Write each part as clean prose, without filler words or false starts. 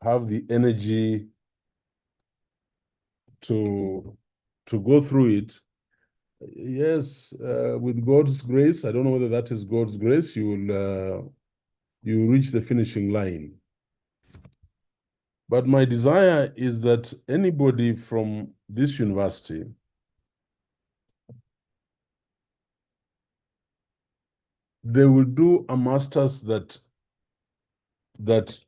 have the energy to go through it. Yes, with God's grace, I don't know whether that is God's grace, you reach the finishing line. But my desire is that anybody from this university they will do a master's that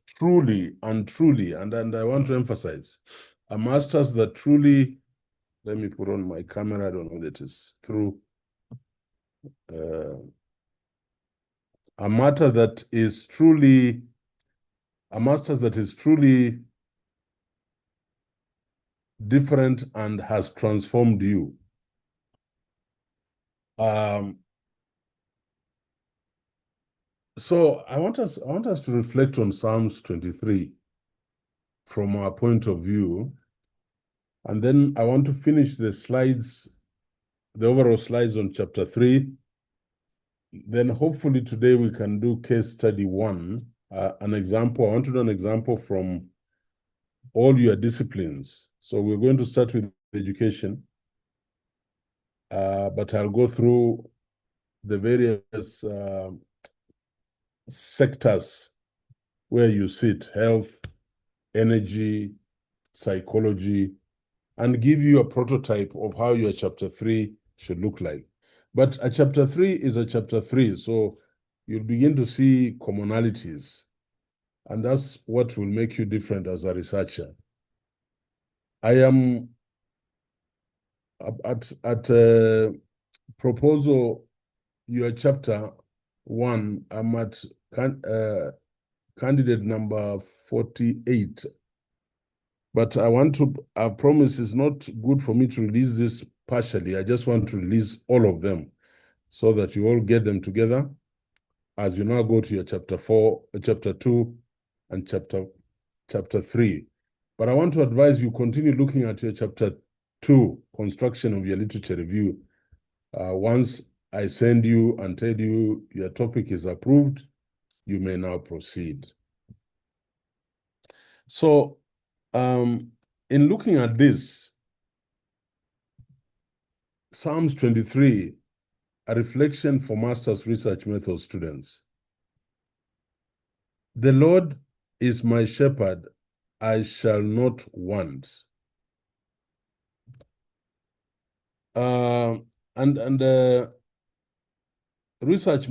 truly, and I want to emphasize, a master's that truly, let me put on my camera, I don't know that is through, a master's that is truly different and has transformed you. So I want us to reflect on Psalms 23 from our point of view, and then I want to finish the slides, the overall slides on chapter 3. Then hopefully today we can do case study 1, an example. I want to do an example from all your disciplines. So we're going to start with education, but I'll go through the various sectors where you sit: health, energy, psychology, and give you a prototype of how your chapter 3 should look like. But a chapter 3 is a chapter 3, so you'll begin to see commonalities, and that's what will make you different as a researcher. I am at proposal, your chapter 1, I'm at candidate number 48. But I promise it's not good for me to release this partially. I just want to release all of them so that you all get them together as you now go to your chapter 4, chapter 2, and chapter 3. But I want to advise you continue looking at your chapter 2, construction of your literature review. Once I send you and tell you your topic is approved, you may now proceed. So, in looking at this, Psalms 23, a reflection for master's research method students. The Lord is my shepherd, I shall not want. Research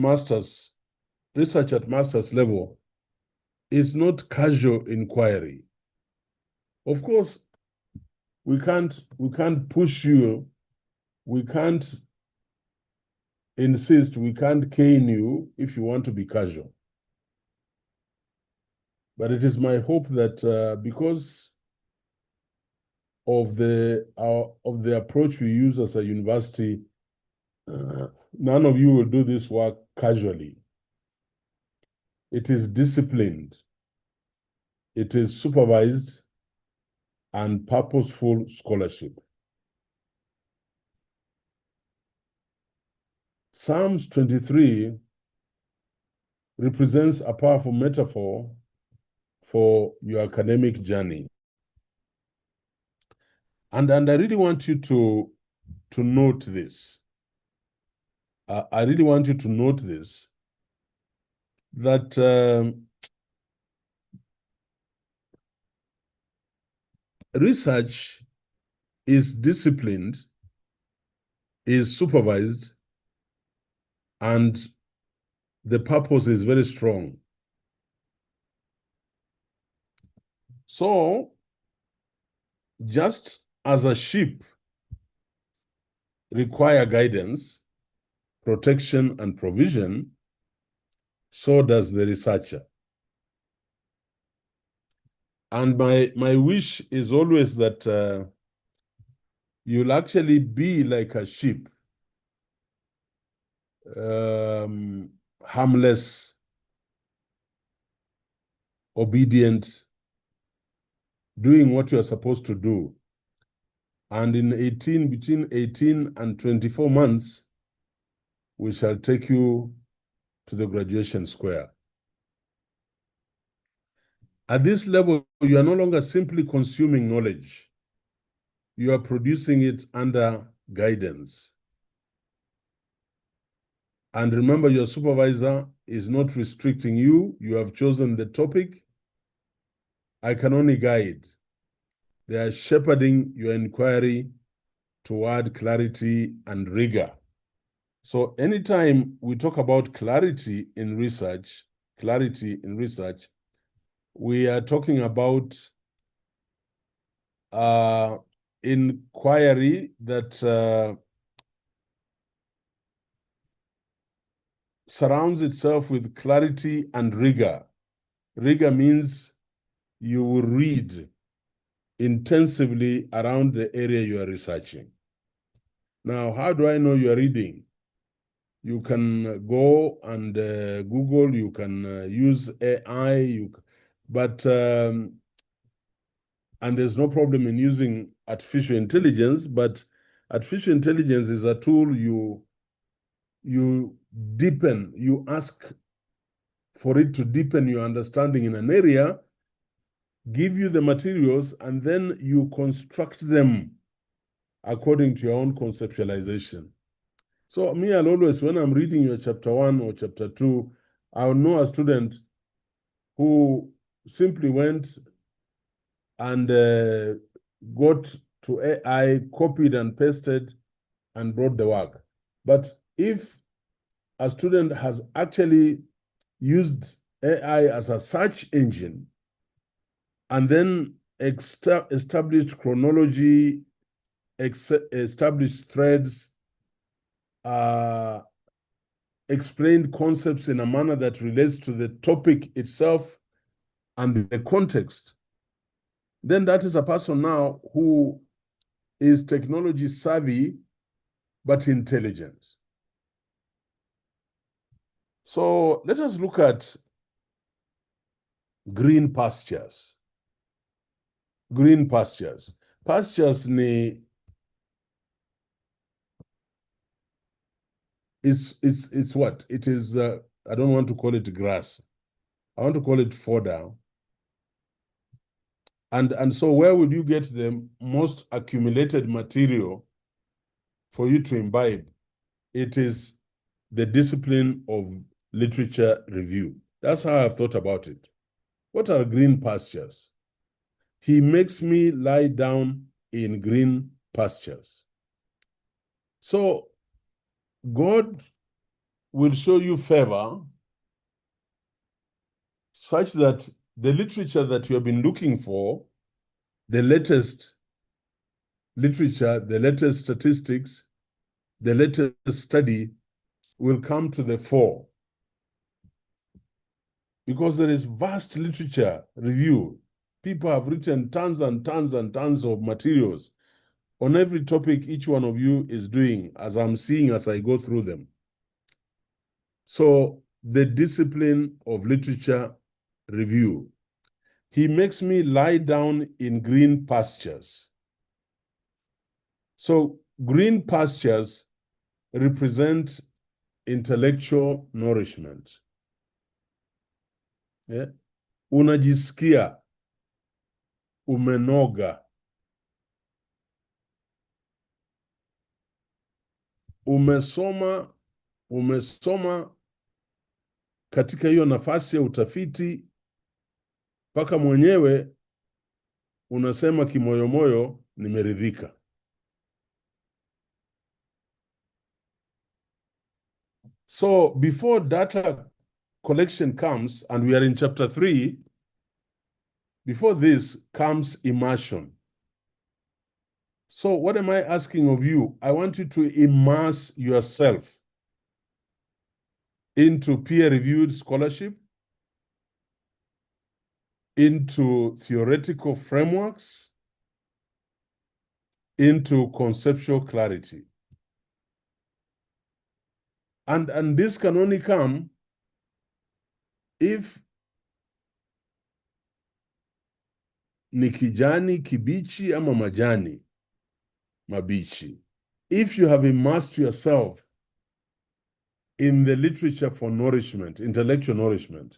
at master's level is not casual inquiry. Of course, we can't push you, we can't insist, we can't cane you if you want to be casual. But it is my hope that because of the approach we use as a university, none of you will do this work casually. It is disciplined, it is supervised, and purposeful scholarship. Psalms 23 represents a powerful metaphor for your academic journey. And I really want you to note this. I really want you to note this, that research is disciplined, is supervised, and the purpose is very strong. So, just as a sheep require guidance, protection, and provision, so does the researcher. And my wish is always that you'll actually be like a sheep, harmless, obedient, doing what you're supposed to do. And in between 18 and 24 months, we shall take you to the graduation square. At this level, you are no longer simply consuming knowledge. You are producing it under guidance. And remember, your supervisor is not restricting you. You have chosen the topic. I can only guide. They are shepherding your inquiry toward clarity and rigor. So anytime we talk about clarity in research, we are talking about inquiry that surrounds itself with clarity and rigor. Rigor means you will read intensively around the area you are researching. Now, how do I know you're reading? You can go and Google, you can use AI, and there's no problem in using artificial intelligence, but artificial intelligence is a tool you deepen, you ask for it to deepen your understanding in an area, give you the materials, and then you construct them according to your own conceptualization. So me, I'll always, when I'm reading your chapter 1 or chapter 2, I'll know a student who simply went and got to AI, copied and pasted, and brought the work. But if a student has actually used AI as a search engine and then established chronology, established threads, explained concepts in a manner that relates to the topic itself and the context, then that is a person now who is technology savvy but intelligent. So let us look at green pastures. Green pastures. Pastures it's what? It is, I don't want to call it grass. I want to call it fodder. And so where would you get the most accumulated material for you to imbibe? It is the discipline of literature review. That's how I've thought about it. What are green pastures? He makes me lie down in green pastures. So God will show you favor such that the literature that you have been looking for, the latest literature, the latest statistics, the latest study will come to the fore. Because there is vast literature review. People have written tons and tons and tons of materials on every topic each one of you is doing, as I'm seeing as I go through them. So the discipline of literature review. He makes me lie down in green pastures. So green pastures represent intellectual nourishment. Yeah? Unajisikia umenoga, umesoma katika hiyo nafasi ya utafiti mpaka mwenyewe unasema kimoyomoyo, nimeridhika. So before data collection comes, and we are in chapter 3, before this comes immersion. So what am I asking of you? I want you to immerse yourself into peer-reviewed scholarship, into theoretical frameworks, into conceptual clarity. And this can only come if ni kijani kibichi ama majani mabichi. If you have immersed yourself in the literature for nourishment, intellectual nourishment,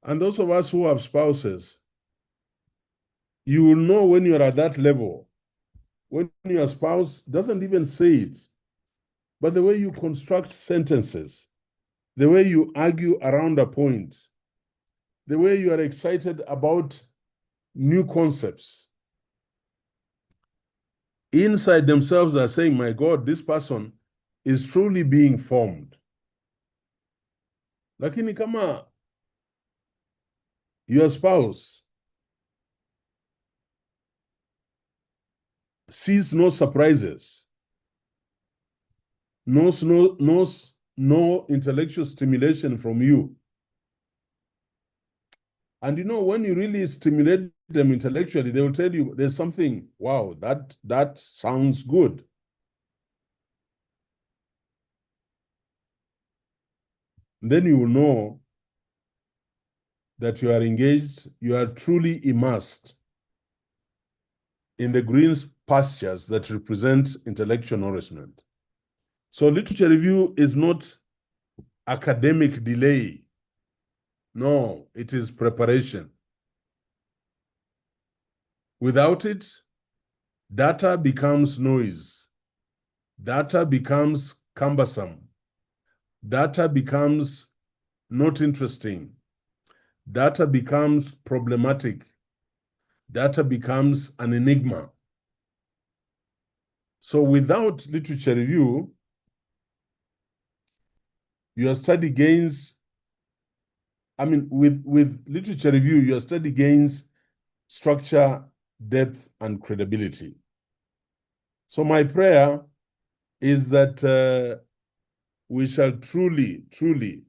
And those of us who have spouses, you will know when you're at that level, when your spouse doesn't even say it, but the way you construct sentences, the way you argue around a point, the way you are excited about new concepts. Inside themselves are saying, my God, this person is truly being formed. Lakini kama your spouse sees no surprises, knows no intellectual stimulation from you, and you know, when you really stimulate them intellectually, they will tell you there's something, wow, that sounds good. Then you will know that you are engaged, you are truly immersed in the green pastures that represent intellectual nourishment. So literature review is not academic delay. No, it is preparation. Without it, data becomes noise. Data becomes cumbersome. Data becomes not interesting. Data becomes problematic. Data becomes an enigma. So without literature review, your study gains, with literature review, your study gains structure, depth, and credibility. So my prayer is that we shall truly, truly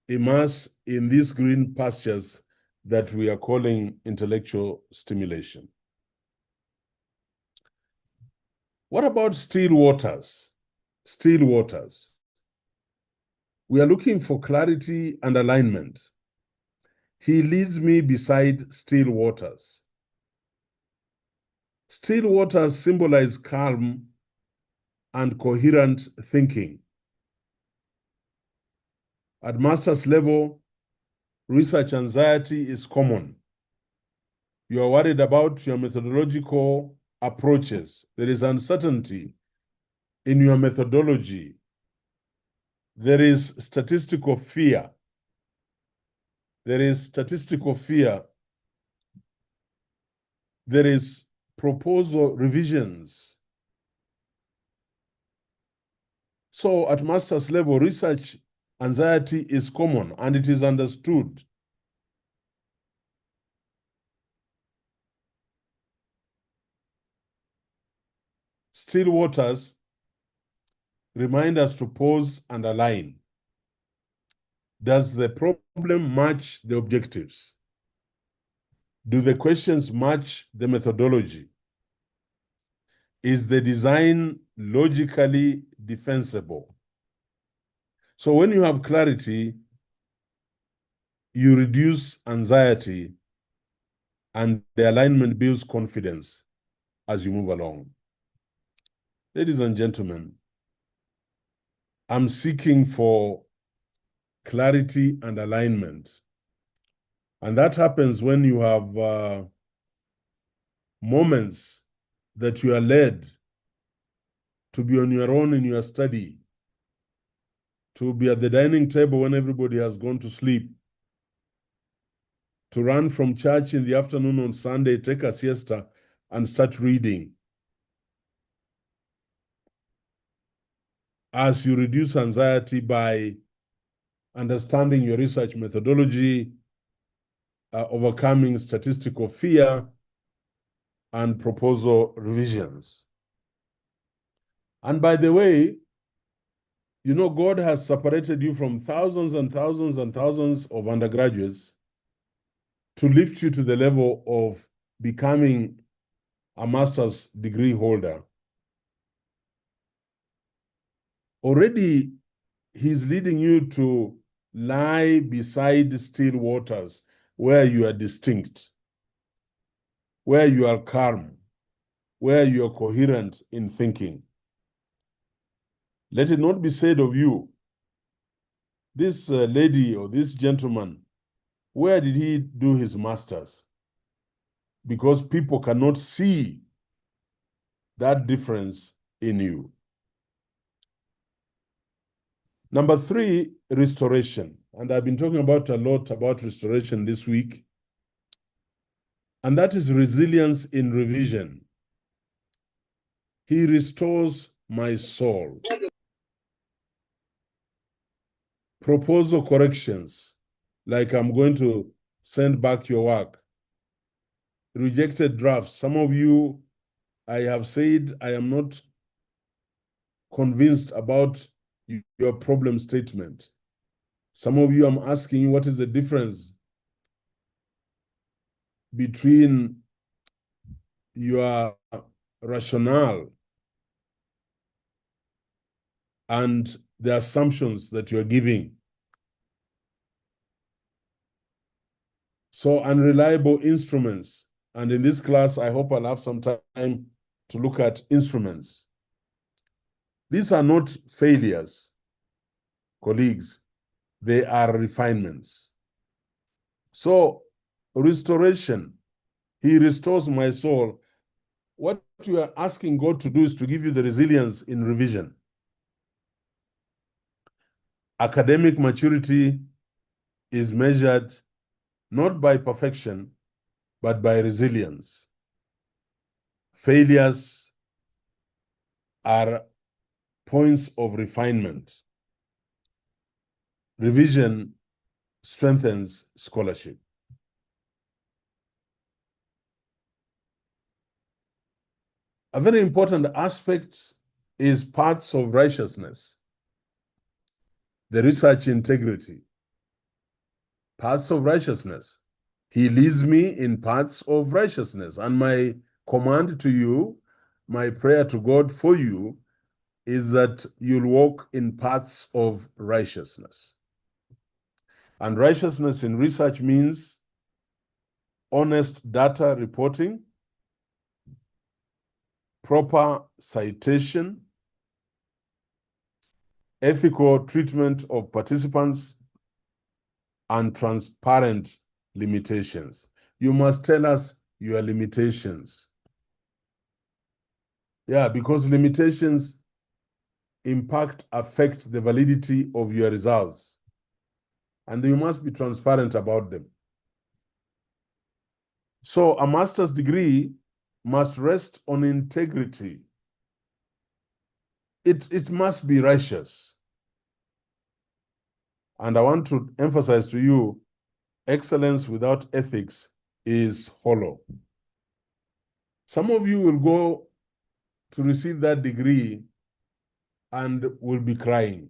immerse in these green pastures that we are calling intellectual stimulation. What about still waters? Still waters. We are looking for clarity and alignment. He leads me beside still waters. Still waters symbolize calm and coherent thinking. At master's level, research anxiety is common. You are worried about your methodological approaches. There is uncertainty in your methodology. There is statistical fear. There is statistical fear. There is proposal revisions. So at master's level, research anxiety is common and it is understood. Still waters remind us to pause and align. Does the problem match the objectives? Do the questions match the methodology? Is the design logically defensible? So when you have clarity, you reduce anxiety and the alignment builds confidence as you move along. Ladies and gentlemen, I'm seeking for clarity and alignment. And that happens when you have moments that you are led to be on your own in your study, to be at the dining table when everybody has gone to sleep, to run from church in the afternoon on Sunday, take a siesta, and start reading. As you reduce anxiety by understanding your research methodology, overcoming statistical fear, and proposal revisions. And by the way, you know, God has separated you from thousands and thousands and thousands of undergraduates to lift you to the level of becoming a master's degree holder. Already, he's leading you to lie beside still waters where you are distinct, where you are calm, where you are coherent in thinking. Let it not be said of you this lady or this gentleman, where did he do his master's? Because people cannot see that difference in you. Number 3, restoration. And I've been talking about a lot about restoration this week. And that is resilience in revision. He restores my soul. Proposal corrections, like I'm going to send back your work. Rejected drafts. Some of you, I have said, I am not convinced about your problem statement. Some of you, I'm asking, what is the difference between your rationale and the assumptions that you're giving? So unreliable instruments. And in this class, I hope I'll have some time to look at instruments. These are not failures, colleagues. They are refinements. So restoration, he restores my soul. What you are asking God to do is to give you the resilience in revision. Academic maturity is measured not by perfection, but by resilience. Failures are points of refinement. Revision strengthens scholarship. A very important aspect is paths of righteousness. The research integrity. Paths of righteousness. He leads me in paths of righteousness. And my command to you, my prayer to God for you, is that you'll walk in paths of righteousness. And righteousness in research means honest data reporting, proper citation, ethical treatment of participants, and transparent limitations. You must tell us your limitations. Yeah, because limitations affect the validity of your results. And you must be transparent about them. So a master's degree must rest on integrity. It must be righteous. And I want to emphasize to you, excellence without ethics is hollow. Some of you will go to receive that degree and will be crying.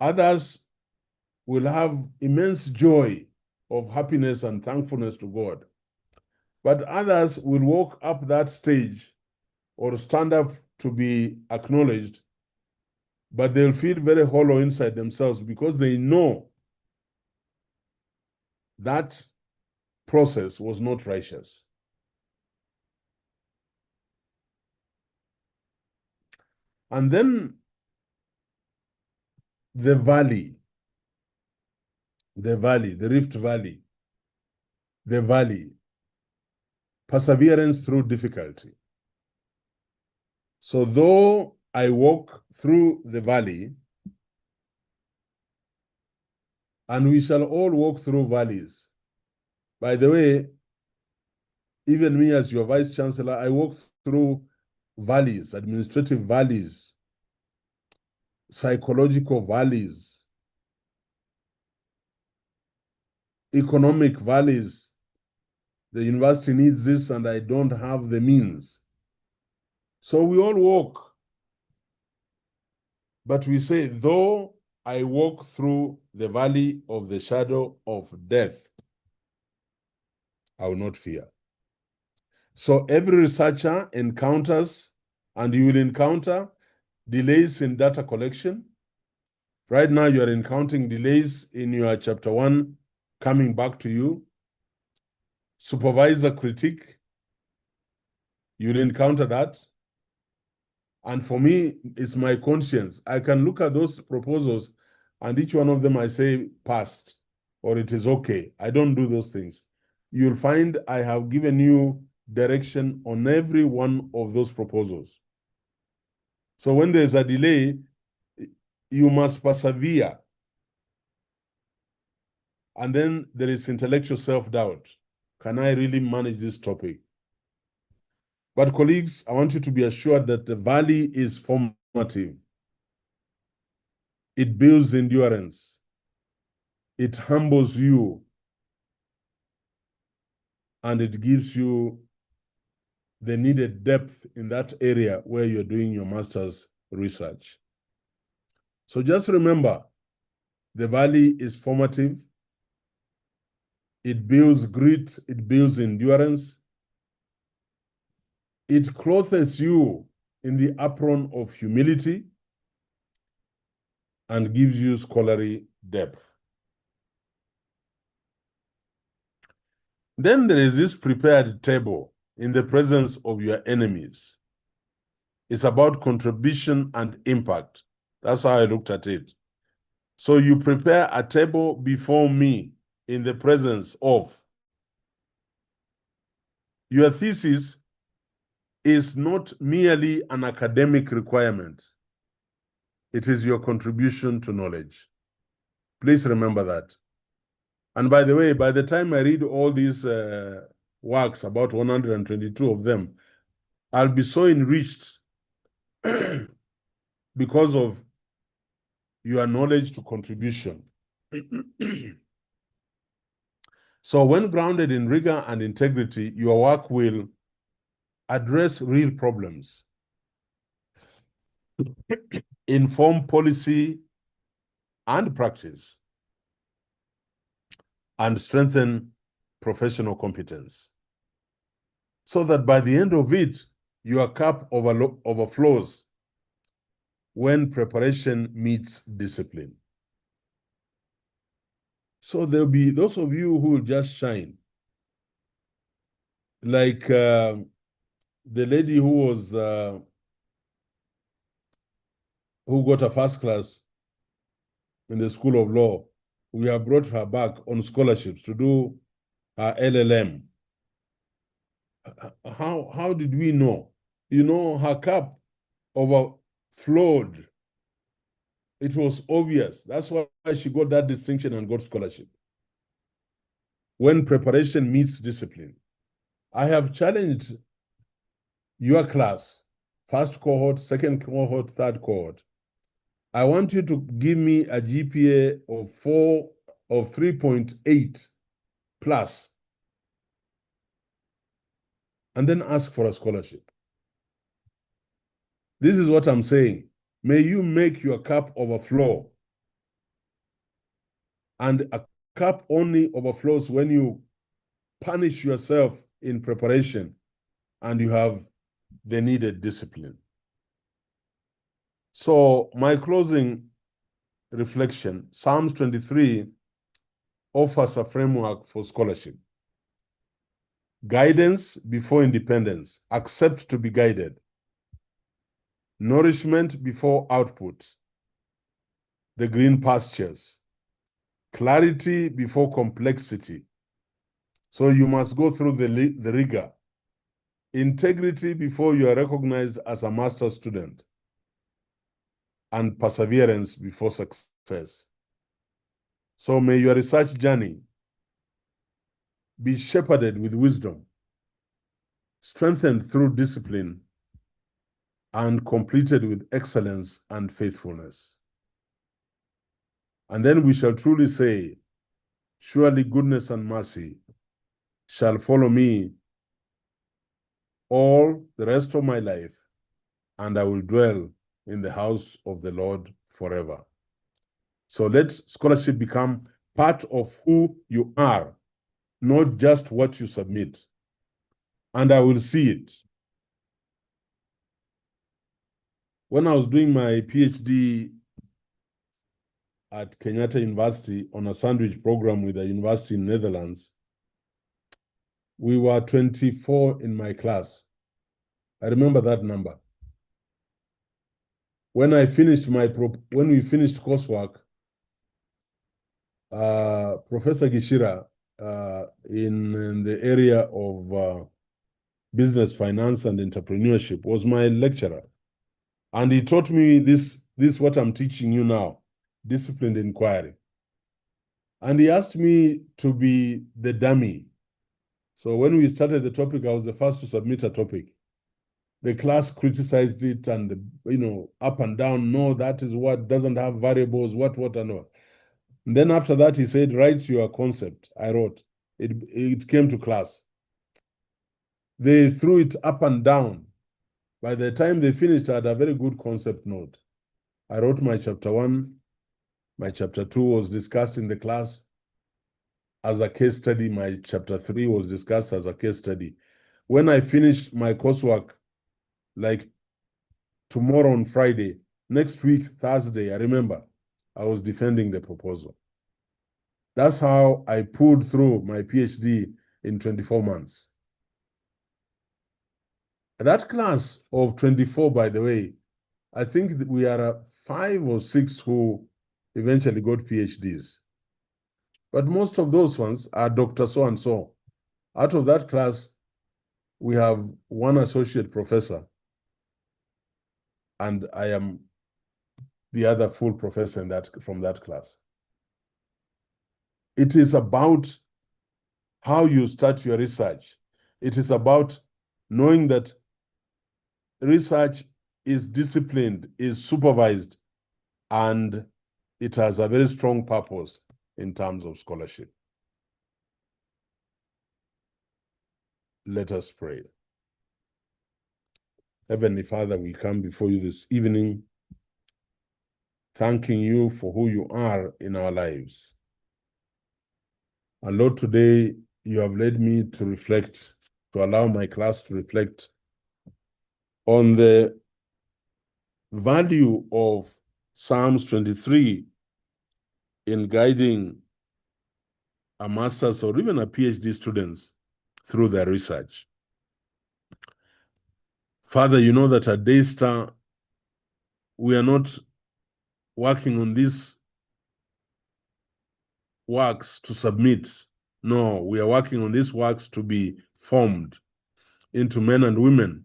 Others will have immense joy of happiness and thankfulness to God. But others will walk up that stage or stand up to be acknowledged, but they'll feel very hollow inside themselves because they know that process was not righteous. And then the valley, the Rift Valley, the valley, perseverance through difficulty. So though I walk through the valley, and we shall all walk through valleys. By the way, even me as your Vice Chancellor, I walk through valleys, administrative valleys, psychological valleys, economic valleys. The university needs this and I don't have the means. So we all walk. But we say, though I walk through the valley of the shadow of death, I will not fear. So every researcher encounters, and you will encounter, delays in data collection. Right now, you are encountering delays in your chapter 1 coming back to you. Supervisor critique, you'll encounter that. And for me, it's my conscience. I can look at those proposals and each one of them I say passed or it is okay. I don't do those things. You'll find I have given you direction on every one of those proposals. So when there's a delay, you must persevere. And then there is intellectual self-doubt. Can I really manage this topic? But colleagues, I want you to be assured that the valley is formative. It builds endurance. It humbles you. And it gives you the needed depth in that area where you're doing your master's research. So just remember, the valley is formative. It builds grit. It builds endurance. It clothes you in the apron of humility and gives you scholarly depth. Then there is this prepared table in the presence of your enemies. It's about contribution and impact. That's how I looked at it. So you prepare a table before me in the presence of. Your thesis is not merely an academic requirement. It is your contribution to knowledge. Please remember that. And by the way, by the time I read all these works, about 122 of them, I'll be so enriched because of your knowledge to contribution. So when grounded in rigor and integrity, your work will address real problems, inform policy and practice, and strengthen professional competence. So that by the end of it, your cup overflows when preparation meets discipline. So there'll be those of you who will just shine. Like the lady who got a first class in the School of Law. We have brought her back on scholarships to do her LLM. How did we know? You know, her cup overflowed. It was obvious. That's why she got that distinction and got scholarship. When preparation meets discipline. I have challenged your class, first cohort, second cohort, third cohort. I want you to give me a GPA of 3.8 plus, and then ask for a scholarship. This is what I'm saying. May you make your cup overflow. And a cup only overflows when you punish yourself in preparation and you have the needed discipline. So my closing reflection, Psalms 23 offers a framework for scholarship. Guidance before independence. Accept to be guided. Nourishment before output. The green pastures. Clarity before complexity. So you must go through the rigor. Integrity before you are recognized as a master student. And perseverance before success. So may your research journey be shepherded with wisdom, strengthened through discipline, and completed with excellence and faithfulness. And then we shall truly say, surely goodness and mercy shall follow me all the rest of my life, and I will dwell in the house of the Lord forever. So let scholarship become part of who you are, not just what you submit. And I will see it. When I was doing my PhD at Kenyatta University on a sandwich program with a university in Netherlands, we were 24 in my class. I remember that number. when we finished coursework, Professor Gishira, in the area of business, finance, and entrepreneurship was my lecturer. And he taught me this what I'm teaching you now, disciplined inquiry. And he asked me to be the dummy. So when we started the topic, I was the first to submit a topic. The class criticized it and, up and down, no, that is what doesn't have variables, what, and what. And then after that, he said, write your concept. I wrote. It came to class. They threw it up and down. By the time they finished, I had a very good concept note. I wrote my chapter 1. My chapter 2 was discussed in the class as a case study. My chapter 3 was discussed as a case study. When I finished my coursework, like tomorrow on Friday, next week, Thursday, I remember, I was defending the proposal. That's how I pulled through my PhD in 24 months. That class of 24, by the way, I think that we are 5 or 6 who eventually got PhDs. But most of those ones are Dr. So-and-so. Out of that class, we have 1 associate professor, and I am the other full professor from that class. It is about how you start your research. It is about knowing that research is disciplined, is supervised, and it has a very strong purpose in terms of scholarship. Let us pray. Heavenly Father, we come before you this evening, thanking you for who you are in our lives. And Lord, today you have led me to reflect, to allow my class to reflect on the value of Psalms 23 in guiding a master's or even a PhD students through their research. Father, you know that at Daystar, we are not working on these works to submit. No, we are working on these works to be formed into men and women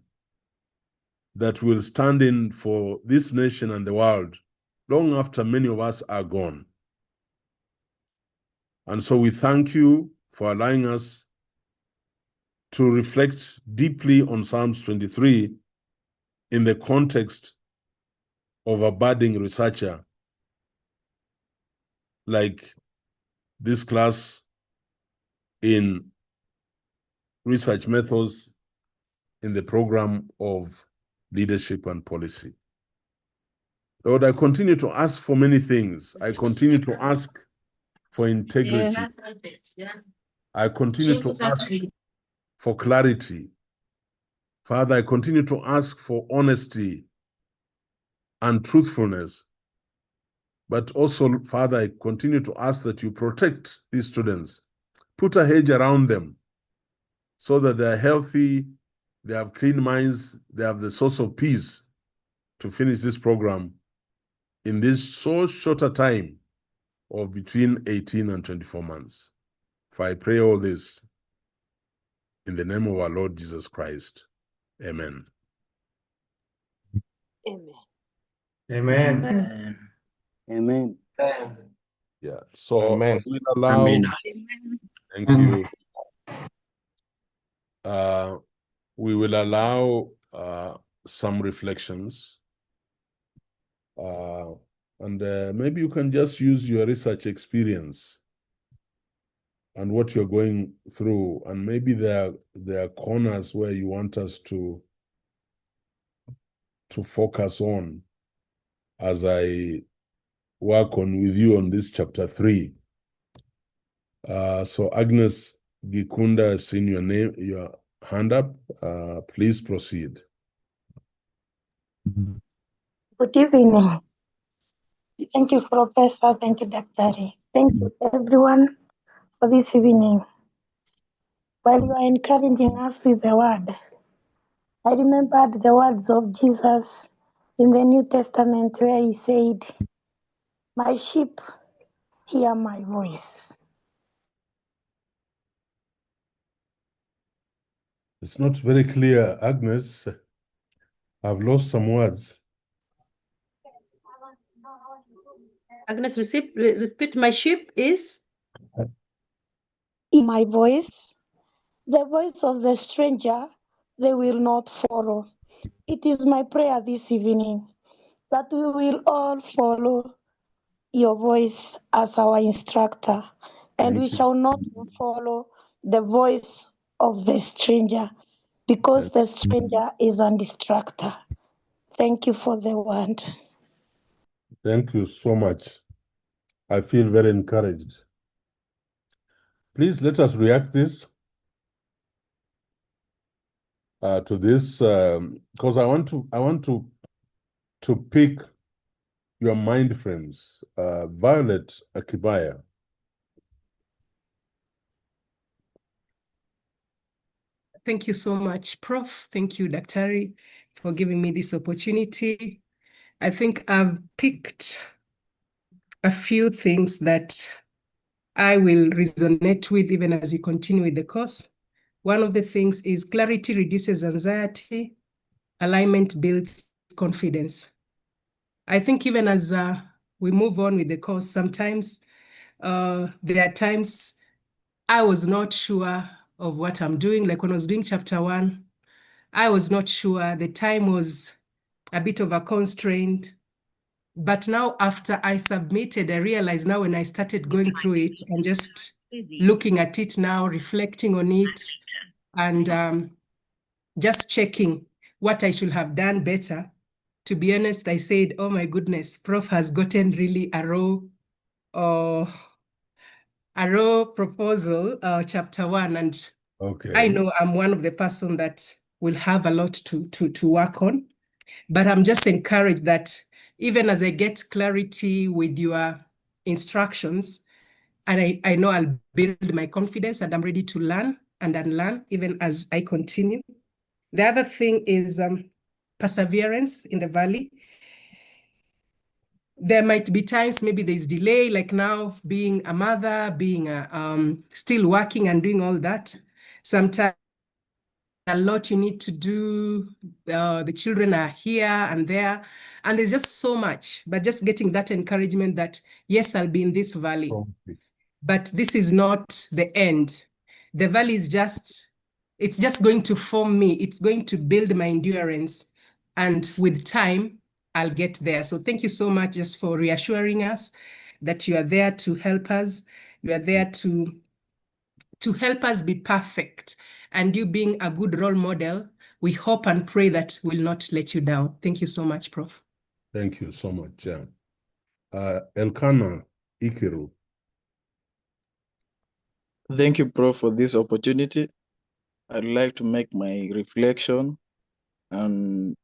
that will stand in for this nation and the world long after many of us are gone. And so we thank you for allowing us to reflect deeply on Psalms 23 in the context of a budding researcher like this class in research methods in the program of leadership and policy. Lord, I continue to ask for many things. I continue to ask for integrity. I continue to ask for clarity. Father, I continue to ask for honesty and truthfulness. But also, Father, I continue to ask that you protect these students. Put a hedge around them so that they're healthy, they have clean minds, they have the source of peace to finish this program in this so short a time of between 18 and 24 months. For I pray all this in the name of our Lord Jesus Christ. Amen. Amen. Amen. Amen. Yeah. So Amen. we'll allow. Amen. Thank you. We will allow some reflections. And maybe you can just use your research experience and what you're going through. And maybe there are corners where you want us to focus on as I work on with you on this chapter 3. So Agnes Gikunda, I've seen your hand up. Please proceed. Good evening. Thank you, Professor. Thank you, Dr. Thank you, everyone, for this evening. While you are encouraging us with the word, I remembered the words of Jesus in the New Testament where he said, "My sheep hear my voice." It's not very clear, Agnes. I've lost some words. Agnes, repeat, my sheep is? In my voice, the voice of the stranger, they will not follow. It is my prayer this evening that we will all follow your voice as our instructor, and we shall not follow the voice of the stranger, because the stranger is a distractor. Thank you for the word. Thank you so much. I feel very encouraged. Please let us react to this because I want to pick your mind frames. Violet Akibaya. Thank you so much, Prof. Thank you, Daktari, for giving me this opportunity. I think I've picked a few things that I will resonate with even as you continue with the course. One of the things is clarity reduces anxiety, alignment builds confidence. I think even as we move on with the course, sometimes there are times I was not sure of what I'm doing. Like when I was doing chapter 1, I was not sure. The time was a bit of a constraint. But now after I submitted, I realized now when I started going through it and just looking at it now, reflecting on it, and just checking what I should have done better. To be honest, I said, oh my goodness, Prof has gotten really a raw proposal, chapter 1. And okay, I know I'm one of the person that will have a lot to work on. But I'm just encouraged that even as I get clarity with your instructions, and I know I'll build my confidence and I'm ready to learn and unlearn even as I continue. The other thing is perseverance in the valley. There might be times maybe there's delay, like now being a mother, being still working and doing all that. Sometimes a lot you need to do. The children are here and there, and there's just so much. But just getting that encouragement that, yes, I'll be in this valley, but this is not the end. The valley is it's just going to form me. It's going to build my endurance. And with time, I'll get there. So thank you so much just for reassuring us that you are there to help us. You are there to help us be perfect. And you being a good role model, we hope and pray that will not let you down. Thank you so much, Prof. Thank you so much. Elkanah Ikiru. Thank you, Prof, for this opportunity. I'd like to make my reflection on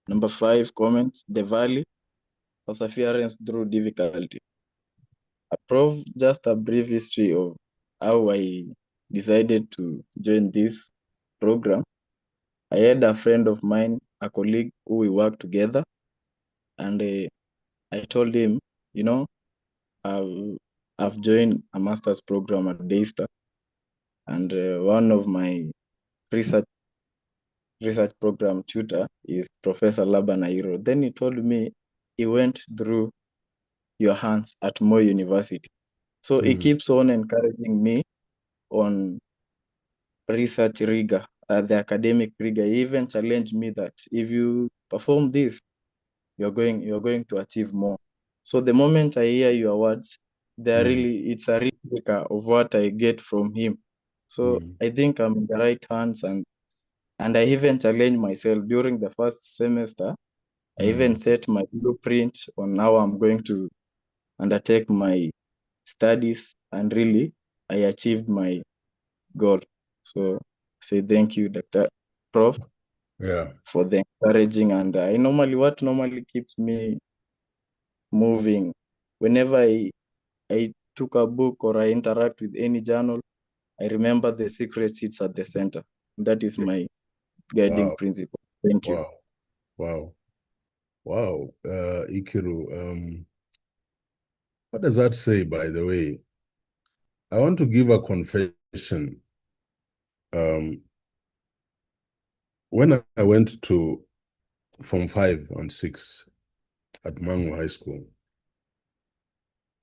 number 5 comments, the valley, perseverance through difficulty. Prof, just a brief history of how I decided to join this program. I had a friend of mine, a colleague who we work together, and I told him, you know, I've joined a master's program at Daystar, and one of my research program tutor is Professor Laban Ayiro. Then he told me he went through your hands at Moi University. So he keeps on encouraging me on research rigor, the academic rigor. He even challenged me that if you perform this, you're going to achieve more. So the moment I hear your words, it's a replica of what I get from him. So I think I'm in the right hands, and I even challenged myself during the first semester. I even set my blueprint on how I'm going to undertake my studies, and really I achieved my goal. So say thank you, Dr. Prof, for the encouraging. And what normally keeps me moving whenever I took a book or I interact with any journal, I remember the secret sits at the center. That is my guiding principle. Thank you. Wow. Wow, Ayiro, what does that say, by the way? I want to give a confession. When I went to Form 5 and 6 at Mangu High School,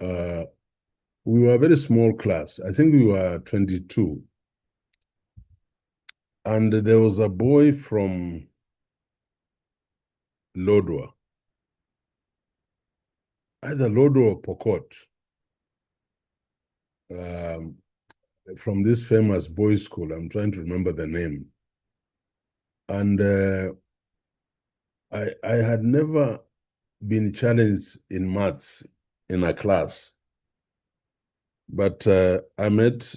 we were a very small class. I think we were 22. And there was a boy from Lodwa, either Lodwa or Pokot, from this famous boys' school. I'm trying to remember the name. And I had never been challenged in maths in a class. But I met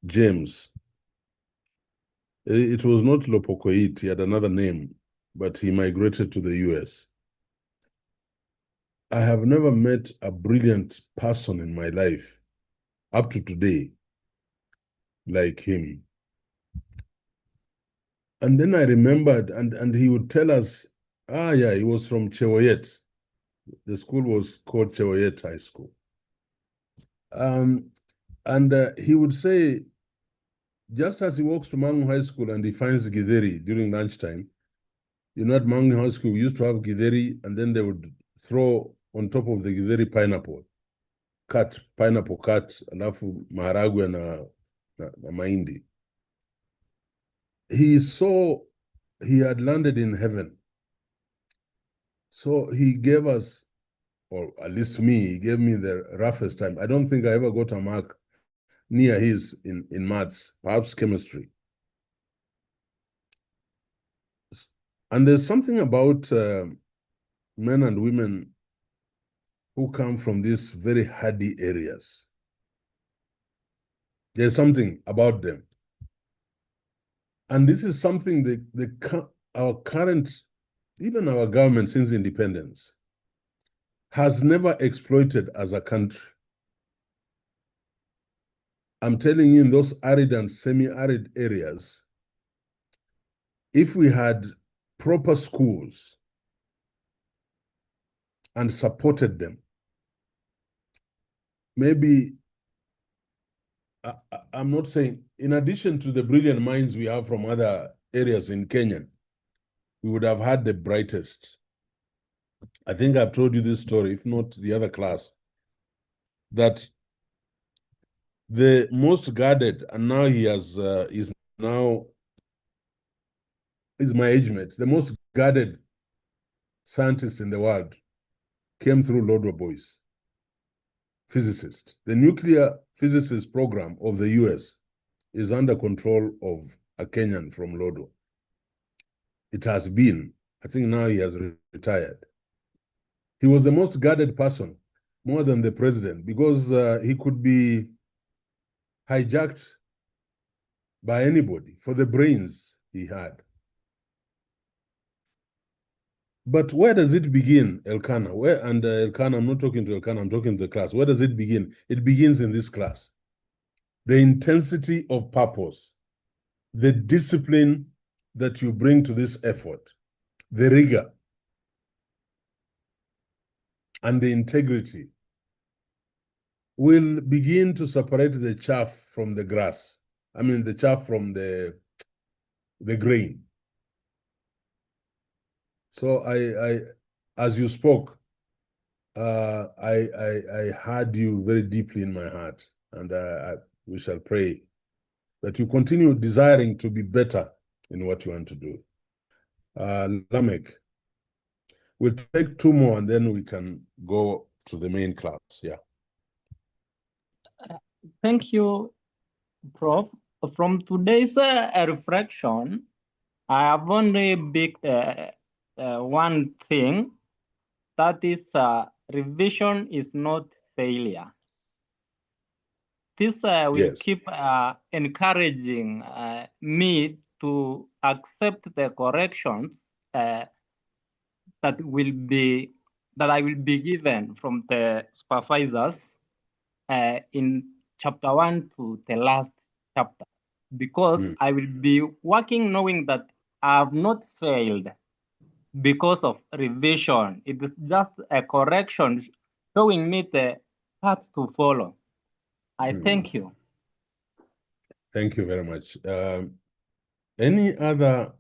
James. It was not Lopokoit, he had another name, but he migrated to the US. I have never met a brilliant person in my life up to today like him. And then I remembered, and he would tell us, yeah, he was from Chewoyet. The school was called Chewoyet High School. And he would say, just as he walks to Mangu High School and he finds Githeri during lunchtime, you know, at Mangu High School, we used to have Githeri, and then they would throw on top of the Githeri pineapple cut, alafu maharagwe na mahindi. He saw he had landed in heaven. So he gave us, or at least me, he gave me the roughest time. I don't think I ever got a mark near his in maths, perhaps chemistry. And there's something about men and women who come from these very hardy areas. There's something about them. And this is something our current, even our government since independence, has never exploited as a country. I'm telling you, in those arid and semi-arid areas, if we had proper schools and supported them, maybe, I'm not saying, in addition to the brilliant minds we have from other areas in Kenya, we would have had the brightest. I think I've told you this story, if not the other class, that the most guarded, and now he has is my age mate, the most guarded scientist in the world came through Lodwa Boys, physicist. The nuclear physicist program of the US is under control of a Kenyan from Lodwa. It has been, I think now he has retired. He was the most guarded person, more than the president, because he could be hijacked by anybody for the brains he had. But where does it begin, Elkanah? Elkanah, I'm not talking to Elkanah, I'm talking to the class. Where does it begin? It begins in this class. The intensity of purpose, the discipline that you bring to this effort, the rigor, and the integrity will begin to separate the chaff from the grass. I mean, the chaff from the grain. So as you spoke, I heard you very deeply in my heart, and we shall pray that you continue desiring to be better in what you want to do. Lamek, we'll take two more and then we can go to the main class. Yeah. Thank you, Prof. From today's reflection, I have only picked one thing, that is revision is not failure. This will keep encouraging me to accept the corrections that I will be given from the supervisors in chapter 1 to the last chapter, because I will be working knowing that I have not failed. because of revision. It is just a correction showing me the path to follow. I thank you. Thank you very much. Any other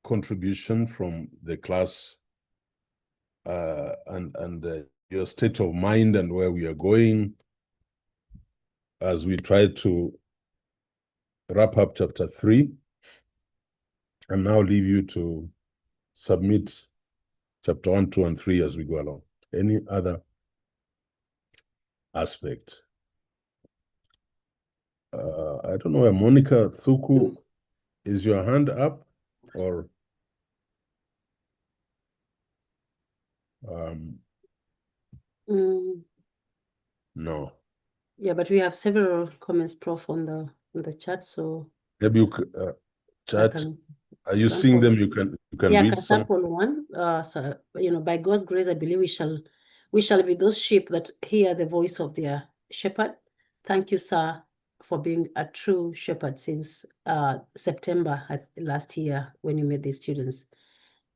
contribution from the class and your state of mind and where we are going as we try to wrap up chapter 3 and now leave you to submit chapter 1, 2, and 3 as we go along? Any other aspect? I don't know, Monica Thuku, is your hand up or? No. Yeah, but we have several comments, Prof, on the chat, so Maybe you chat. Are you seeing them? You can yeah, read can some. sample one. So, by God's grace, I believe we shall be those sheep that hear the voice of their shepherd. Thank you, sir, for being a true shepherd since September last year when you met the students.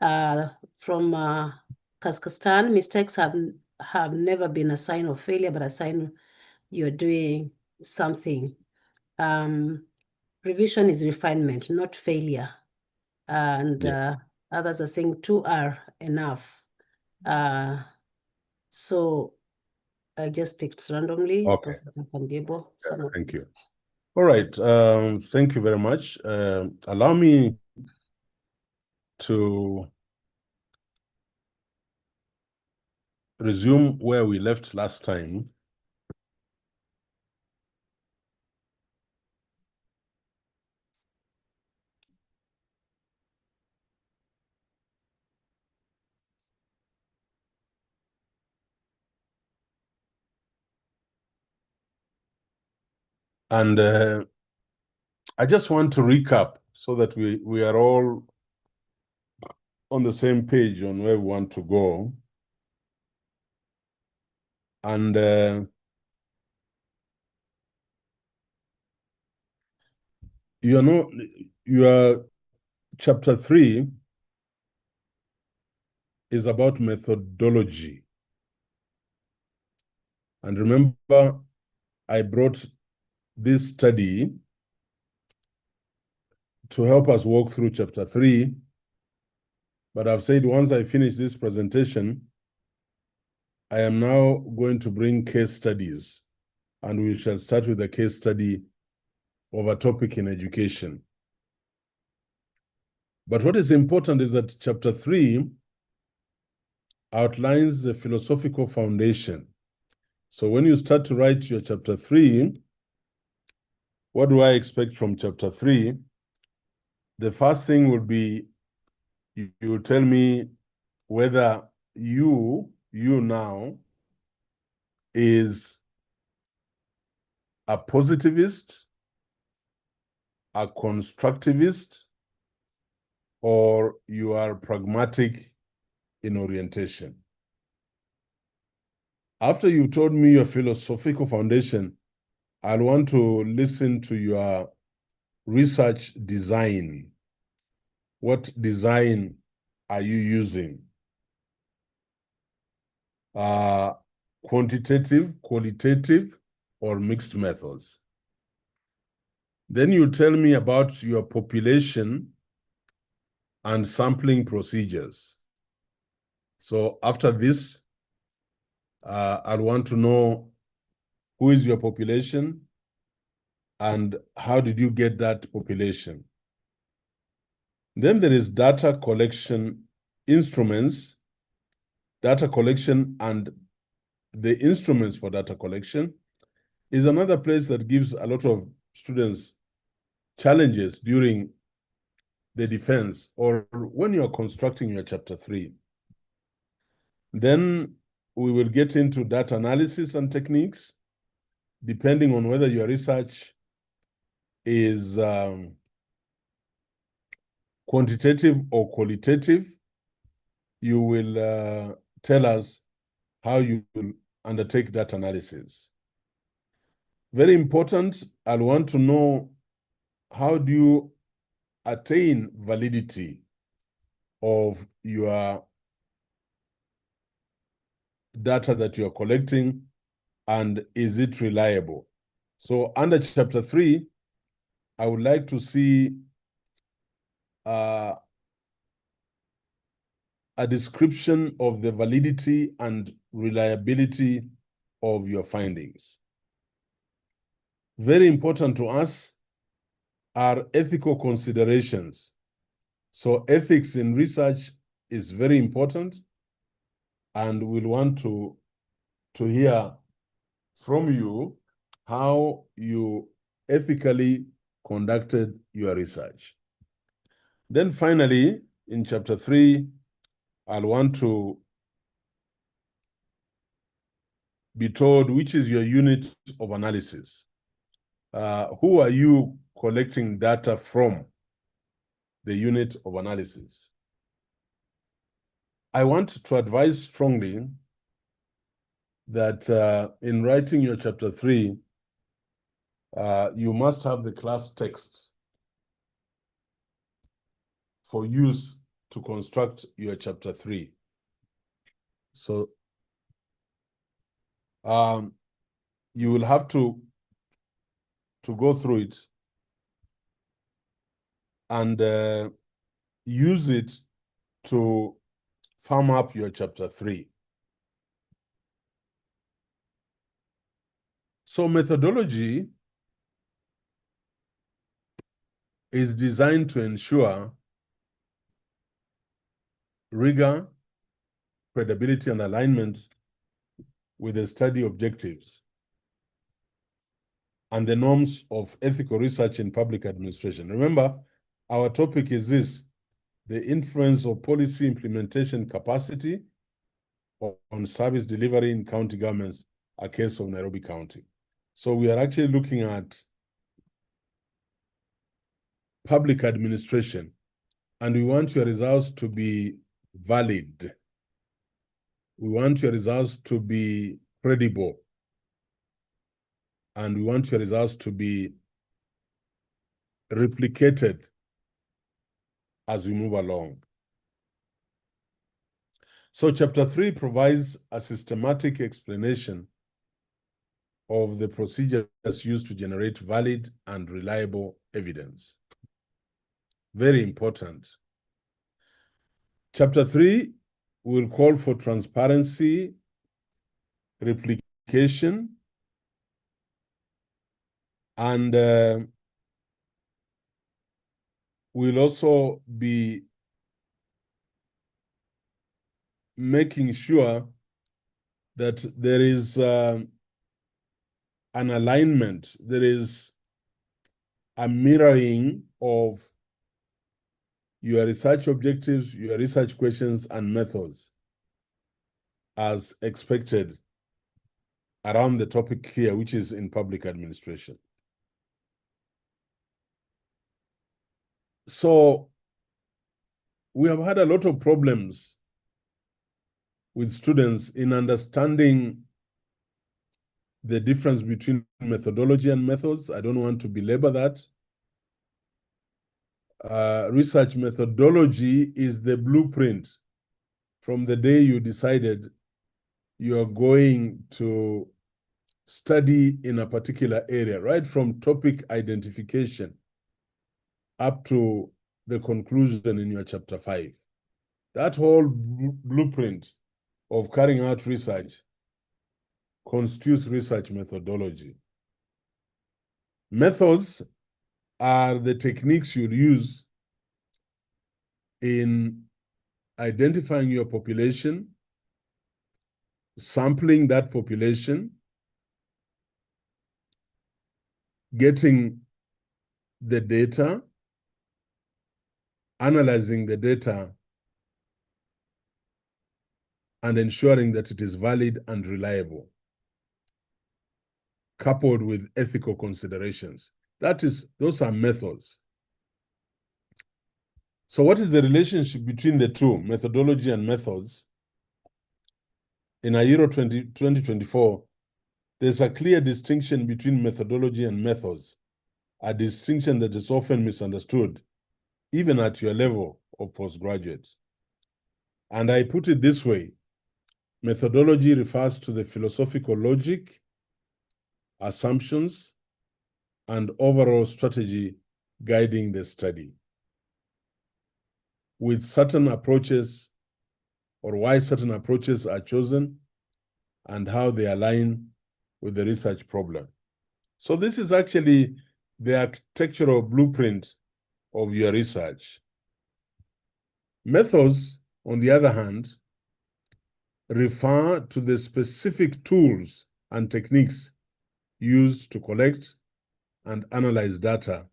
From Kazakhstan, mistakes have never been a sign of failure, but a sign you're doing something. Revision is refinement, not failure. And others are saying 2 are enough. So I just picked randomly those that I can be able. Thank you. All right. Thank you very much. Allow me to resume where we left last time. And I just want to recap so that we are all on the same page on where we want to go. And your chapter 3 is about methodology. And remember, I brought this study to help us walk through chapter 3. But I've said once I finish this presentation, I am now going to bring case studies. And we shall start with a case study of a topic in education. But what is important is that chapter 3 outlines the philosophical foundation. So when you start to write your chapter 3, what do I expect from chapter 3? The first thing would be you will tell me whether you now is a positivist, a constructivist, or you are pragmatic in orientation. After you've told me your philosophical foundation, I'll want to listen to your research design. What design are you using? Quantitative, qualitative, or mixed methods? Then you tell me about your population and sampling procedures. So after this, I'll want to know who is your population and how did you get that population? Then there is data collection instruments, data collection and the instruments for data collection is another place that gives a lot of students challenges during the defense or when you're constructing your chapter 3. Then we will get into data analysis and techniques, depending on whether your research is quantitative or qualitative. You will tell us how you will undertake data analysis. Very important, I'll want to know how do you attain validity of your data that you are collecting, and is it reliable? So under chapter 3, I would like to see a description of the validity and reliability of your findings. Very important to us are ethical considerations. So ethics in research is very important, and we'll want to hear from you how you ethically conducted your research. Then finally, in chapter 3, I'll want to be told which is your unit of analysis. Who are you collecting data from, the unit of analysis? I want to advise strongly that in writing your chapter 3, you must have the class text for use to construct your chapter 3. So you will have to go through it and use it to farm up your chapter 3. So methodology is designed to ensure rigor, credibility, and alignment with the study objectives and the norms of ethical research in public administration. Remember, our topic is this: the influence of policy implementation capacity on service delivery in county governments, a case of Nairobi County. So we are actually looking at public administration, and we want your results to be valid. We want your results to be credible. And we want your results to be replicated as we move along. So chapter 3 provides a systematic explanation of the procedures used to generate valid and reliable evidence. Very important. Chapter 3 will call for transparency, replication, and we'll also be making sure that there is an alignment, there is a mirroring of your research objectives, your research questions, and methods as expected around the topic here, which is in public administration. So we have had a lot of problems with students in understanding the difference between methodology and methods. I don't want to belabor that. Research methodology is the blueprint from the day you decided you are going to study in a particular area, right from topic identification up to the conclusion in your chapter 5. That whole blueprint of carrying out research constitutes research methodology. Methods are the techniques you use in identifying your population, sampling that population, getting the data, analyzing the data, and ensuring that it is valid and reliable, coupled with ethical considerations. Those are methods. So what is the relationship between the two, methodology and methods? In Ayiro 2024, there's a clear distinction between methodology and methods, a distinction that is often misunderstood, even at your level of postgraduates. And I put it this way: methodology refers to the philosophical logic, assumptions, and overall strategy guiding the study, with certain approaches, or why certain approaches are chosen, and how they align with the research problem. So this is actually the architectural blueprint of your research. Methods, on the other hand, refer to the specific tools and techniques used to collect and analyze data,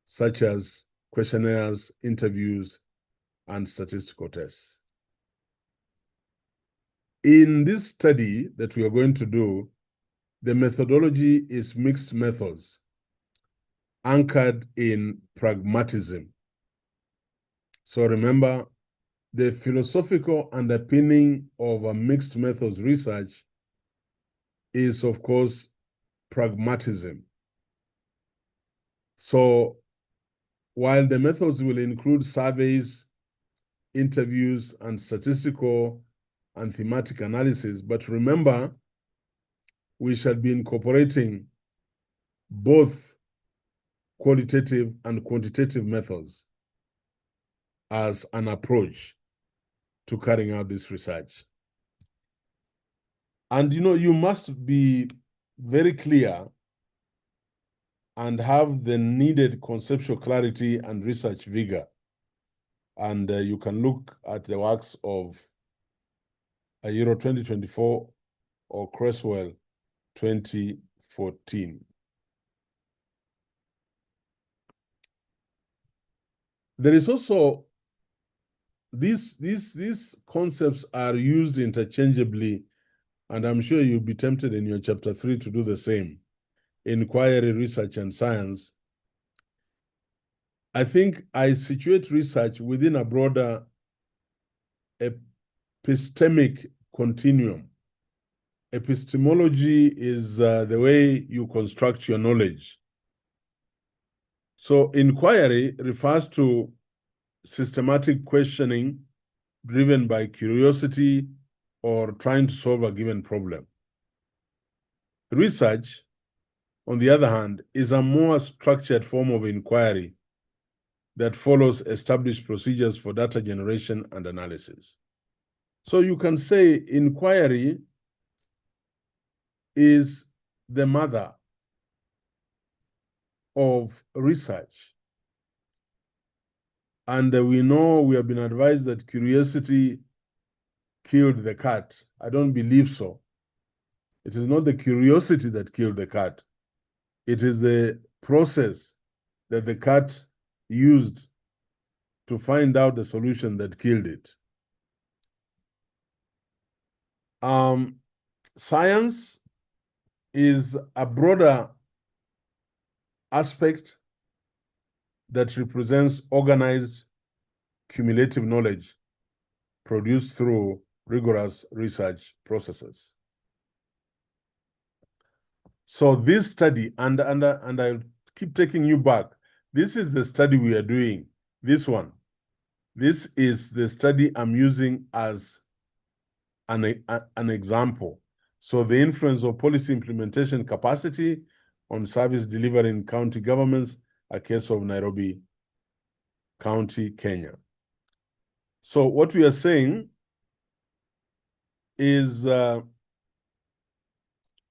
such as questionnaires, interviews, and statistical tests. In this study that we are going to do, the methodology is mixed methods, anchored in pragmatism. So remember, the philosophical underpinning of a mixed methods research is, of course, pragmatism. So while the methods will include surveys, interviews, and statistical and thematic analysis, but remember, we shall be incorporating both qualitative and quantitative methods as an approach to carrying out this research. And you must be very clear and have the needed conceptual clarity and research vigor. And you can look at the works of Ayiro 2024 or Creswell 2014. There is also, these concepts are used interchangeably, and I'm sure you'll be tempted in your chapter 3 to do the same. Inquiry, research, and science. I think I situate research within a broader epistemic continuum. Epistemology is the way you construct your knowledge. So inquiry refers to systematic questioning driven by curiosity or trying to solve a given problem. Research, on the other hand, is a more structured form of inquiry that follows established procedures for data generation and analysis. So you can say inquiry is the mother of research. And we know, we have been advised that curiosity killed the cat. I don't believe so. It is not the curiosity that killed the cat. It is the process that the cat used to find out the solution that killed it. Science is a broader aspect that represents organized cumulative knowledge produced through rigorous research processes. So this study, and I'll keep taking you back, this is the study we are doing, this one. This is the study I'm using as an example. So the influence of policy implementation capacity on service delivery in county governments, a case of Nairobi County, Kenya. So what we are saying is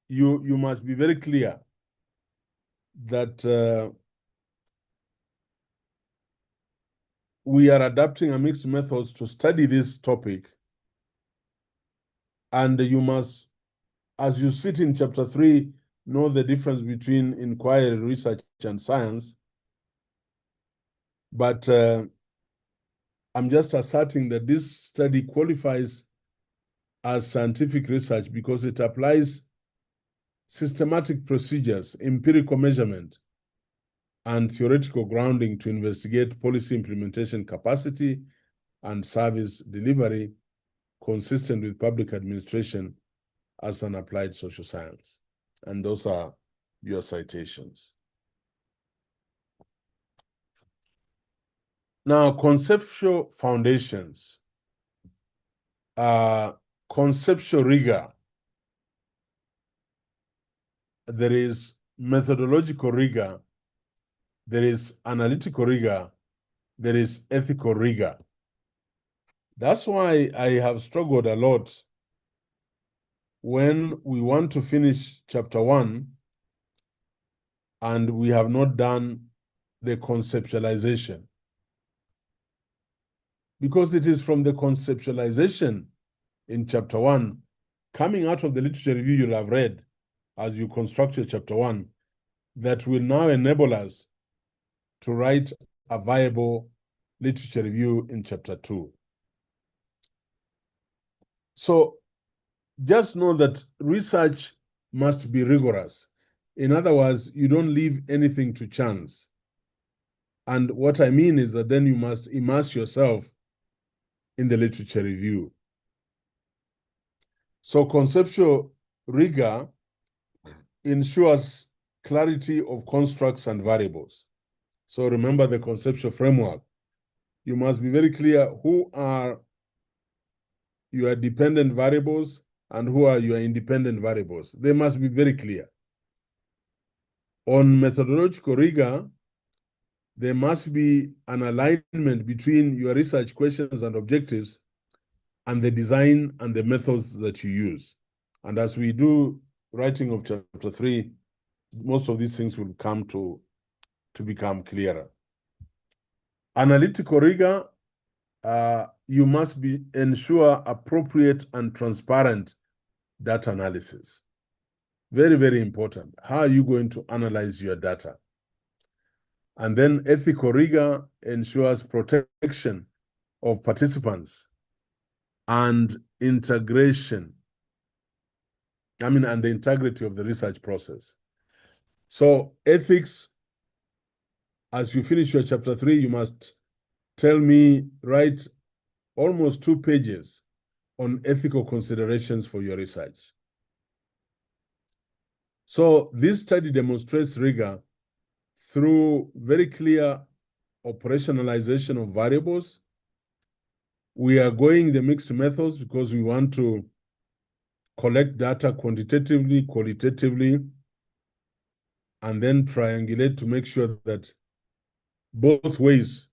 you must be very clear that we are adapting a mixed methods to study this topic. And you must, as you sit in chapter 3, know the difference between inquiry, research, and science. But I'm just asserting that this study qualifies as scientific research because it applies systematic procedures, empirical measurement, and theoretical grounding to investigate policy implementation capacity and service delivery consistent with public administration as an applied social science. And those are your citations. Now, conceptual foundations. conceptual rigor, there is methodological rigor, there is analytical rigor, there is ethical rigor. That's why I have struggled a lot when we want to finish chapter 1 and we have not done the conceptualization. Because it is from the conceptualization in chapter 1, coming out of the literature review you'll have read as you construct your chapter 1, that will now enable us to write a viable literature review in chapter 2. So just know that research must be rigorous. In other words, you don't leave anything to chance. And what I mean is that then you must immerse yourself in the literature review. So conceptual rigor ensures clarity of constructs and variables. So remember the conceptual framework. You must be very clear who are your dependent variables and who are your independent variables. They must be very clear. On methodological rigor, there must be an alignment between your research questions and objectives and the design and the methods that you use. And as we do writing of chapter 3, most of these things will come to become clearer. Analytical rigor, you must ensure appropriate and transparent data analysis. Very, very important. How are you going to analyze your data? And then ethical rigor ensures protection of participants and integration, and the integrity of the research process. So ethics, as you finish your chapter 3, you must write almost 2 pages on ethical considerations for your research. So this study demonstrates rigor through very clear operationalization of variables. We are going the mixed methods because we want to collect data quantitatively, qualitatively, and then triangulate to make sure that both ways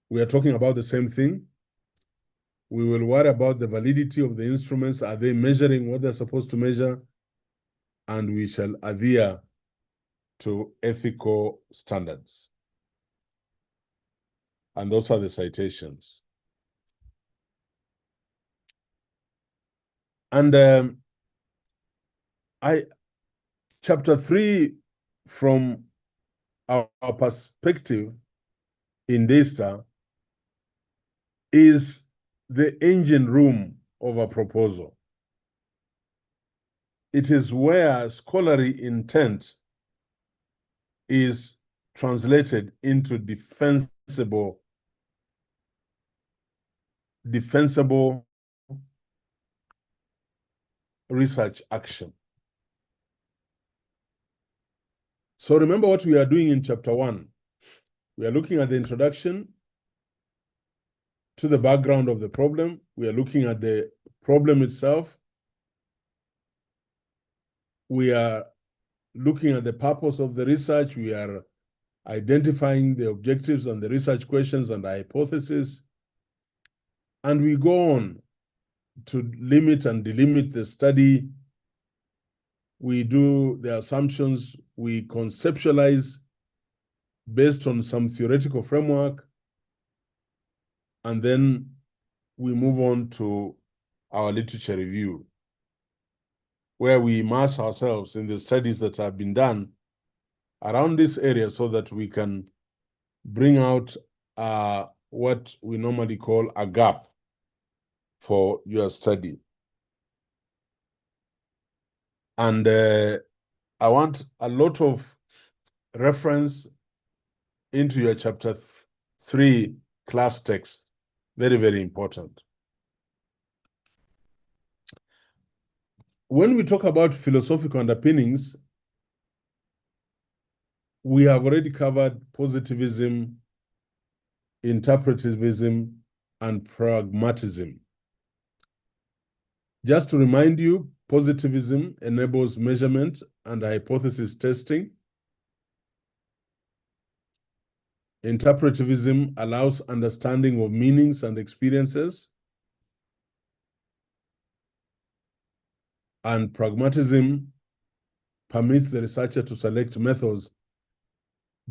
we are talking about the same thing. We will worry about the validity of the instruments. Are they measuring what they're supposed to measure? And we shall adhere to ethical standards. And those are the citations. And chapter 3, from our perspective in DASTA, is the engine room of a proposal. It is where scholarly intent is translated into defensible research action. So remember what we are doing in chapter 1. We are looking at the introduction to the background of the problem. We are looking at the problem itself. We are looking at the purpose of the research. We are identifying the objectives and the research questions and the hypothesis. And we go on to limit and delimit the study. We do the assumptions. We conceptualize based on some theoretical framework. And then we move on to our literature review, where we immerse ourselves in the studies that have been done around this area so that we can bring out what we normally call a gap for your study. And I want a lot of reference into your chapter 3 class text. Very, very important. When we talk about philosophical underpinnings, we have already covered positivism, interpretivism, and pragmatism. Just to remind you, positivism enables measurement and hypothesis testing. Interpretivism allows understanding of meanings and experiences. And pragmatism permits the researcher to select methods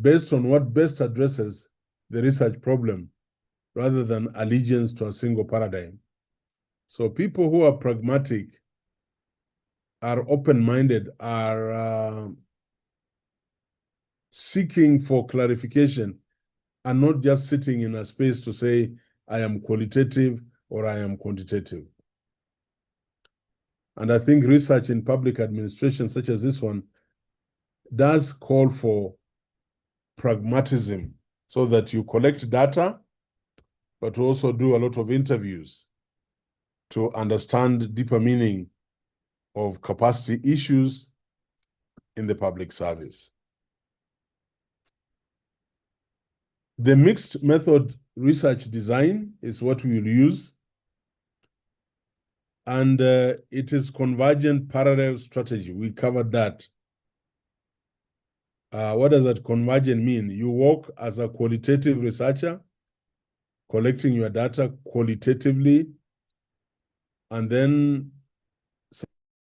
based on what best addresses the research problem rather than allegiance to a single paradigm. So people who are pragmatic, are open-minded, are seeking for clarification, and not just sitting in a space to say, I am qualitative or I am quantitative. And I think research in public administration, such as this one, does call for pragmatism so that you collect data, but also do a lot of interviews to understand deeper meaning of capacity issues in the public service. The mixed method research design is what we will use. And it is convergent parallel strategy. We covered that. What does that convergent mean? You work as a qualitative researcher, collecting your data qualitatively, and then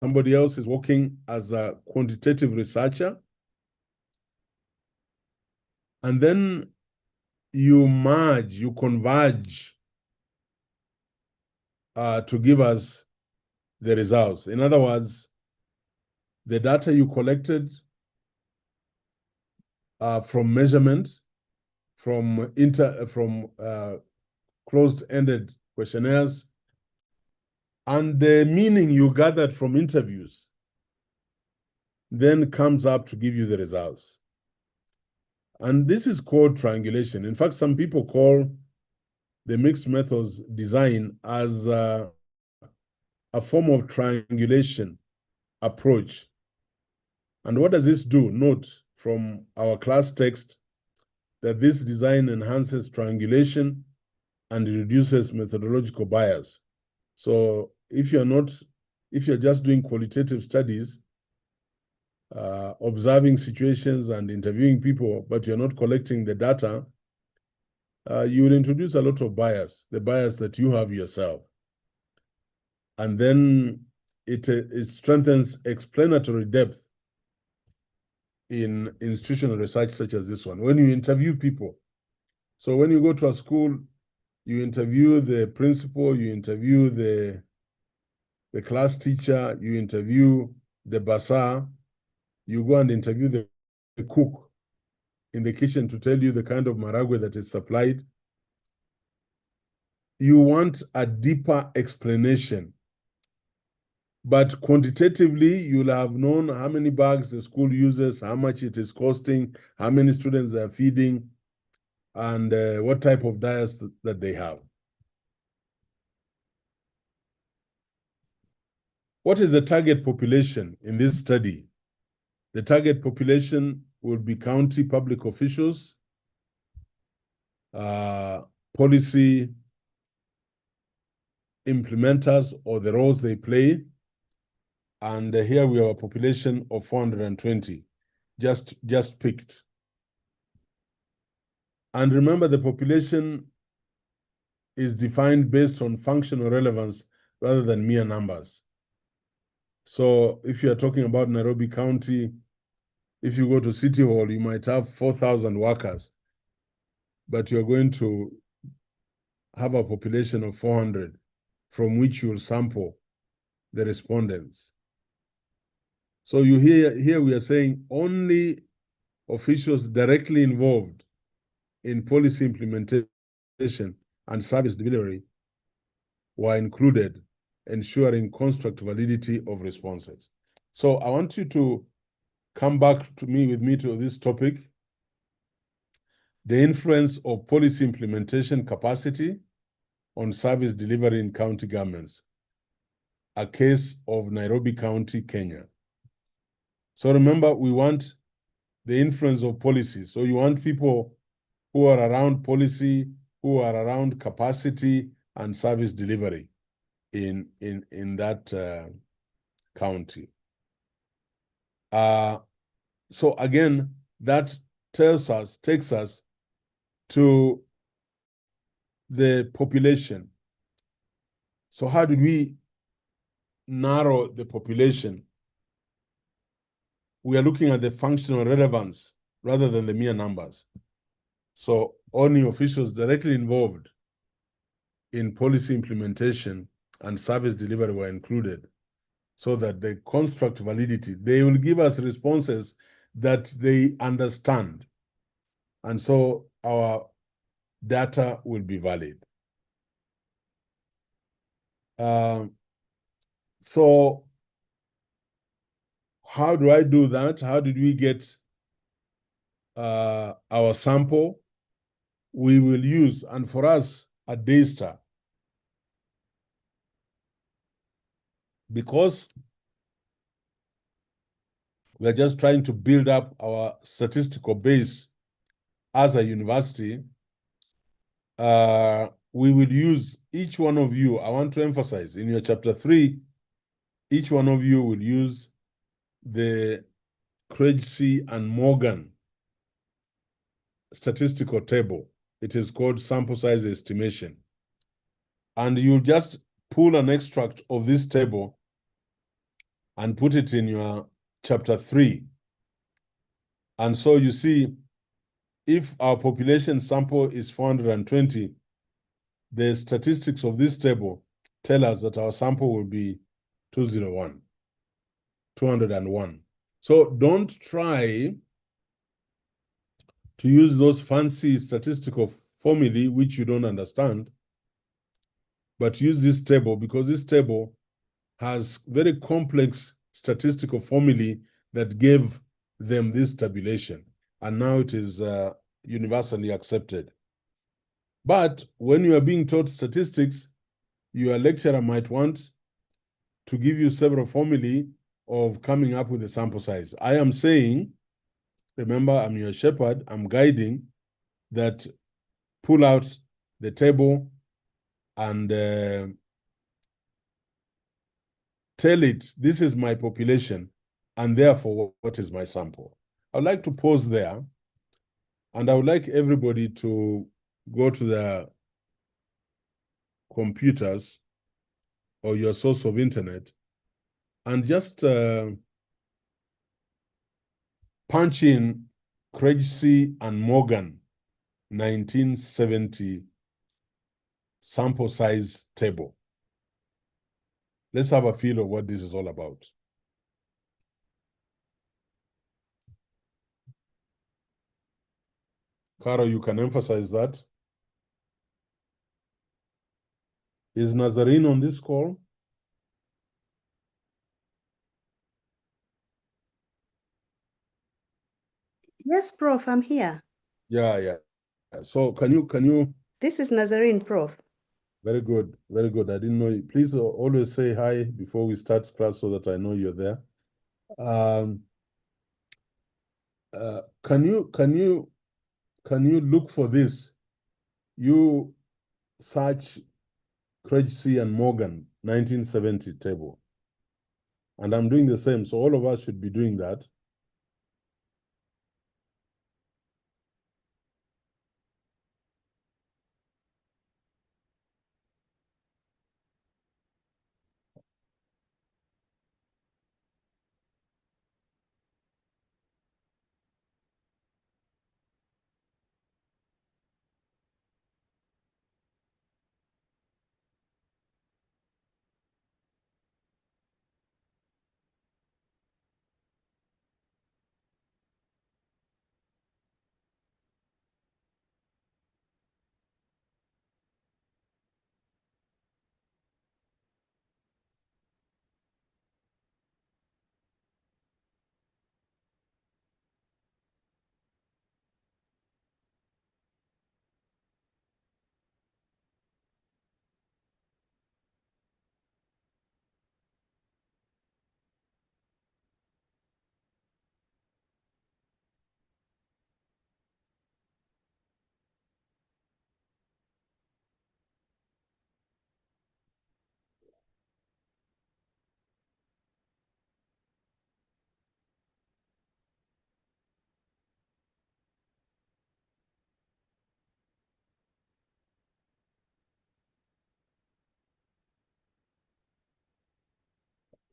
somebody else is working as a quantitative researcher. And then you merge, you converge to give us the results. In other words, the data you collected from measurements, from closed-ended questionnaires, and the meaning you gathered from interviews then comes up to give you the results. And this is called triangulation. In fact, some people call the mixed methods design as a form of triangulation approach. And what does this do? Note from our class text that this design enhances triangulation and reduces methodological bias. So if you're just doing qualitative studies, observing situations and interviewing people, but you're not collecting the data, you will introduce a lot of bias, the bias that you have yourself. And then it strengthens explanatory depth in institutional research such as this one. When you interview people, so when you go to a school, you interview the principal, you interview the class teacher, you interview the bursar, you go and interview the cook in the kitchen to tell you the kind of maragwe that is supplied. You want a deeper explanation. But quantitatively, you'll have known how many bags the school uses, how much it is costing, how many students they're feeding, and what type of diets that they have. What is the target population in this study? The target population will be county public officials, policy implementers or the roles they play. And here we have a population of 420, just picked. And remember, the population is defined based on functional relevance rather than mere numbers. So if you're talking about Nairobi County, if you go to City Hall, you might have 4,000 workers, but you're going to have a population of 400 from which you'll sample the respondents. So you here we are saying only officials directly involved in policy implementation and service delivery were included, ensuring construct validity of responses. So I want you to come back with me to this topic, the influence of policy implementation capacity on service delivery in county governments, a case of Nairobi County, Kenya. So remember, we want the influence of policy. So you want people who are around policy, who are around capacity and service delivery. in that county. So again, that takes us to the population. So how did we narrow the population? We are looking at the functional relevance rather than the mere numbers. So only officials directly involved in policy implementation and service delivery were included, so that the construct validity, they will give us responses that they understand. And so our data will be valid. So how do I do that? How did we get our sample? We will use, and for us at Daystar, because we're just trying to build up our statistical base as a university, we will use each one of you. I want to emphasize in your chapter 3, each one of you will use the Krejci and Morgan statistical table. It is called sample size estimation. And you just pull an extract of this table and put it in your chapter 3. And so you see, if our population sample is 420, the statistics of this table tell us that our sample will be 201. So don't try to use those fancy statistical formulae which you don't understand, but use this table, because this table has very complex statistical formulae that gave them this tabulation, and now it is universally accepted. But when you are being taught statistics, your lecturer might want to give you several formulae of coming up with a sample size. I am saying, remember, I'm your shepherd, I'm guiding, that pull out the table and tell it, this is my population, and therefore, what is my sample? I'd like to pause there, and I would like everybody to go to their computers or your source of internet and just punch in Krejci and Morgan 1970 sample size table. Let's have a feel of what this is all about. Caro, you can emphasize that. Is Nazarene on this call? Yes, Prof, I'm here. Yeah. So can you? This is Nazarene, Prof. Very good, very good. I didn't know you. Please always say hi before we start class so that I know you're there. Can you look for this? You search Krejci and Morgan 1970 table. And I'm doing the same, so all of us should be doing that.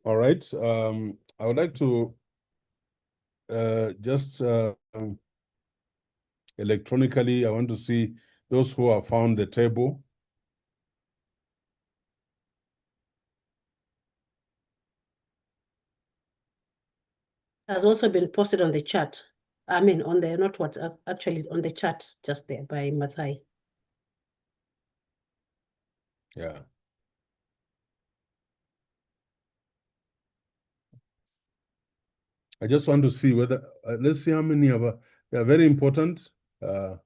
All right. I would like to just electronically, I want to see those who have found the table. Has also been posted on the chat. I mean, on the, not what, actually on the chat just there by Mathai. Yeah. I just want to see whether, let's see how many of they are very important. And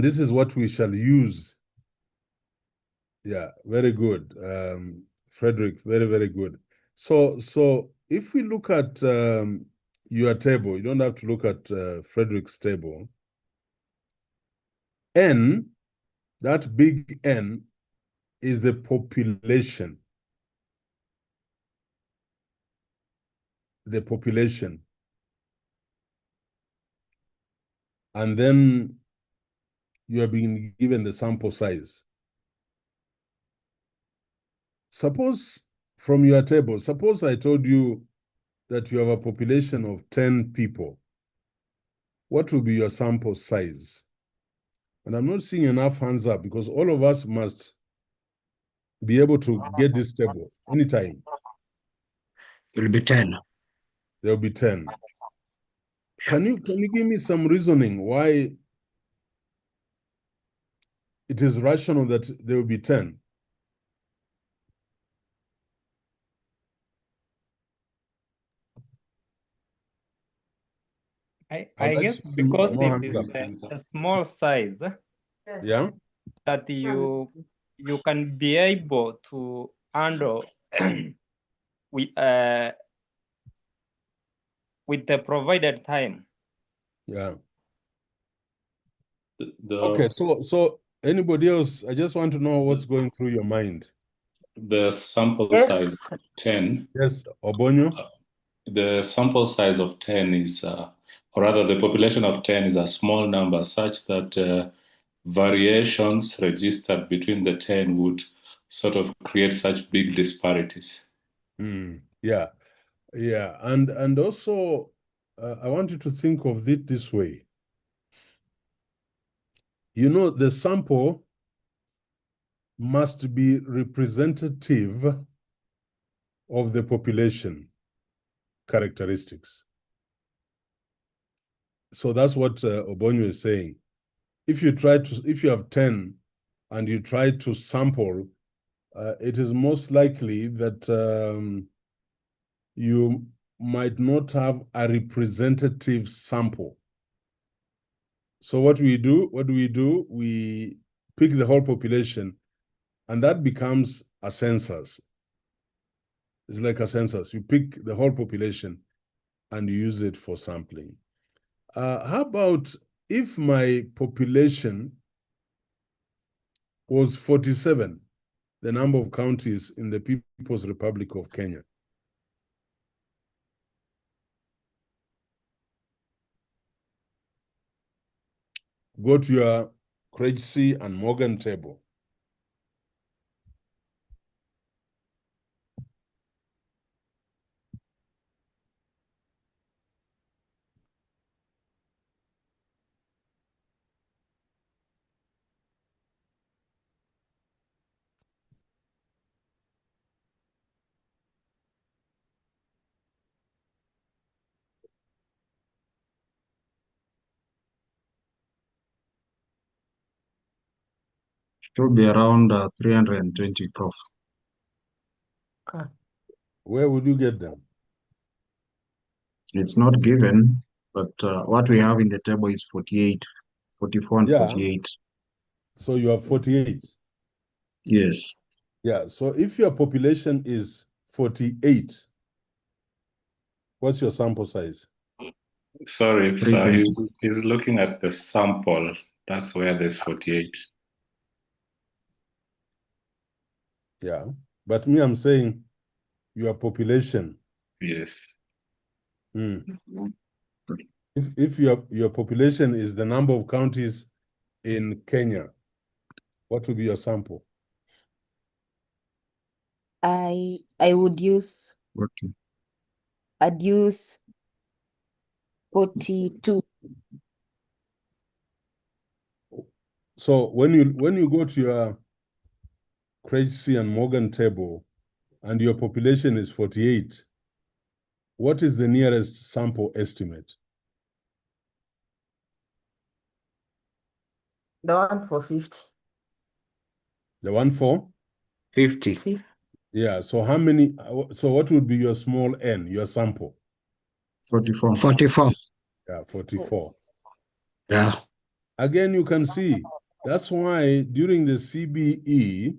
this is what we shall use. Yeah, very good. Frederick, very, very good. So if we look at your table, you don't have to look at Frederick's table. N, that big N, is the population. The population. And then you are being given the sample size. Suppose from your table, suppose I told you that you have a population of 10 people. What will be your sample size? And I'm not seeing enough hands up because all of us must be able to get this table anytime. It will be 10. There'll be 10. Can you give me some reasoning why it is rational that there will be 10? I guess because it is a small size. Yeah. That you can be able to handle with the provided time. Yeah. Okay, so anybody else? I just want to know what's going through your mind. The sample size of 10. Yes, Obonyo. The sample size of 10 is, or rather the population of 10 is a small number such that variations registered between the 10 would sort of create such big disparities. Yeah, yeah. And also, I want you to think of it this way. You know, the sample must be representative of the population characteristics. So that's what Obonyo is saying. If you have 10 and you try to sample, it is most likely that you might not have a representative sample. So what do we do? We pick the whole population, and that becomes a census. It's like a census. You pick the whole population and you use it for sampling. How about if my population was 47, the number of counties in the People's Republic of Kenya? Go to your Krejci and Morgan table. It will be around 320, Prof. Where would you get them? It's not given, but what we have in the table is 48, 44 and 48. So you have 48. Yes. Yeah, so if your population is 48, what's your sample size? Sorry, sir, he's looking at the sample. That's where there's 48. Yeah, but me, I'm saying your population. Yes. If your population is the number of counties in Kenya, what will be your sample? I would use, Okay. I'd use 42. So when you go to your Crazy and Morgan table and your population is 48, what is the nearest sample estimate? The one for 50. The one for? 50. Yeah, so how many, so what would be your small n, your sample? 44. 44. Yeah, 44. Yeah. Again, you can see, that's why during the CBE,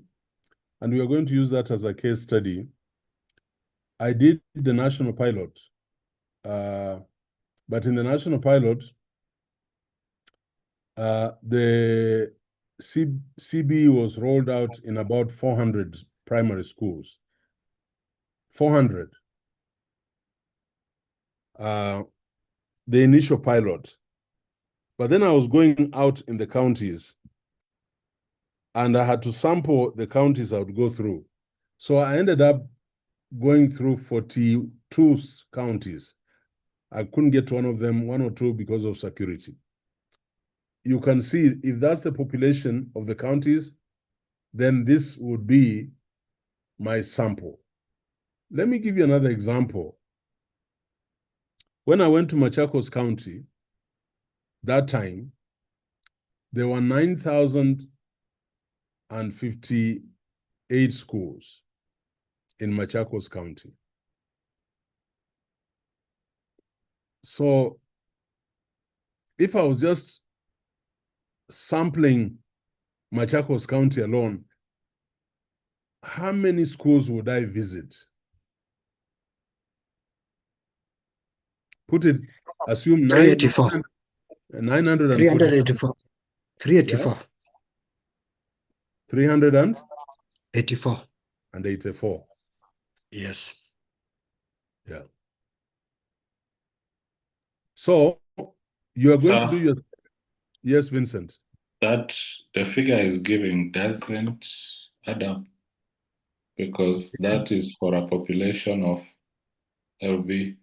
and we are going to use that as a case study, I did the national pilot. But in the national pilot, the CBE was rolled out in about 400 primary schools. 400. The initial pilot. But then I was going out in the counties and I had to sample the counties I would go through. So I ended up going through 42 counties. I couldn't get to one of them, one or two, because of security. You can see if that's the population of the counties, then this would be my sample. Let me give you another example. When I went to Machakos County, that time, there were 9,058 schools in Machakos County. So if I was just sampling Machakos County alone, how many schools would I visit? Put it, assume 384. 940. 384. 384. Yeah? 384. 84. Yes. Yeah. So you are going to do your, yes, Vincent. That the figure is giving doesn't add up, because that is for a population of LB.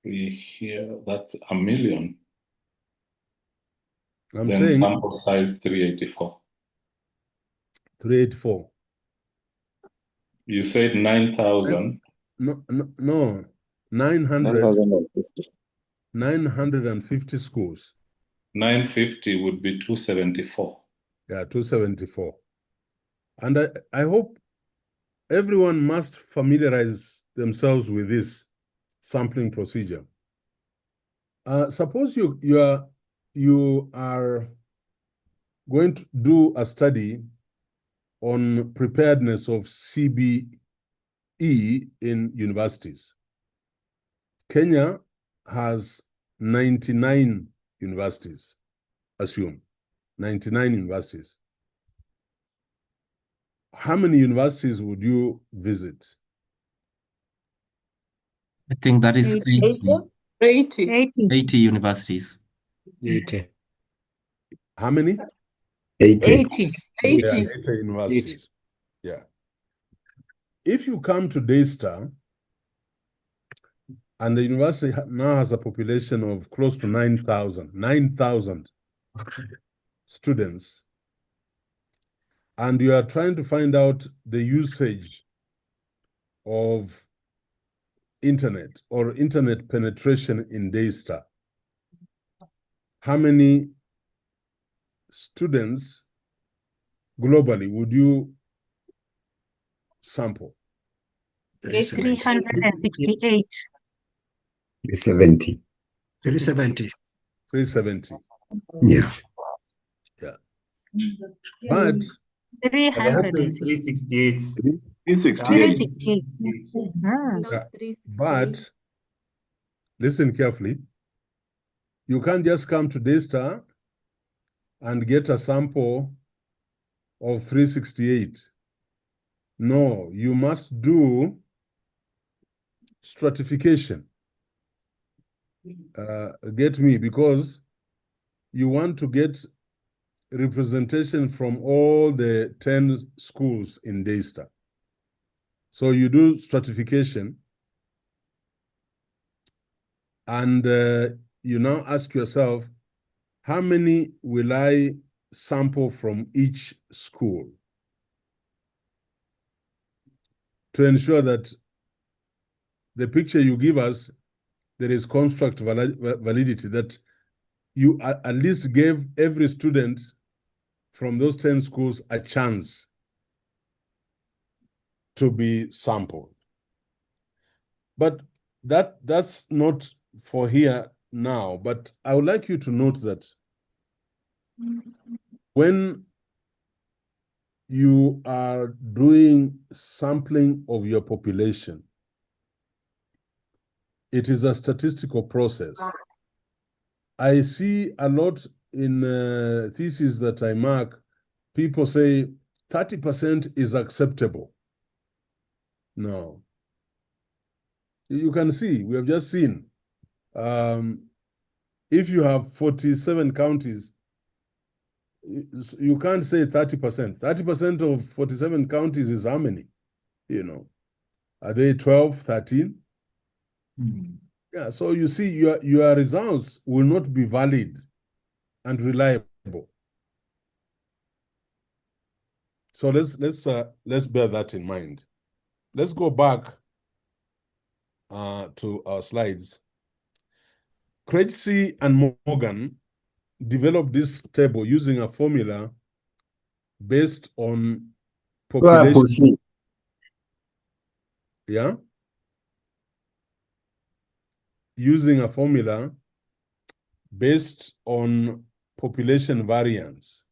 We hear that's 1 million. I'm Then saying sample size 384. 384. You said 9,000. No, 950. 950 schools. 950 would be 274. Yeah, 274. And I hope everyone must familiarize themselves with this sampling procedure. Suppose you are going to do a study on preparedness of CBE in universities. Kenya has 99 universities, assume, 99 universities. How many universities would you visit? I think that is 80 universities. 80. How many? 80. 80 universities. Yeah. If you come to Daystar, and the university now has a population of close to 9,000 students, and you are trying to find out the usage of internet or internet penetration in Daystar, how many students globally would you sample? 368. 370. 370. 370. Yes. Yeah. But 368. 368. 368. But listen carefully. You can't just come to Daystar and get a sample of 368. No, you must do stratification. Get me? Because you want to get representation from all the 10 schools in Daystar. So you do stratification, and you now ask yourself, how many will I sample from each school to ensure that the picture you give us, there is construct validity, that you at least gave every student from those 10 schools a chance to be sampled. But that's not for here now, but I would like you to note that when you are doing sampling of your population, it is a statistical process. I see a lot in theses that I mark, people say 30% is acceptable. No. You can see, we have just seen, if you have 47 counties, you can't say 30%. 30% of 47 counties is how many? You know, are they 12, 13? Yeah, so you see, your results will not be valid and reliable. So let's bear that in mind. Let's go back to our slides. Krejci and Morgan developed this table using a formula based on population. Yeah? Using a formula based on population variance.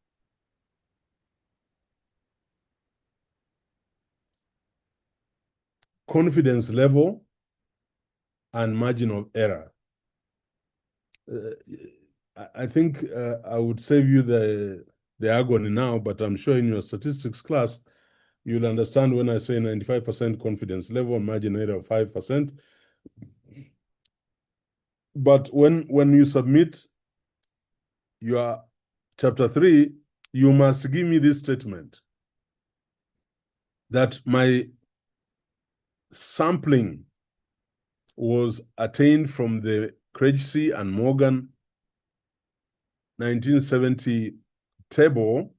Confidence level and margin of error. I think I would save you the agony now, but I'm sure in your statistics class, you'll understand when I say 95% confidence level, margin error of 5%. But when you submit your chapter 3, you must give me this statement that my sampling was attained from the Krejci and Morgan 1970 table,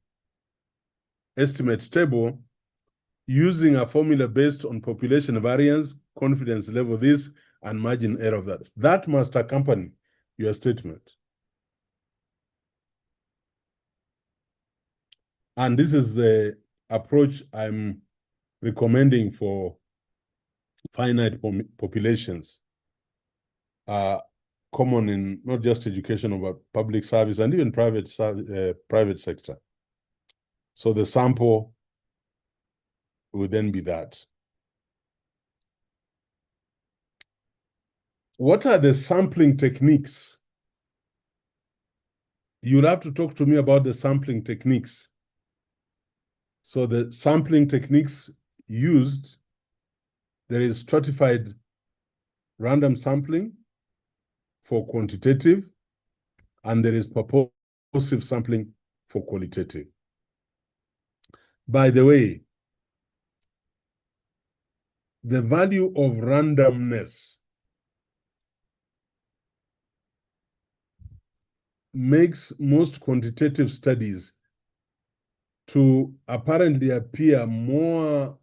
estimate table, using a formula based on population variance, confidence level this, and margin error of that. That must accompany your statement. And this is the approach I'm recommending for finite populations, common in not just education, but public service and even private sector. So the sample would then be that. What are the sampling techniques? You'll have to talk to me about the sampling techniques. So the sampling techniques used, there is stratified random sampling for quantitative, and there is purposive sampling for qualitative. By the way, the value of randomness makes most quantitative studies to apparently appear more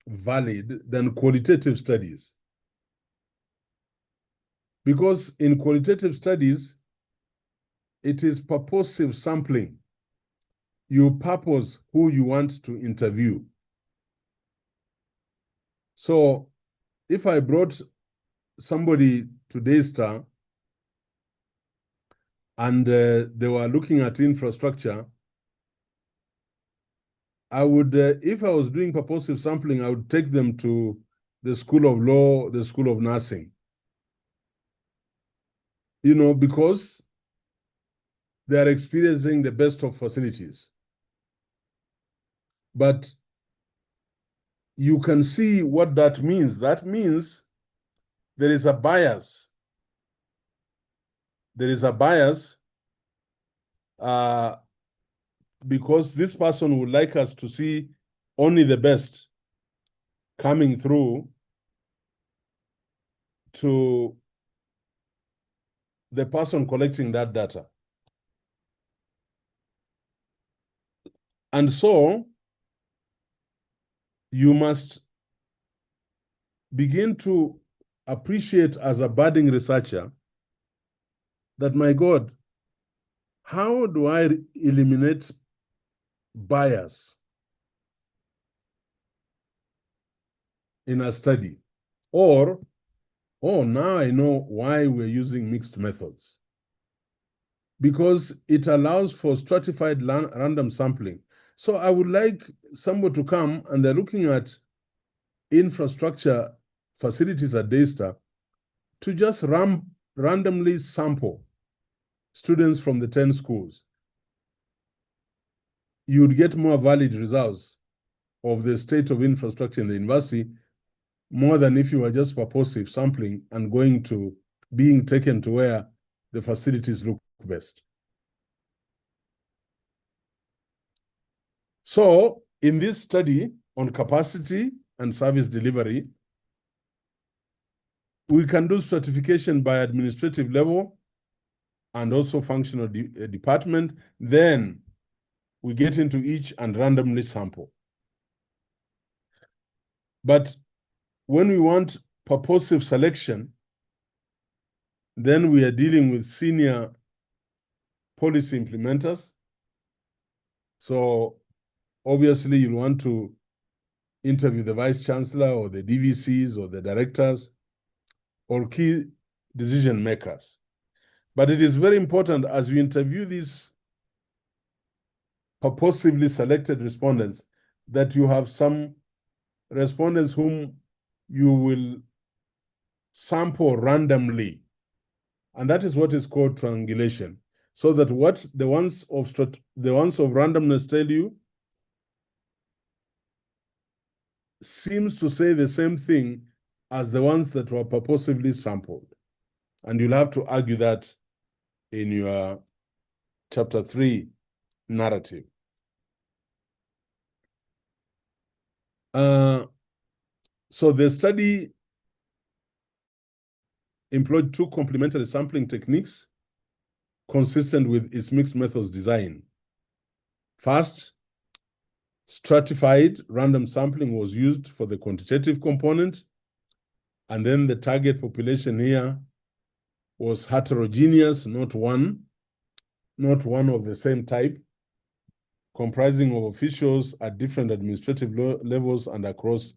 valid than qualitative studies. Because in qualitative studies, it is purposive sampling. You purpose who you want to interview. So if I brought somebody to Daystar and they were looking at infrastructure, I would, if I was doing purposive sampling, I would take them to the School of Law, the School of Nursing. You know, because they are experiencing the best of facilities. But you can see what that means. That means there is a bias. There is a bias because this person would like us to see only the best. coming through to the person collecting that data. And so you must begin to appreciate as a budding researcher that, my God, how do I eliminate bias in a study? Or, oh, now I know why we're using mixed methods. Because it allows for stratified random sampling. So I would like someone to come and they're looking at infrastructure facilities at Daystar to just randomly sample students from the 10 schools. You would get more valid results of the state of infrastructure in the university more than if you were just purposive sampling and being taken to where the facilities look best. So in this study on capacity and service delivery, we can do stratification by administrative level and also functional department. Then we get into each and randomly sample. But when we want purposive selection, then we are dealing with senior policy implementers. So obviously you'll want to interview the vice chancellor or the DVCs or the directors or key decision makers. But it is very important as you interview these purposively selected respondents that you have some respondents whom you will sample randomly. And that is what is called triangulation. So that what the ones of randomness tell you seems to say the same thing as the ones that were purposively sampled. And you'll have to argue that in your chapter 3 narrative. So the study employed 2 complementary sampling techniques consistent with its mixed methods design. First, stratified random sampling was used for the quantitative component, and then the target population here was heterogeneous, not one of the same type, comprising of officials at different administrative levels and across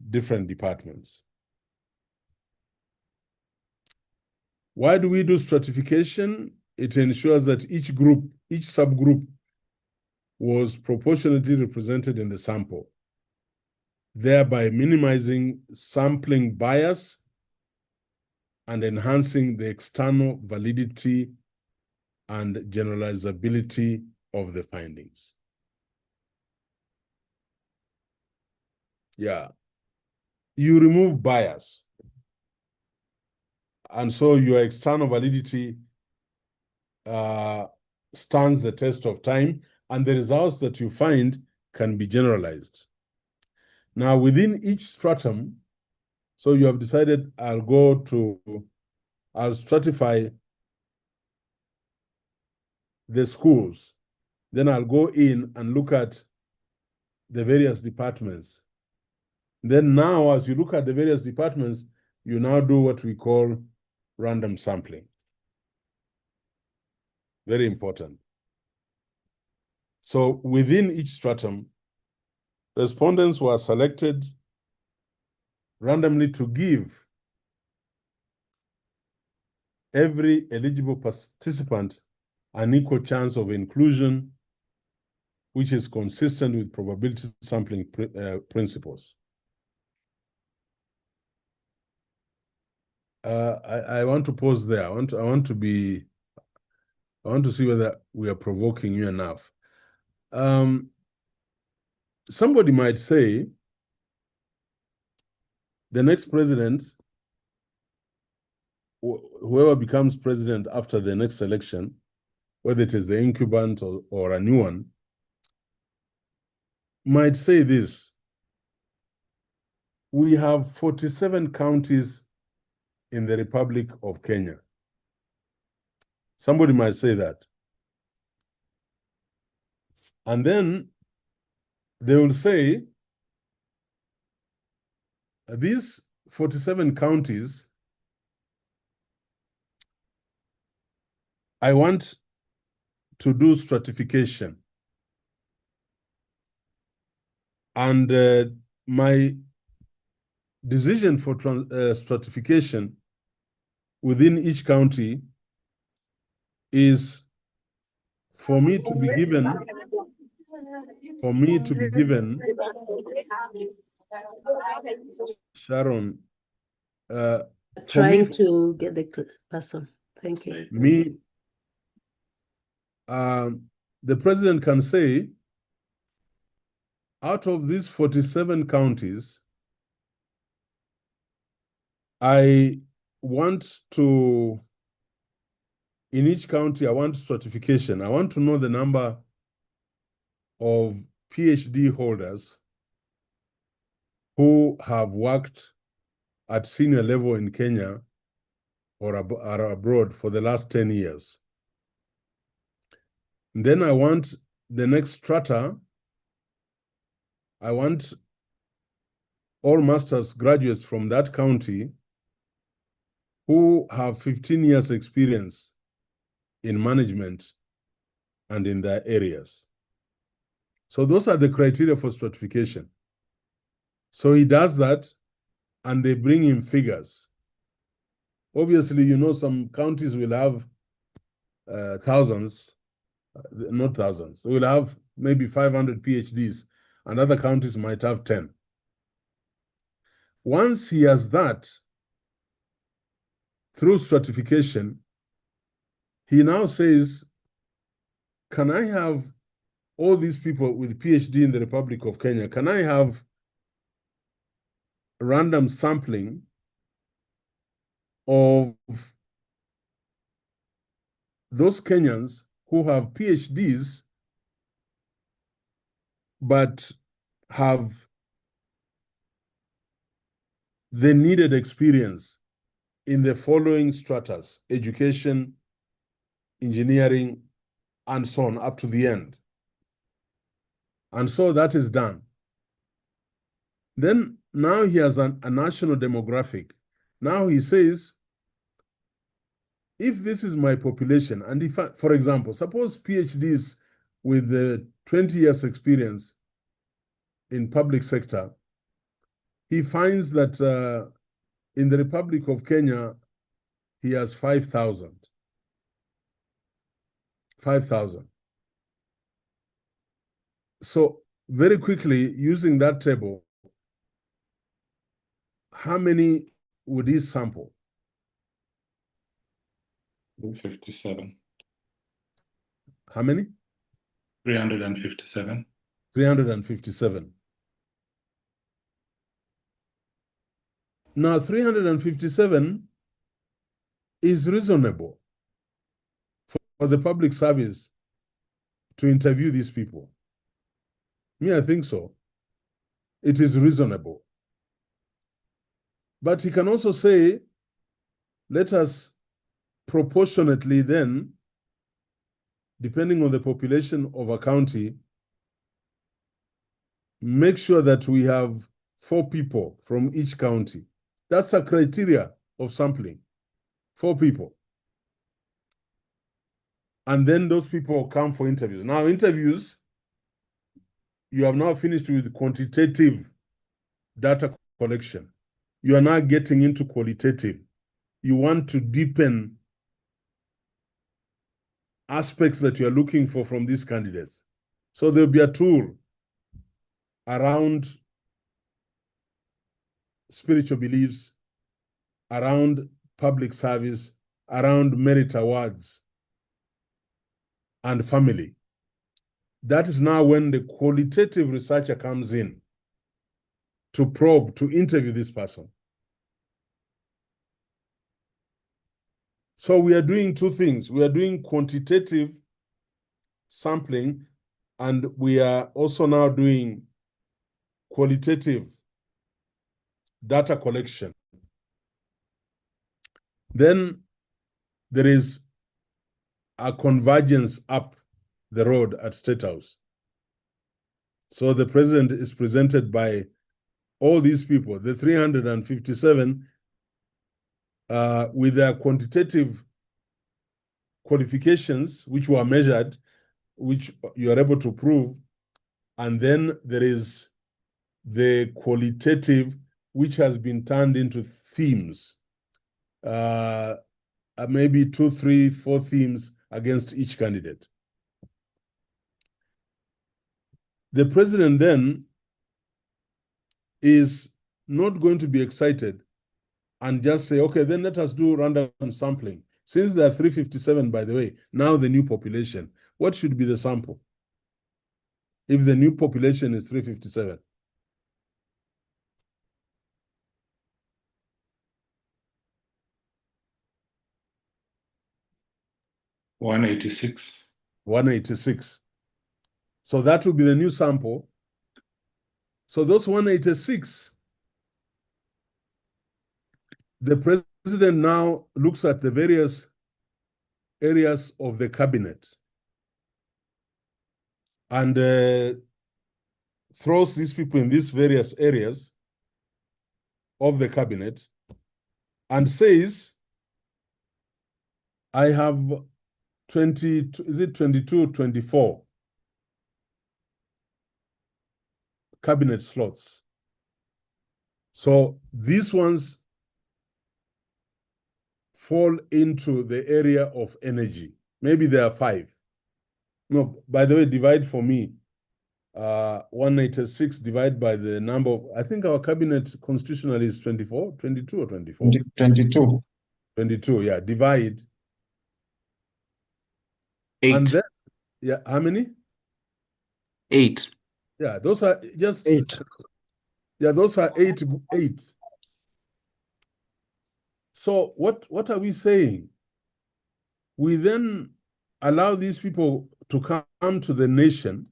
different departments. Why do we do stratification? It ensures that each subgroup was proportionately represented in the sample, thereby minimizing sampling bias and enhancing the external validity and generalizability of the findings. Yeah. You remove bias. And so your external validity stands the test of time, and the results that you find can be generalized. Now, within each stratum, so you have decided I'll stratify the schools. Then I'll go in and look at the various departments. Then now, as you look at the various departments, you now do what we call random sampling. Very important. So within each stratum, respondents were selected randomly to give every eligible participant an equal chance of inclusion, which is consistent with probability sampling principles. I want to pause there. I want to see whether we are provoking you enough. Somebody might say the next president, whoever becomes president after the next election, whether it is the incumbent or a new one, might say this: we have 47 counties in the Republic of Kenya. Somebody might say that. And then they will say, these 47 counties, I want to do stratification. And my decision for stratification within each county is for me to be given, Sharon, Trying to get the person. Thank you. The president can say, out of these 47 counties, I want to, in each county, I want stratification. I want to know the number of PhD holders who have worked at senior level in Kenya or abroad for the last 10 years. And then I want the next strata, I want all master's graduates from that county who have 15 years experience in management and in their areas. So those are the criteria for stratification. So he does that and they bring him figures. Obviously, you know, some counties will have thousands, not thousands. They will have maybe 500 PhDs and other counties might have 10. Once he has that, through stratification, he now says, can I have all these people with PhD in the Republic of Kenya, can I have random sampling of those Kenyans who have PhDs but have the needed experience in the following stratas: education, engineering, and so on, up to the end. And so that is done. Then now he has a national demographic. Now he says, if this is my population, and if, for example, suppose PhDs with 20 years experience in public sector, he finds that in the Republic of Kenya, he has 5,000. 5,000. So very quickly, using that table, how many would he sample? 57. How many? 357. 357. Now, 357 is reasonable for the public service to interview these people. Me, I think so. It is reasonable. But he can also say, let us proportionately then, depending on the population of a county, make sure that we have 4 people from each county. That's a criteria of sampling, 4 people. And then those people come for interviews. Now, interviews, you have now finished with quantitative data collection. You are now getting into qualitative. You want to deepen aspects that you are looking for from these candidates. So there'll be a tool around spiritual beliefs, around public service, around merit awards, and family. That is now when the qualitative researcher comes in to probe, to interview this person. So we are doing 2 things. We are doing quantitative sampling, and we are also now doing qualitative data collection. Then there is a convergence up the road at State House. So the president is presented by all these people, the 357, with their quantitative qualifications, which were measured, which you are able to prove. And then there is the qualitative, which has been turned into themes, maybe 2, 3, 4 themes against each candidate. The president then is not going to be excited and just say, okay, then let us do random sampling. Since there are 357, by the way, now the new population, what should be the sample? If the new population is 357. $186. 186. So that will be the new sample. So those 186, the president now looks at the various areas of the cabinet and throws these people in these various areas of the cabinet and says, I have 24 cabinet slots. So these ones fall into the area of energy. Maybe there are 5. No, by the way, divide for me. 186 divided by the number of, I think our cabinet constitutionally is 24, 22 or 24? 22. 22, yeah, divide. 8. And then, yeah, how many? 8. Yeah, those are just 8. Yeah, those are 8. So what are we saying? We then allow these people to come to the nation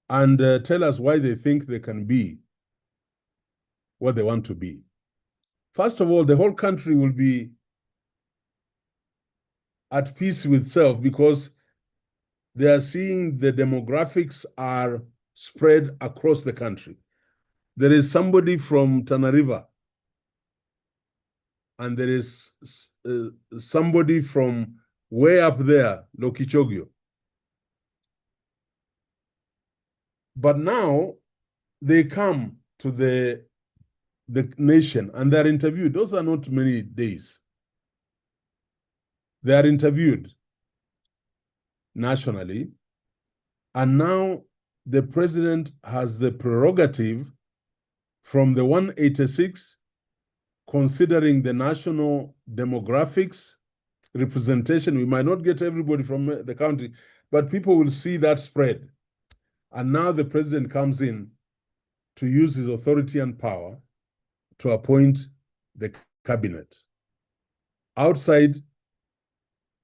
and tell us why they think they can be what they want to be. First of all, the whole country will be at peace with itself because they are seeing the demographics are spread across the country. There is somebody from Tana River, and there is somebody from way up there, Lokichogyo. But now they come to the nation and they're interviewed. Those are not many days. They are interviewed nationally. And now the president has the prerogative from the 186, considering the national demographics, representation. We might not get everybody from the country, but people will see that spread. And now the president comes in to use his authority and power to appoint the cabinet outside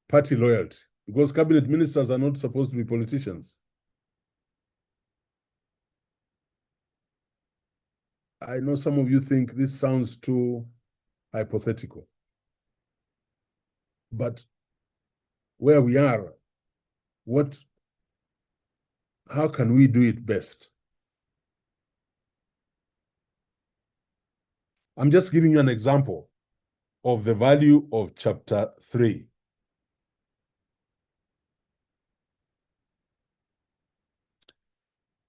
party loyalty, because cabinet ministers are not supposed to be politicians. I know some of you think this sounds too hypothetical, but where we are, how can we do it best? I'm just giving you an example of the value of chapter 3.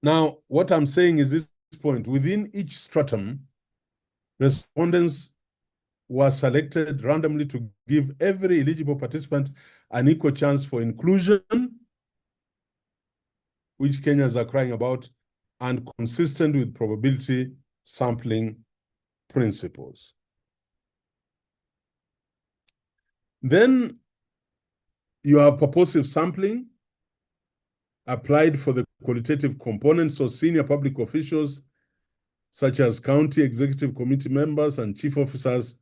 Now, what I'm saying is this point: within each stratum, respondents were selected randomly to give every eligible participant an equal chance for inclusion, which Kenyans are crying about, and consistent with probability sampling principles. Then you have purposive sampling applied for the qualitative component. So senior public officials, such as county executive committee members and chief officers,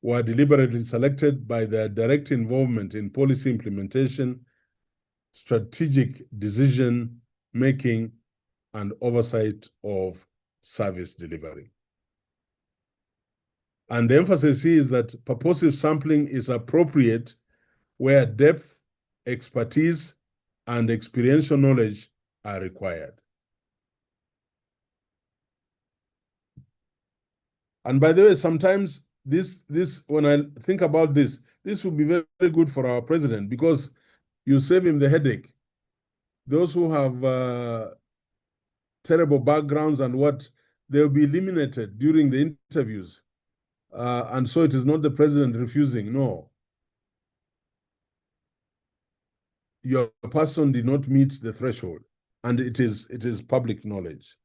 were deliberately selected by their direct involvement in policy implementation, strategic decision making, and oversight of service delivery. And the emphasis here is that purposive sampling is appropriate where depth, expertise, and experiential knowledge are required. And by the way, sometimes this when I think about this would be very, very good for our president, because you save him the headache. Those who have terrible backgrounds and what, they'll be eliminated during the interviews. And so it is not the president refusing, no. Your person did not meet the threshold, and it is public knowledge.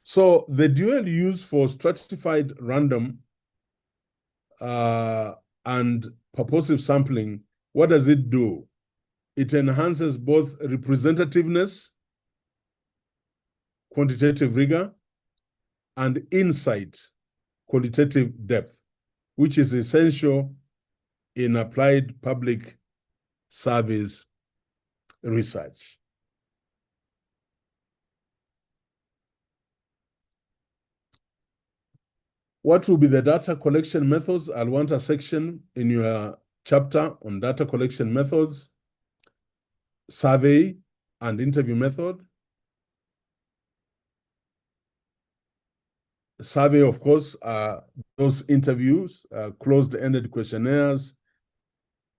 So the dual use for stratified random and purposive sampling, what does it do? It enhances both representativeness, quantitative rigor, and insight, qualitative depth, which is essential in applied public service research. What will be the data collection methods? I'll want a section in your chapter on data collection methods, survey and interview method. Survey, of course, those interviews, closed-ended questionnaires,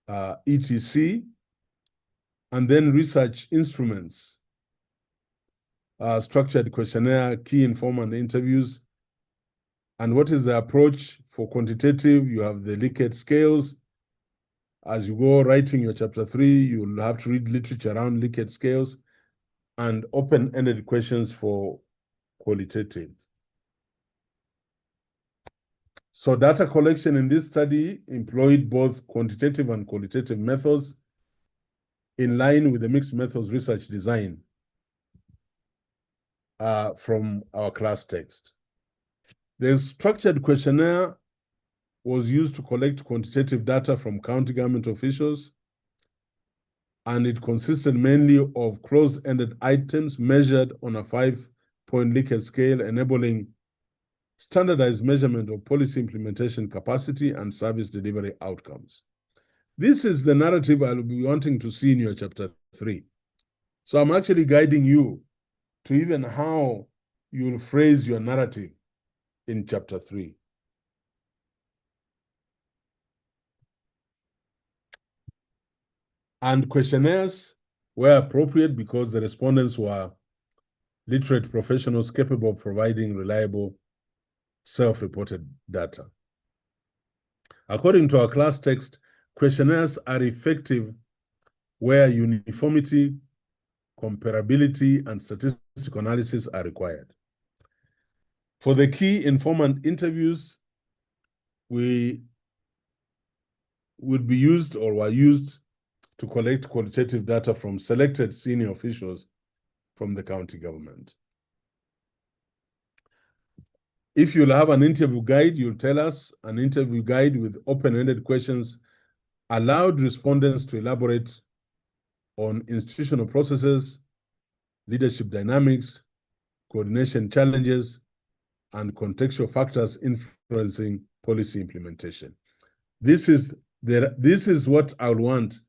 etc. And then research instruments, structured questionnaire, key informant interviews. And what is the approach for quantitative? You have the Likert scales. As you go writing your chapter 3, you'll have to read literature around Likert scales and open-ended questions for qualitative. So data collection in this study employed both quantitative and qualitative methods in line with the mixed methods research design from our class text. The structured questionnaire was used to collect quantitative data from county government officials, and it consisted mainly of closed-ended items measured on a 5-point Likert scale, enabling standardized measurement of policy implementation capacity and service delivery outcomes. This is the narrative I'll be wanting to see in your chapter 3. So I'm actually guiding you to even how you'll phrase your narrative in chapter 3. And questionnaires were appropriate because the respondents were literate professionals capable of providing reliable self-reported data. According to our class text, questionnaires are effective where uniformity, comparability, and statistical analysis are required. For the key informant interviews, we would be used or were used to collect qualitative data from selected senior officials from the county government. If you'll have an interview guide, you'll tell us an interview guide with open-ended questions allowed respondents to elaborate on institutional processes, leadership dynamics, coordination challenges, and contextual factors influencing policy implementation. This is what I would want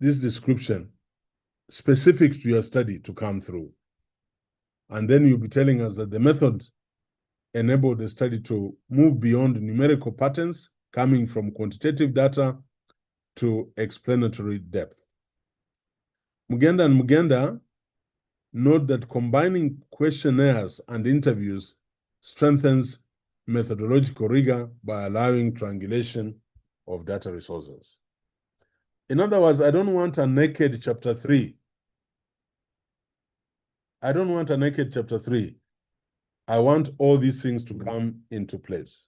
this description specific to your study to come through. And then you'll be telling us that the method enabled the study to move beyond numerical patterns coming from quantitative data to explanatory depth. Mugenda and Mugenda note that combining questionnaires and interviews strengthens methodological rigor by allowing triangulation of data resources. In other words, I don't want a naked chapter 3. I don't want a naked chapter 3. I want all these things to come into place.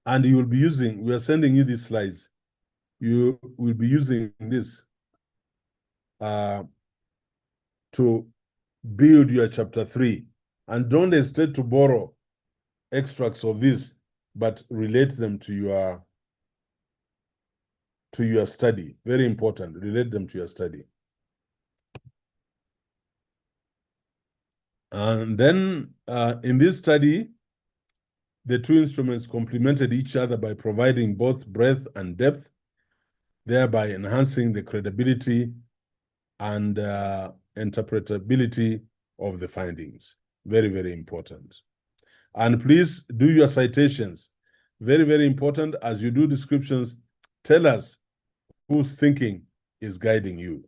And you will be using, we are sending you these slides. You will be using this to build your chapter 3. And don't hesitate to borrow extracts of this, but relate them to your study. Very important, relate them to your study. And then in this study, the two instruments complemented each other by providing both breadth and depth, thereby enhancing the credibility and interpretability of the findings. Very, very important. And please do your citations. Very, very important. As you do descriptions, tell us whose thinking is guiding you.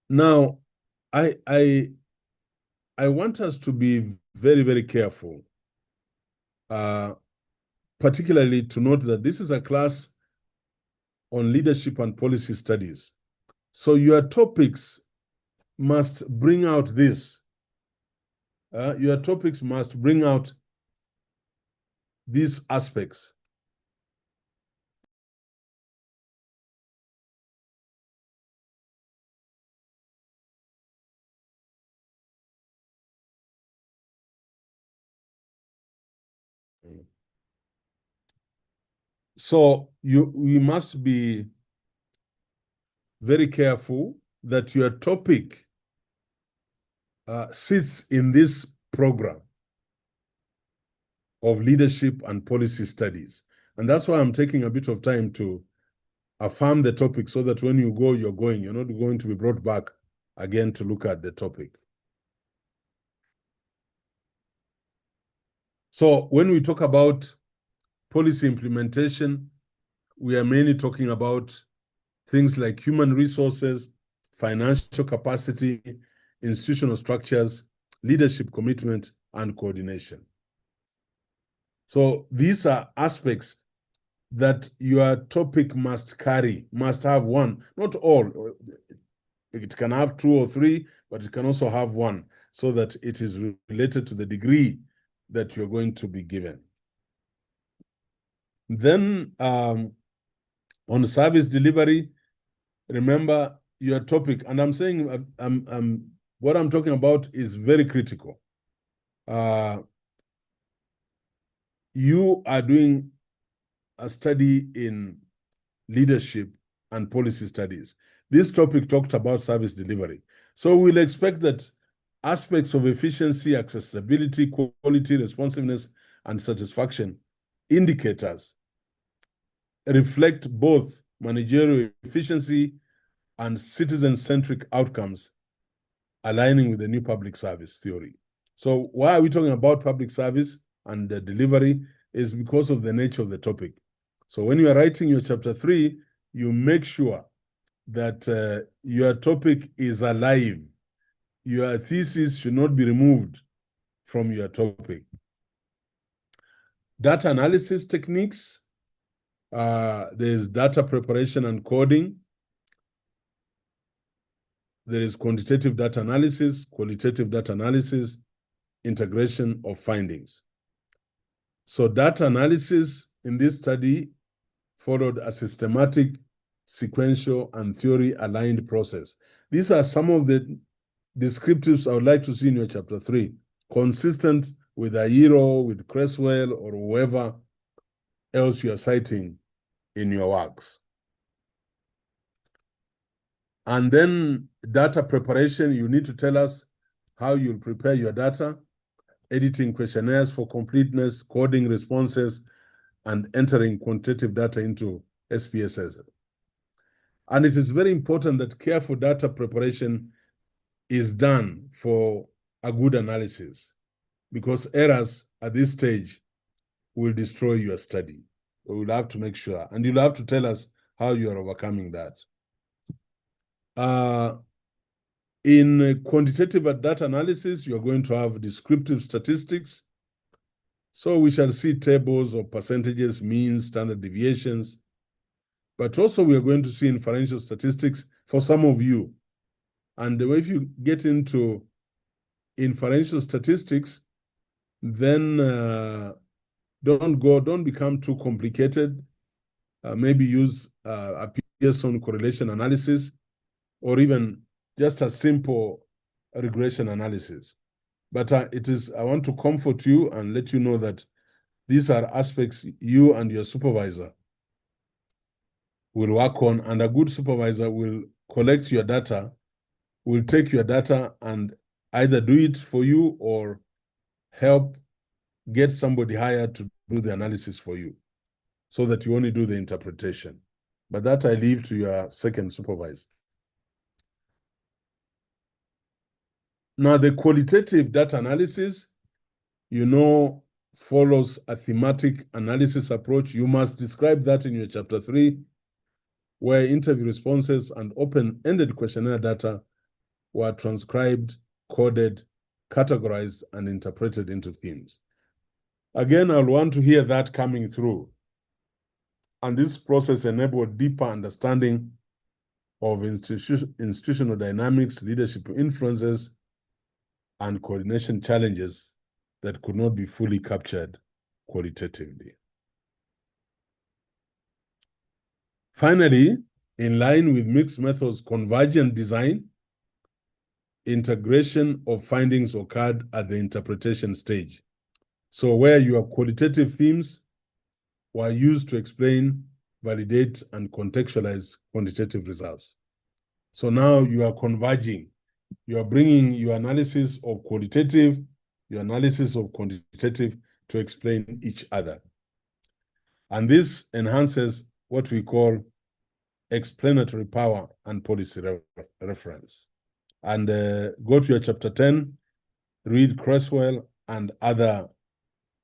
Now, I want us to be very, very careful, particularly to note that this is a class on leadership and policy studies. So your topics must bring out this. Your topics must bring out these aspects. So we must be very careful that your topic sits in this program of leadership and policy studies. And that's why I'm taking a bit of time to affirm the topic so that when you go, you're going. You're not going to be brought back again to look at the topic. So when we talk about policy implementation, we are mainly talking about things like human resources, financial capacity, institutional structures, leadership commitment, and coordination. So these are aspects that your topic must carry, must have one, not all. It can have 2 or 3, but it can also have one, so that it is related to the degree that you're going to be given. Then on service delivery, remember your topic, and I'm saying what I'm talking about is very critical. You are doing a study in leadership and policy studies. This topic talked about service delivery. So we'll expect that aspects of efficiency, accessibility, quality, responsiveness, and satisfaction indicators reflect both managerial efficiency and citizen-centric outcomes aligning with the new public service theory. So why are we talking about public service and the delivery is because of the nature of the topic. So when you are writing your chapter 3, you make sure that your topic is alive. Your thesis should not be removed from your topic. Data analysis techniques, there's data preparation and coding. There is quantitative data analysis, qualitative data analysis, integration of findings. So data analysis in this study followed a systematic, sequential, and theory-aligned process. These are some of the descriptives I would like to see in your chapter 3, consistent with Ayiro, with Creswell, or whoever else you are citing in your works. And then data preparation, you need to tell us how you'll prepare your data, editing questionnaires for completeness, coding responses, and entering quantitative data into SPSS. And it is very important that careful data preparation is done for a good analysis, because errors at this stage will destroy your study. We will have to make sure, and you'll have to tell us how you are overcoming that. In quantitative data analysis, you're going to have descriptive statistics. So we shall see tables of percentages, means, standard deviations. But also we are going to see inferential statistics for some of you. And if you get into inferential statistics, then don't become too complicated. Maybe use a Pearson correlation analysis, or even just a simple regression analysis. But I want to comfort you and let you know that these are aspects you and your supervisor will work on, and a good supervisor will collect your data will take your data and either do it for you or help get somebody hired to do the analysis for you so that you only do the interpretation. But that I leave to your second supervisor. Now, the qualitative data analysis, follows a thematic analysis approach. You must describe that in your chapter 3, where interview responses and open-ended questionnaire data were transcribed, coded, categorized, and interpreted into themes. Again, I'll want to hear that coming through. And this process enabled deeper understanding of institutional dynamics, leadership influences, and coordination challenges that could not be fully captured qualitatively. Finally, in line with mixed methods convergent design, integration of findings occurred at the interpretation stage. So where your qualitative themes were used to explain, validate, and contextualize quantitative results. So now you are converging. You are bringing your analysis of qualitative, your analysis of quantitative to explain each other. And this enhances what we call explanatory power and policy reference. And go to your chapter 10, read Creswell and other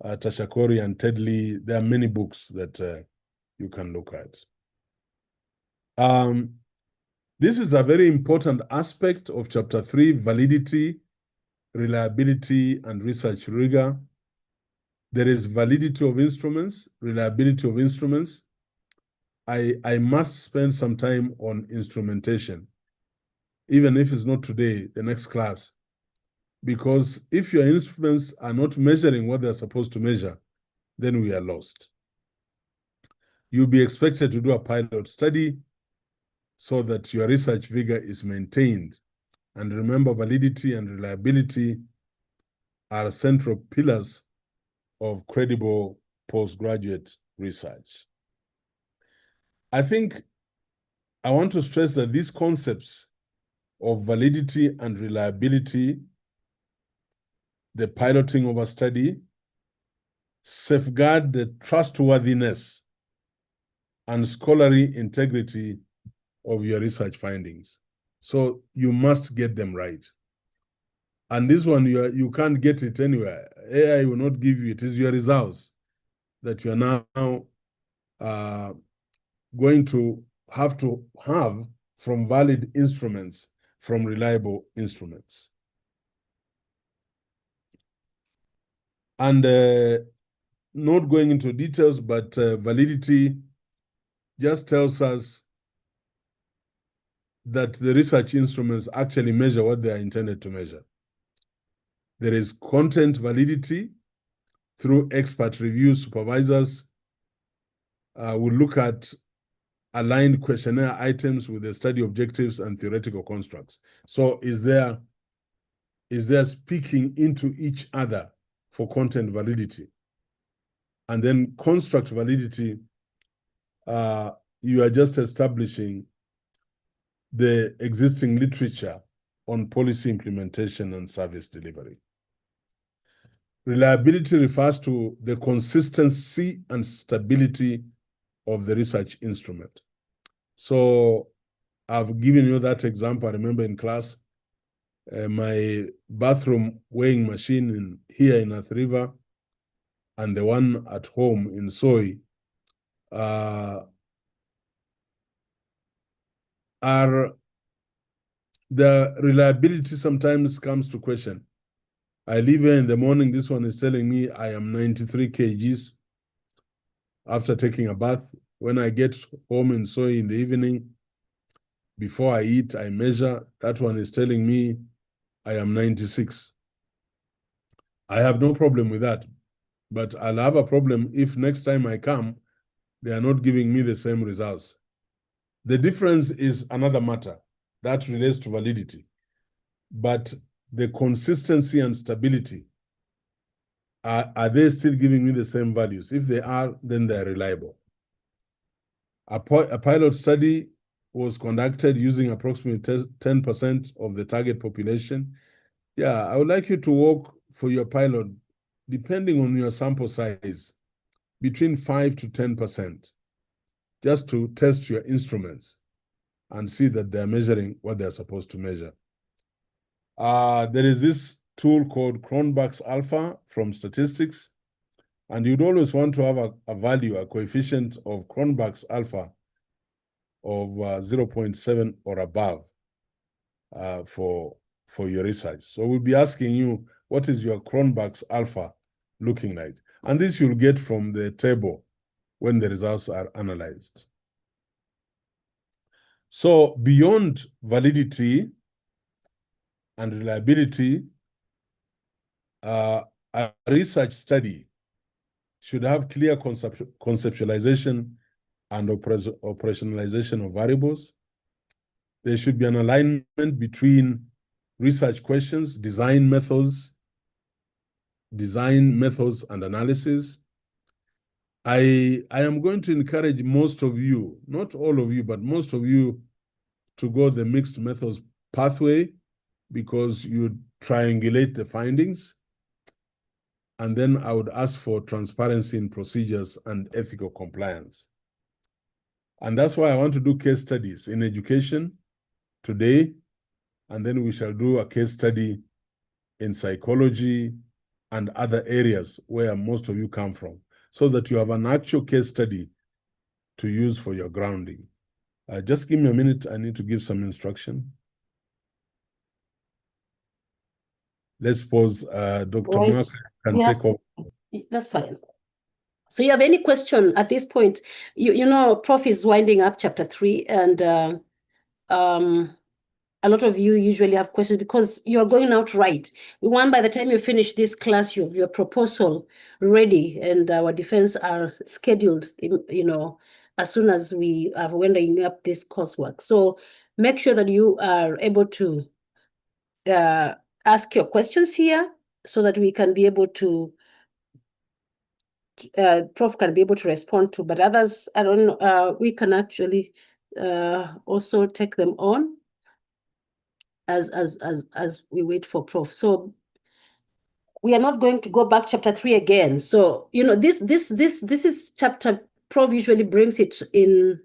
Tashakori and Tedley. There are many books that you can look at. This is a very important aspect of chapter 3, validity, reliability, and research rigor. There is validity of instruments, reliability of instruments. I must spend some time on instrumentation, even if it's not today, the next class. Because if your instruments are not measuring what they're supposed to measure, then we are lost. You'll be expected to do a pilot study so that your research vigor is maintained. And remember, validity and reliability are central pillars of credible postgraduate research. I think I want to stress that these concepts of validity and reliability, the piloting of a study, safeguard the trustworthiness and scholarly integrity of your research findings. So you must get them right. And this one, you can't get it anywhere. AI will not give you, it is your results that you are now going to have from valid instruments, from reliable instruments. And not going into details, but validity just tells us that the research instruments actually measure what they are intended to measure. There is content validity through expert review. Supervisors will look at aligned questionnaire items with the study objectives and theoretical constructs. So is there speaking into each other for content validity? And then construct validity, you are just establishing the existing literature on policy implementation and service delivery. Reliability refers to the consistency and stability of the research instrument. So I've given you that example. I remember in class, my bathroom weighing machine here in Athi River and the one at home in Soy the reliability sometimes comes to question. I leave here in the morning, this one is telling me I am 93 kgs after taking a bath. When I get home in Soy in the evening, before I eat, I measure. That one is telling me I am 96. I have no problem with that, but I'll have a problem if next time I come, they are not giving me the same results. The difference is another matter that relates to validity, but the consistency and stability, are they still giving me the same values? If they are, then they're reliable. A pilot study was conducted using approximately 10% of the target population. Yeah, I would like you to work for your pilot, depending on your sample size, between 5 to 10%, just to test your instruments and see that they're measuring what they're supposed to measure. There is this tool called Cronbach's Alpha from statistics, and you'd always want to have a value, a coefficient of Cronbach's Alpha of 0.7 or above for your research. So we'll be asking you, what is your Cronbach's Alpha looking like? And this you'll get from the table when the results are analyzed. So beyond validity and reliability, a research study should have clear conceptualization and operationalization of variables. There should be an alignment between research questions, design methods and analysis. I am going to encourage most of you, not all of you, but most of you, to go the mixed methods pathway, because you triangulate the findings. And then I would ask for transparency in procedures and ethical compliance. And that's why I want to do case studies in education today, and then we shall do a case study in psychology and other areas where most of you come from, so that you have an actual case study to use for your grounding. Just give me a minute, I need to give some instruction. Let's pause. Dr. Right. Mark can Yeah. take over. That's fine. So you have any question at this point? You know, Prof is winding up chapter 3, and a lot of you usually have questions because you're going out right. We want, by the time you finish this class, you have your proposal ready, and our defense are scheduled, you know, as soon as we are winding up this coursework. So make sure that you are able to ask your questions here so that we can be able to Prof can be able to respond to, but others, I don't know, we can actually also take them on as we wait for Prof. So we are not going to go back chapter 3 again. So, you know, this is chapter Prof usually brings it in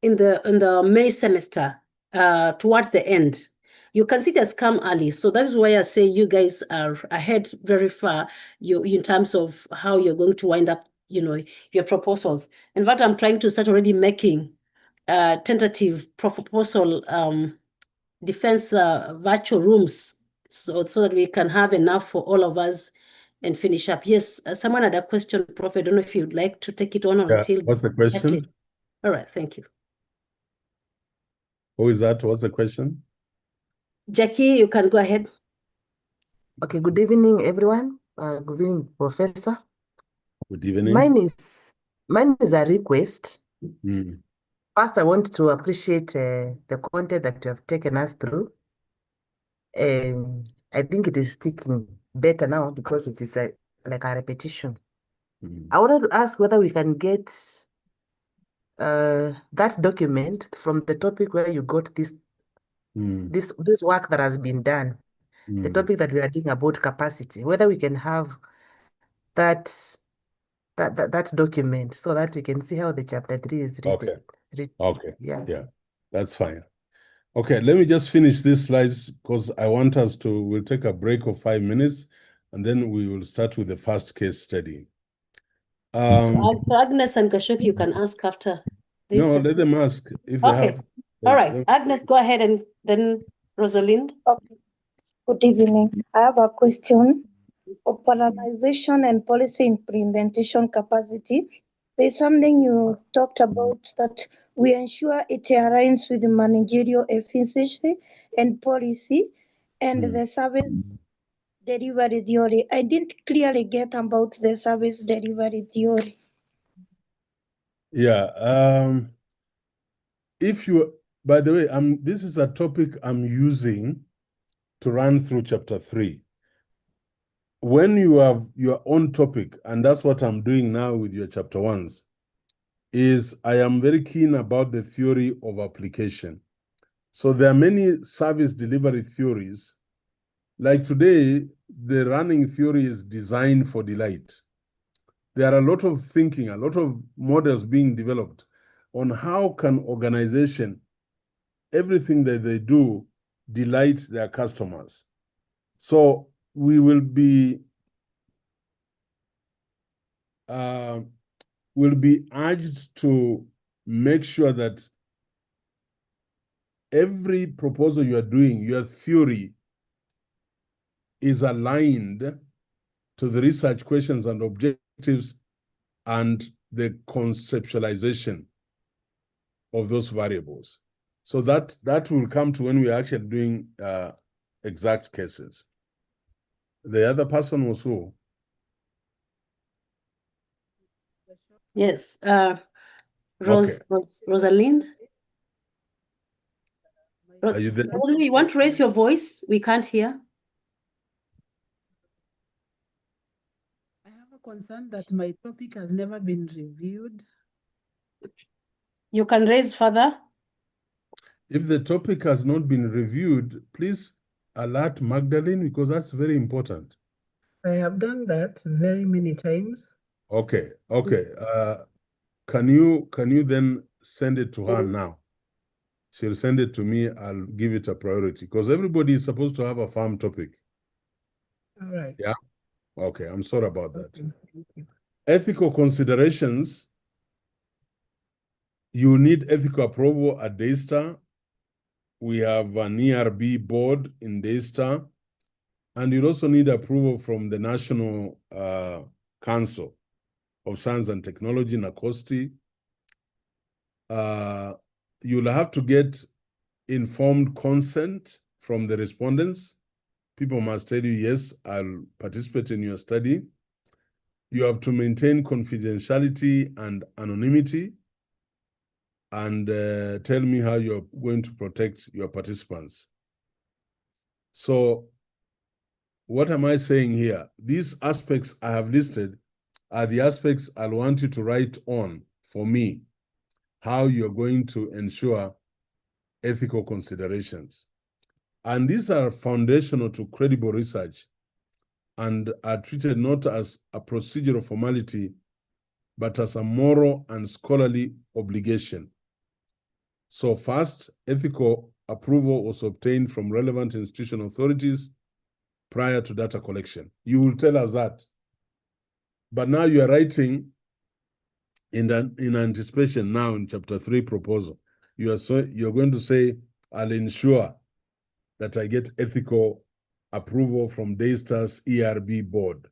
the May semester towards the end. You can see it has come early. So that's why I say you guys are ahead very far in terms of how you're going to wind up, you know, your proposals. In fact, I'm trying to start already making tentative proposal defense virtual rooms so that we can have enough for all of us and finish up. Yes, someone had a question, Prof. I don't know if you'd like to take it on until. What's the question? All right, thank you. Who is that? What's the question? Jackie, you can go ahead. Okay, good evening, everyone. Good evening, Professor. Good evening. Mine is a request. Mm. First, I want to appreciate the content that you have taken us through. I think it is sticking better now because it is like a repetition. Mm. I wanted to ask whether we can get that document from the topic where you got this work that has been done, the topic that we are doing about capacity, whether we can have that document so that we can see how the chapter 3 is written. Okay. Yeah. That's fine. Okay, let me just finish these slides because I want us to, we'll take a break of 5 minutes and then we will start with the first case study. So Agnes and Gashoki, you can ask after this. No, let them ask if they have. All right, Agnes, go ahead, and then Rosalind. Okay. Good evening. I have a question. Operationalization and policy implementation capacity. There's something you talked about that we ensure it aligns with the managerial efficiency and policy and the service delivery theory. I didn't clearly get about the service delivery theory. Yeah. If you, by the way, this is a topic I'm using to run through chapter 3. When you have your own topic, and that's what I'm doing now with your chapter 1s, is I am very keen about the theory of application. So there are many service delivery theories. Like today, the running theory is design for delight. There are a lot of thinking, a lot of models being developed on how can organization, everything that they do, delight their customers. So we will be urged to make sure that every proposal you are doing, your theory is aligned to the research questions and objectives and the conceptualization of those variables. So that will come to when we are actually doing exact cases. The other person was who? Yes, Rosalind. Are you there? You want to raise your voice? We can't hear. I have a concern that my topic has never been reviewed. You can raise further. If the topic has not been reviewed, please alert Magdalene, because that's very important. I have done that very many times. Okay. Can you then send it to her now? She'll send it to me. I'll give it a priority, because everybody is supposed to have a farm topic. All right. Yeah. Okay. I'm sorry about that. Thank you. Ethical considerations. You need ethical approval at Daystar. We have an ERB board in Daystar, and you'll also need approval from the National Council of Science and Technology, NACOSTI. You'll have to get informed consent from the respondents. People must tell you, yes, I'll participate in your study. You have to maintain confidentiality and anonymity, and tell me how you're going to protect your participants. So what am I saying here? These aspects I have listed are the aspects I'll want you to write on for me, how you're going to ensure ethical considerations. And these are foundational to credible research and are treated not as a procedural formality, but as a moral and scholarly obligation. So first, ethical approval was obtained from relevant institutional authorities prior to data collection. You will tell us that. But now you are writing in anticipation now in chapter 3 proposal. You're going to say, I'll ensure that I get ethical approval from Daystar's ERB board.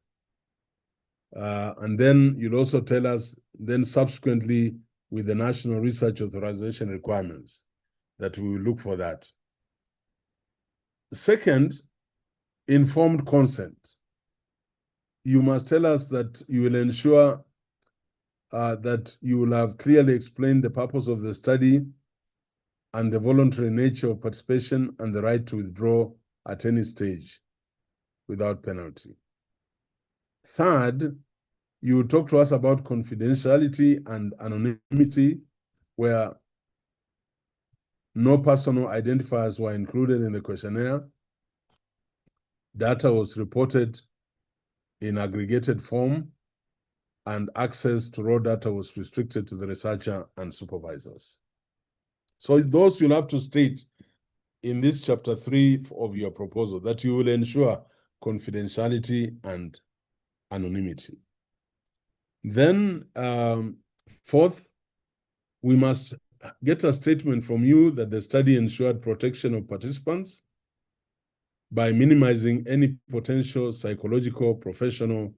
And then you'll also tell us, then subsequently with the National Research Authorization requirements, that we will look for that. Second, informed consent. You must tell us that you will ensure that you will have clearly explained the purpose of the study and the voluntary nature of participation and the right to withdraw at any stage without penalty. Third, you will talk to us about confidentiality and anonymity, where no personal identifiers were included in the questionnaire. Data was reported in aggregated form, and access to raw data was restricted to the researcher and supervisors. So those you'll have to state in this chapter 3 of your proposal, that you will ensure confidentiality and anonymity. Then fourth, we must get a statement from you that the study ensured protection of participants by minimizing any potential psychological, professional,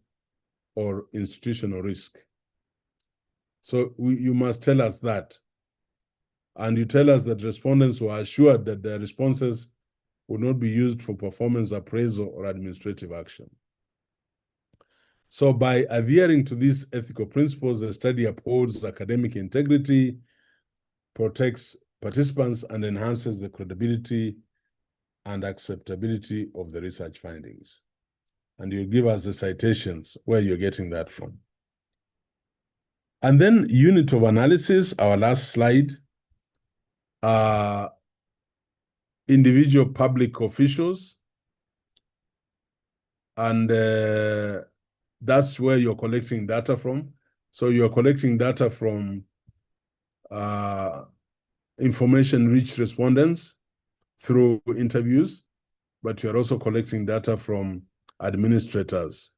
or institutional risk. So you must tell us that. And you tell us that respondents were assured that their responses would not be used for performance appraisal or administrative action. So by adhering to these ethical principles, the study upholds academic integrity, protects participants, and enhances the credibility and acceptability of the research findings. And you give us the citations where you're getting that from. And then unit of analysis, our last slide. Individual public officials. And that's where you're collecting data from. So you're collecting data from information-rich respondents through interviews, but you're also collecting data from administrators.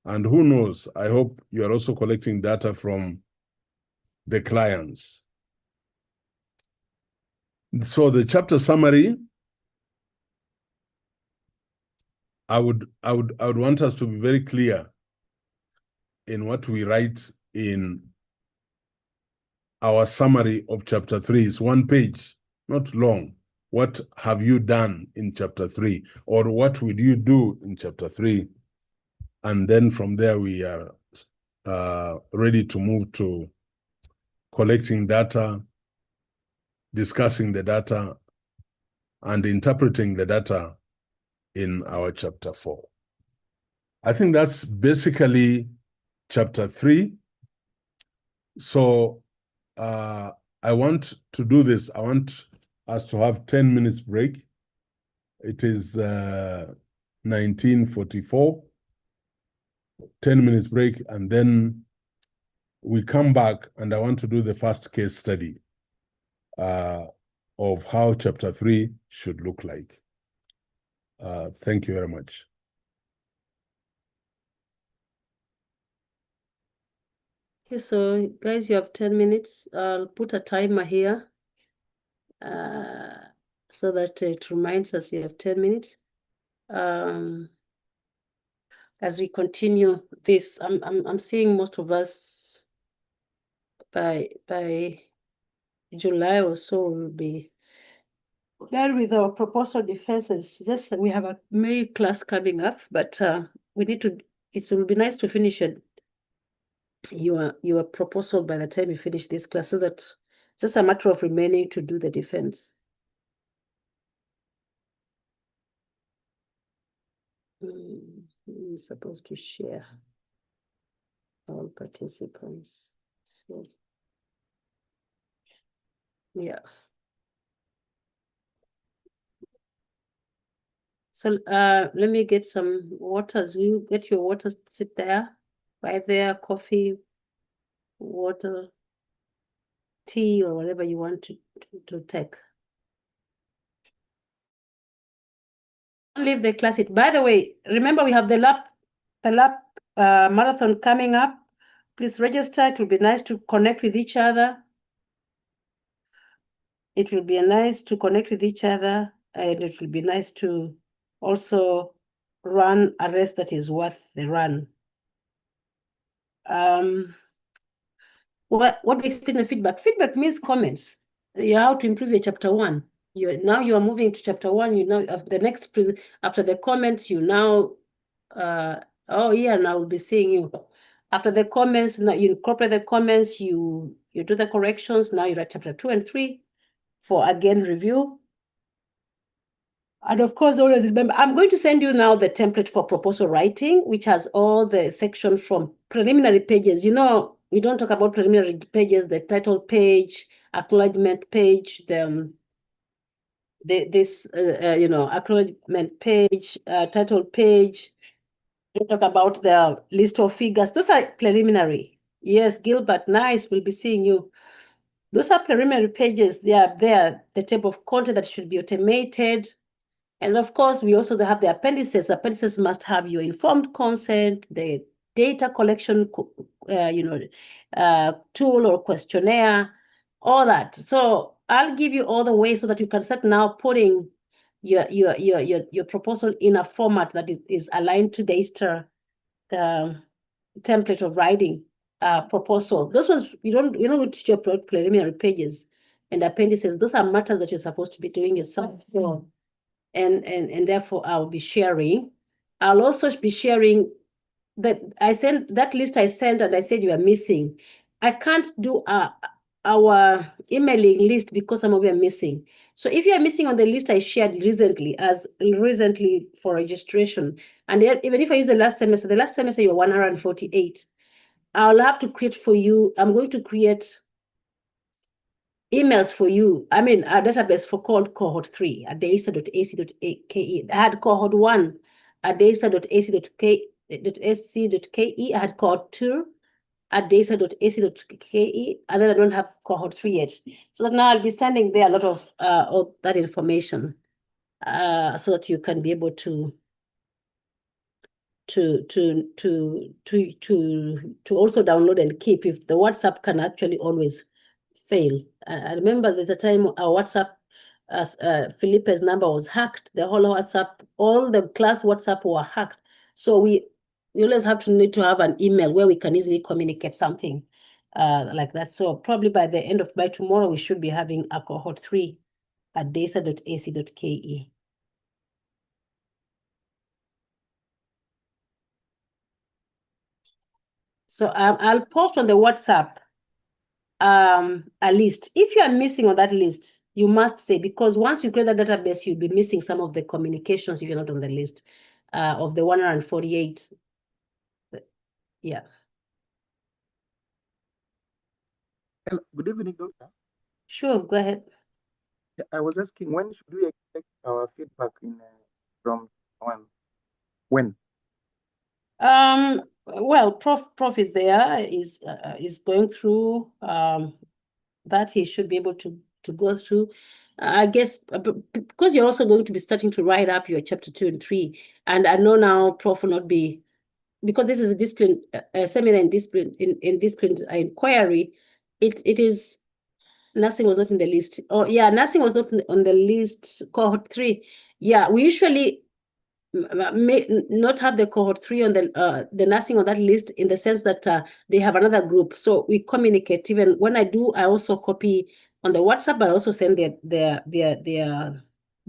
And who knows, I hope you're also collecting data from the clients. So the chapter summary, I would want us to be very clear in what we write in our summary of chapter 3. It's 1 page, not long. What have you done in chapter 3? Or what will you do in chapter 3? And then from there, we are ready to move to collecting data, discussing the data, and interpreting the data in our chapter 4. I think that's basically chapter 3. So I want to do this. I want us to have 10 minutes break. It is 1944. 10 minutes break, and then we come back, and I want to do the first case study of how chapter 3 should look like. Thank you very much. Okay, so guys, you have 10 minutes. I'll put a timer here so that it reminds us you have 10 minutes. As we continue this, I'm seeing most of us by July or so will be done with our proposal defenses. Just we have a May class coming up, but we need to. It will be nice to finish it. Your proposal by the time you finish this class, so that it's just a matter of remaining to do the defense. I'm supposed to share all participants. So, yeah. So let me get some waters. You get your water, sit there, right there, coffee, water, tea, or whatever you want to take. Don't leave the class. By the way, remember we have the lab marathon coming up. Please register. It will be nice to connect with each other. It will be nice to connect with each other, and it will be nice to also run a race that is worth the run. What makes the feedback? Feedback means comments. How to improve your chapter 1. Now you are moving to chapter 1. You know, after the next after the comments, you now oh yeah, now we'll be seeing you. After the comments, now you incorporate the comments, you do the corrections. Now you're at chapter 2 and 3 for again review. And of course, always remember, I'm going to send you now the template for proposal writing, which has all the sections from preliminary pages. You know, we don't talk about preliminary pages, the title page, acknowledgement page, acknowledgement page, title page. We talk about the list of figures. Those are preliminary. Yes, Gilbert, nice. We'll be seeing you. Those are preliminary pages. They are there, the type of content that should be automated. And of course, we also have the appendices. Appendices must have your informed consent, the data collection, tool or questionnaire, all that. So I'll give you all the ways so that you can start now putting your proposal in a format that is aligned to the ISTER template of writing proposal. Those ones, you're not going to teach your preliminary pages and appendices. Those are matters that you're supposed to be doing yourself. So, and therefore I'll be sharing. I'll also be sharing that list I sent, and I said you are missing. I can't do our emailing list because some of you are missing. So if you are missing on the list I shared recently for registration, and even if I use the last semester you are 148. I'll have to create for you. I'm going to create emails for you. I mean, a database for called Cohort 3 at deisa.ac.ke. I had Cohort 1 at deisa.ac.ke. I had Cohort 2 at deisa.ac.ke, and then I don't have Cohort 3 yet. So that now I'll be sending there a lot of all that information so that you can be able to also download and keep if the WhatsApp can actually always fail. I remember there's a time our WhatsApp, Felipe's number was hacked. The whole WhatsApp, all the class WhatsApp were hacked. So we always need to have an email where we can easily communicate something like that. So probably by tomorrow, we should be having a Cohort 3 at deisa.ac.ke. So I'll post on the WhatsApp a list. If you are missing on that list, you must say, because once you create that database, you'll be missing some of the communications if you're not on the list of the 148. Yeah. Hello, good evening, Doctor. Sure, go ahead. Yeah, I was asking, when should we expect our feedback from one? When? Well, Prof is there, is going through that. He should be able to go through. I guess because you're also going to be starting to write up your chapter 2 and 3, and I know now Prof will not be, because this is a discipline seminar in discipline inquiry. It is nursing was not in the list. Oh yeah, nursing was not on the list. Cohort 3. Yeah, we usually may not have the Cohort 3 on the nursing on that list, in the sense that they have another group. So we communicate. Even when I do, I also copy on the WhatsApp. I also send their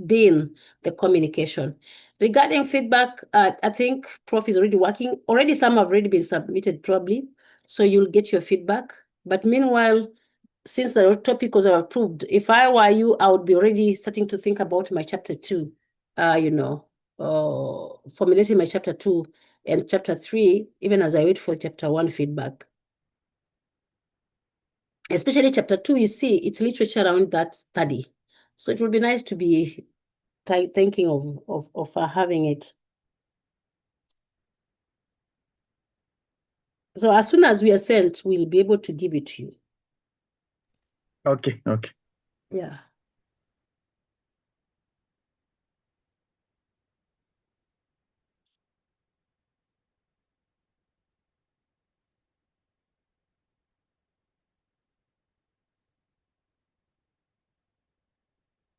dean the communication. Regarding feedback, I think Prof is already working. Already some have already been submitted probably. So you'll get your feedback. But meanwhile, since the topic was approved, if I were you, I would be already starting to think about my chapter 2, formulating my chapter 2 and chapter 3, even as I wait for chapter 1 feedback. Especially chapter 2, you see, it's literature around that study. So it would be nice to be thinking of having it. So as soon as we are sent, we'll be able to give it to you. Okay. Yeah.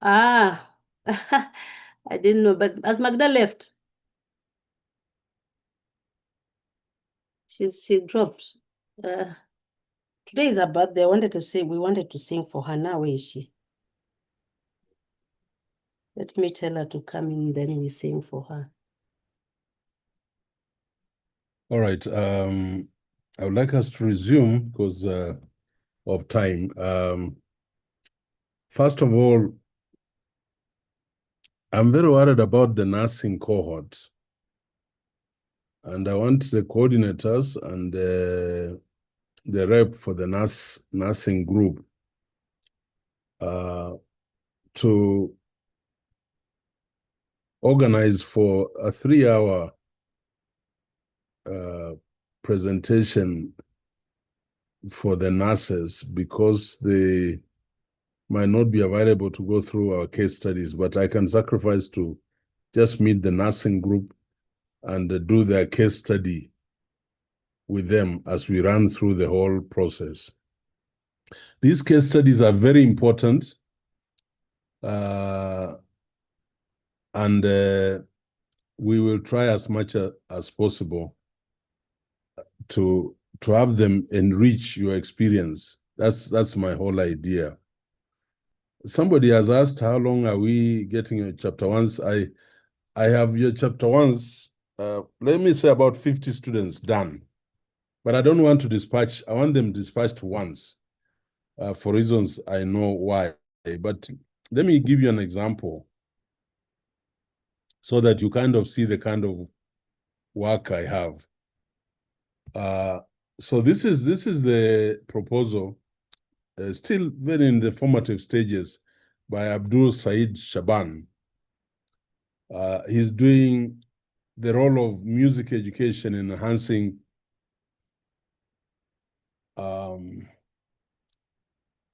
I didn't know, but as Magda left, she dropped. Today is her birthday. We wanted to sing for her. Now where is she? Let me tell her to come in, then we sing for her. All right. I would like us to resume because of time. First of all, I'm very worried about the nursing cohort. And I want the coordinators and the rep for the nursing group to organize for a 3-hour presentation for the nurses, because they might not be available to go through our case studies, but I can sacrifice to just meet the nursing group and do their case study with them as we run through the whole process. These case studies are very important, and we will try as much as possible to have them enrich your experience. That's my whole idea. Somebody has asked, how long are we getting your chapter 1s? I have your chapter 1s, let me say about 50 students done. But I don't want to dispatch, I want them dispatched once, for reasons I know why. But let me give you an example so that you kind of see the kind of work I have. So this is the proposal, still very in the formative stages, by Abdul Said Shaban. He's doing the role of music education in enhancing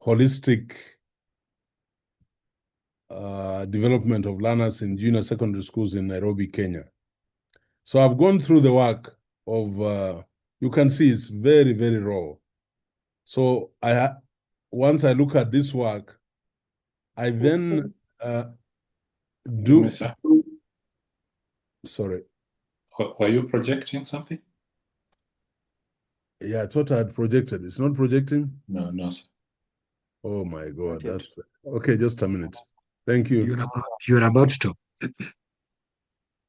holistic development of learners in junior secondary schools in Nairobi, Kenya. So I've gone through the work of, you can see it's very, very raw. So once I look at this work, I then do. Sir. Sorry. Were you projecting something? Yeah, I thought I had projected. It's not projecting? No, sir. Oh my God, that's okay. Just a minute. Thank you. You're about to.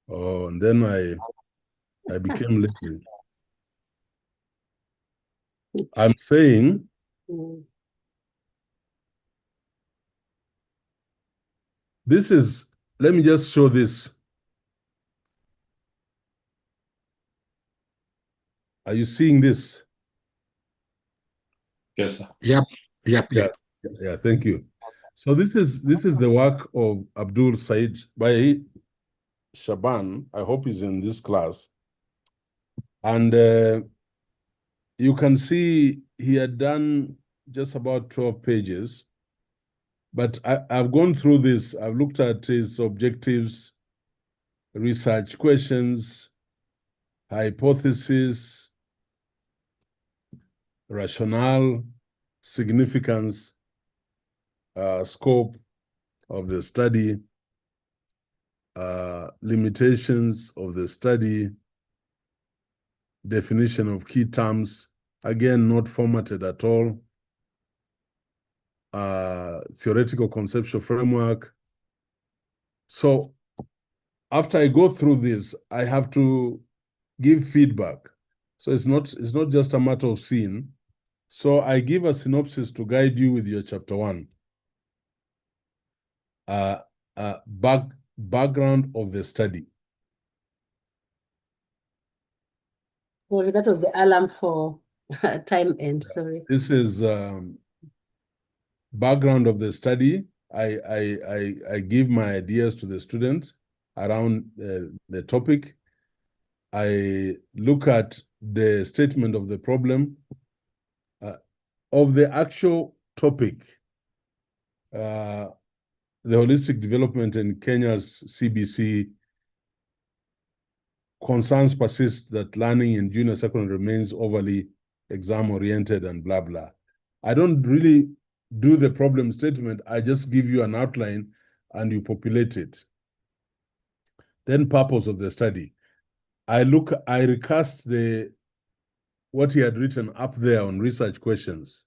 Oh, and then I became lazy. I'm saying this is, let me just show this. Are you seeing this? Yes, sir. Yep. Yeah, thank you. So this is the work of Abdul Said by Shaban. I hope he's in this class. And you can see he had done just about 12 pages. But I've gone through this. I've looked at his objectives, research questions, hypothesis, rationale, significance, scope of the study, limitations of the study, definition of key terms, again, not formatted at all, theoretical conceptual framework. So after I go through this, I have to give feedback. So it's not just a matter of seeing. So I give a synopsis to guide you with your chapter 1. Background of the study. Sorry, that was the alarm for time end. Sorry. This is background of the study. I give my ideas to the student around the topic. I look at the statement of the problem, of the actual topic, the holistic development in Kenya's CBC. Concerns persist that learning in junior secondary remains overly exam-oriented and blah, blah. I don't really do the problem statement. I just give you an outline and you populate it. Then purpose of the study. I recast what he had written up there on research questions.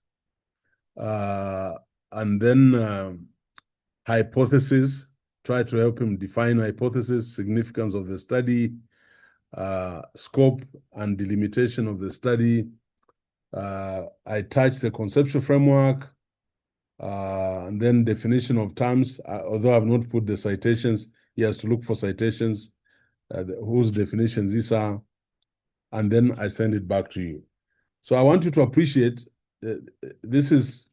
And then hypothesis, try to help him define hypothesis, significance of the study, scope and delimitation of the study. I touch the conceptual framework, and then definition of terms. Although I've not put the citations, he has to look for citations, whose definitions these are, and then I send it back to you. So I want you to appreciate this is,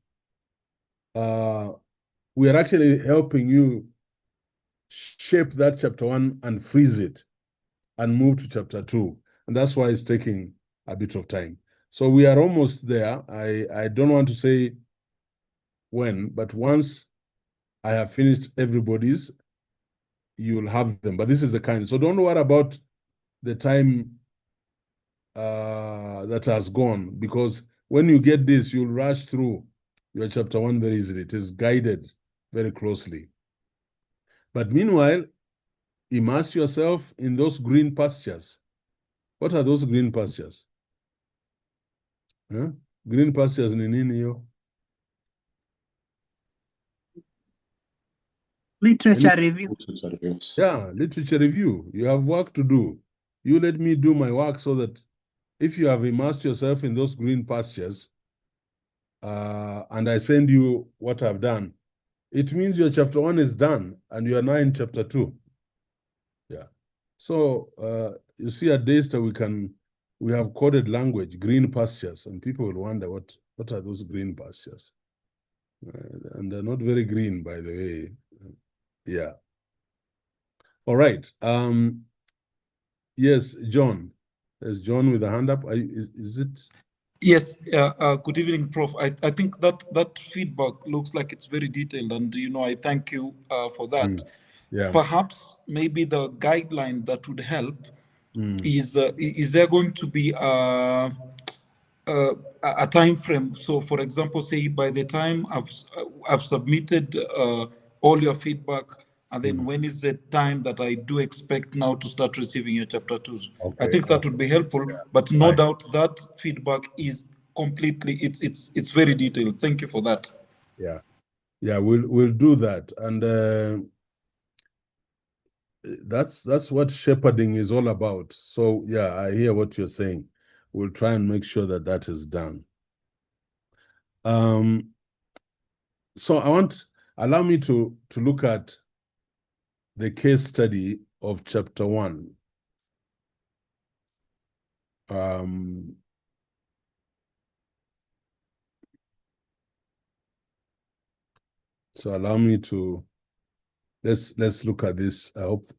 we are actually helping you shape that chapter 1 and freeze it and move to chapter 2. And that's why it's taking a bit of time. So we are almost there. I don't want to say when, but once I have finished everybody's, you'll have them. But this is the kind. So don't worry about the time that has gone, because when you get this, you'll rush through your chapter 1 very easily. It is guided very closely. But meanwhile, immerse yourself in those green pastures. What are those green pastures? Huh? Green pastures ni nini hiyo? Literature review. Yeah, literature review. You have work to do. You let me do my work so that if you have immersed yourself in those green pastures, and I send you what I've done, it means your chapter 1 is done and you are now in chapter 2. Yeah. So you see at Daystar we have coded language, green pastures, and people will wonder what are those green pastures? And they're not very green, by the way. Yeah. All right. Yes, John. There's John with a hand up. Is it? Yes. Good evening, Prof. I think that feedback looks like it's very detailed, and I thank you for that. Yeah. Perhaps maybe the guideline that would help is there going to be a time frame? So, for example, say by the time I've submitted all your feedback, and then when is the time that I do expect now to start receiving your chapter 2s? Okay, I think that would be helpful, but no doubt that feedback is completely, it's very detailed. Thank you for that. Yeah, we'll do that, and that's what shepherding is all about. So yeah, I hear what you're saying. We'll try and make sure that is done. So allow me to look at the case study of chapter 1. So allow me to let's look at this. I hope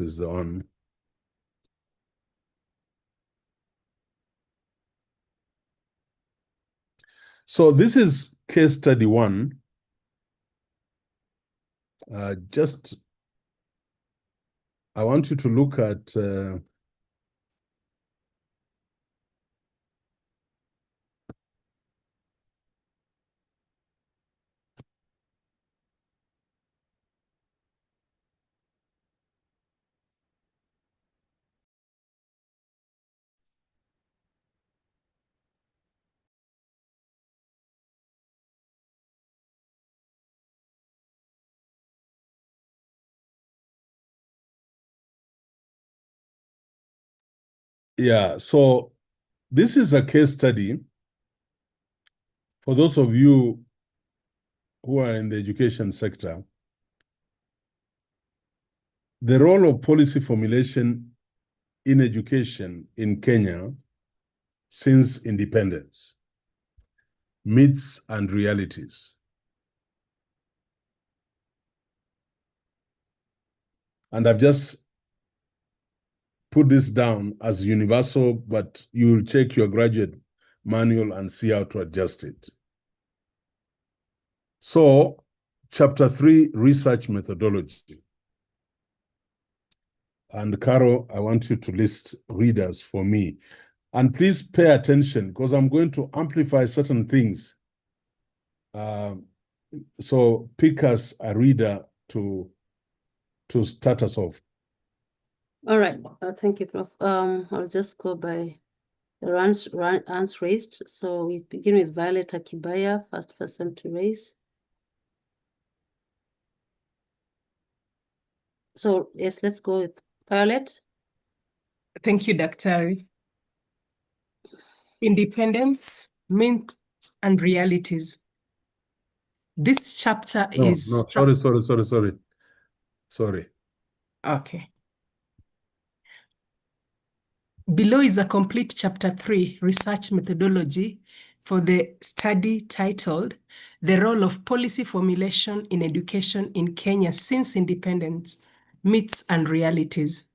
it's the one. So this is case study 1. I want you to look at yeah, so this is a case study for those of you who are in the education sector. The role of policy formulation in education in Kenya since independence, myths and realities. And I've just put this down as universal, but you'll check your graduate manual and see how to adjust it. So, chapter 3, research methodology. And Caro, I want you to list readers for me. And please pay attention because I'm going to amplify certain things. So pick us a reader to start us off. All right. Thank you, Prof. I'll just go by the hands raised. So we begin with Violet Akibaya, first person to raise. So yes, let's go with Violet. Thank you, Daktari. Independence, myths, and realities. This chapter is... No, sorry. Okay. Below is a complete chapter 3, research methodology, for the study titled, The Role of Policy Formulation in Education in Kenya Since Independence, Myths and Realities.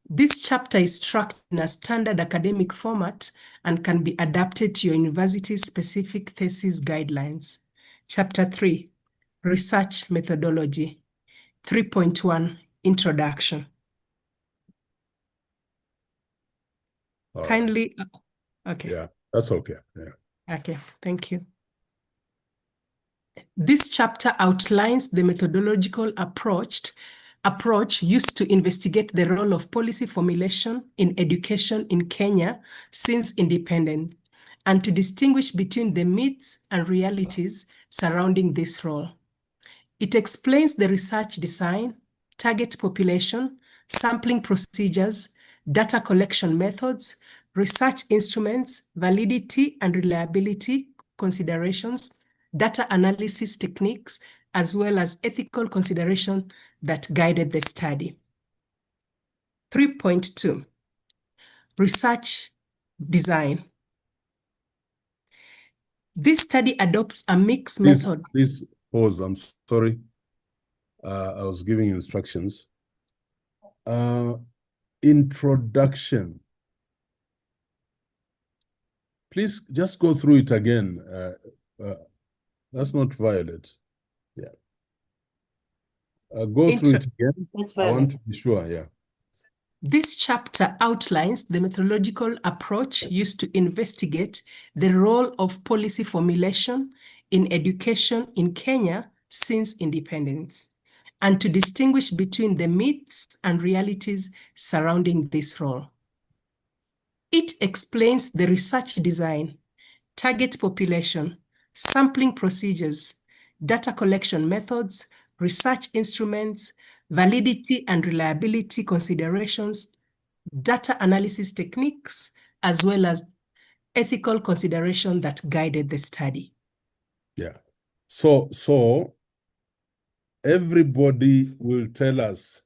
This chapter is structured in a standard academic format and can be adapted to your university's specific thesis guidelines. Chapter 3, Research Methodology. 3.1, Introduction. Kindly, okay. Yeah, that's okay. Yeah. Okay, thank you. This chapter outlines the methodological approach used to investigate the role of policy formulation in education in Kenya since independence, and to distinguish between the myths and realities surrounding this role. It explains the research design, target population, sampling procedures, data collection methods, research instruments, validity and reliability considerations, data analysis techniques, as well as ethical considerations that guided the study. 3.2. research design. This study adopts a mixed method. Please pause. I'm sorry. I was giving instructions. Introduction. Please just go through it again. That's not Violet. Yeah. Go through it again. I want to be sure, yeah. This chapter outlines the methodological approach used to investigate the role of policy formulation in education in Kenya since independence, and to distinguish between the myths and realities surrounding this role. It explains the research design, target population, sampling procedures, data collection methods, research instruments, validity and reliability considerations, data analysis techniques, as well as ethical consideration that guided the study. Yeah. So everybody will tell us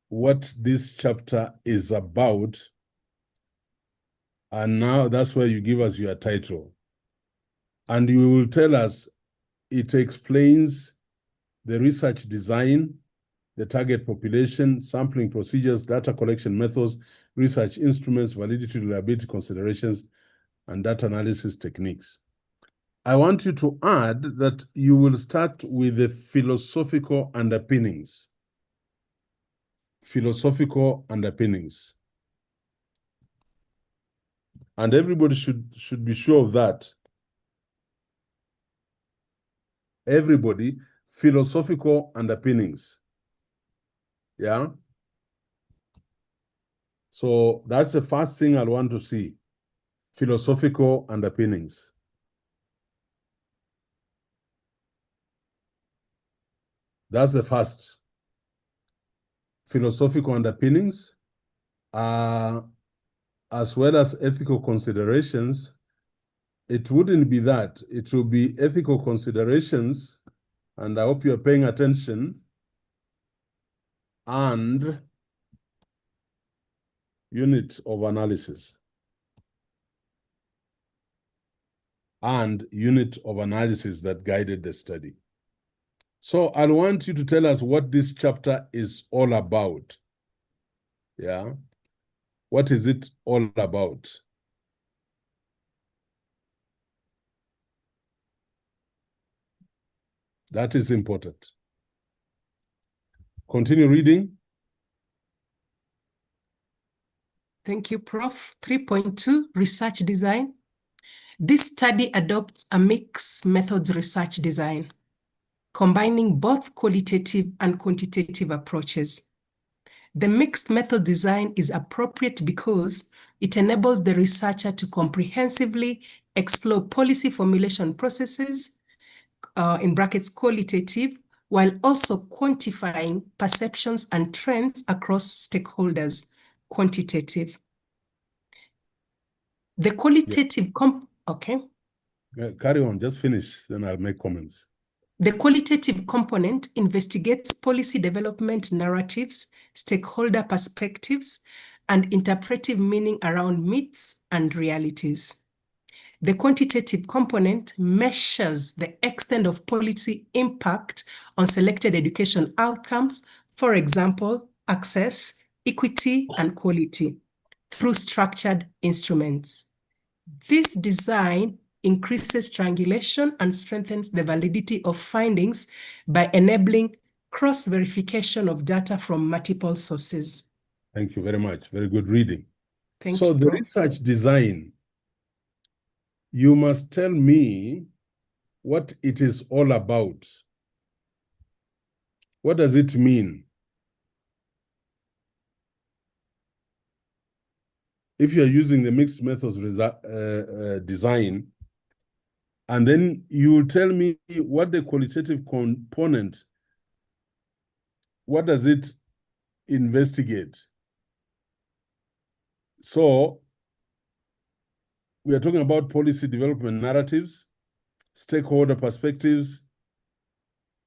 what this chapter is about. And now that's where you give us your title. And you will tell us it explains the research design, the target population, sampling procedures, data collection methods, research instruments, validity, reliability considerations, and data analysis techniques. I want you to add that you will start with the philosophical underpinnings. Philosophical underpinnings. And everybody should be sure of that. Everybody, philosophical underpinnings. Yeah? So that's the first thing I want to see. Philosophical underpinnings. That's the first. Philosophical underpinnings, as well as ethical considerations. It wouldn't be that. It will be ethical considerations, and I hope you're paying attention, and unit of analysis. And unit of analysis that guided the study. So I want you to tell us what this chapter is all about. Yeah? What is it all about? That is important. Continue reading. Thank you, Prof. 3.2, research design. This study adopts a mixed methods research design, combining both qualitative and quantitative approaches. The mixed method design is appropriate because it enables the researcher to comprehensively explore policy formulation processes, in brackets qualitative, while also quantifying perceptions and trends across stakeholders, quantitative. The qualitative okay. Carry on, just finish, then I'll make comments. The qualitative component investigates policy development narratives, stakeholder perspectives, and interpretive meaning around myths and realities. The quantitative component measures the extent of policy impact on selected education outcomes, for example, access, equity, and quality, through structured instruments. This design increases triangulation and strengthens the validity of findings by enabling cross-verification of data from multiple sources. Thank you very much. Very good reading. Thank you, the Prof. Research design, you must tell me what it is all about. What does it mean? If you're using the mixed methods design, and then you will tell me what the qualitative component, what does it investigate? So we are talking about policy development narratives, stakeholder perspectives,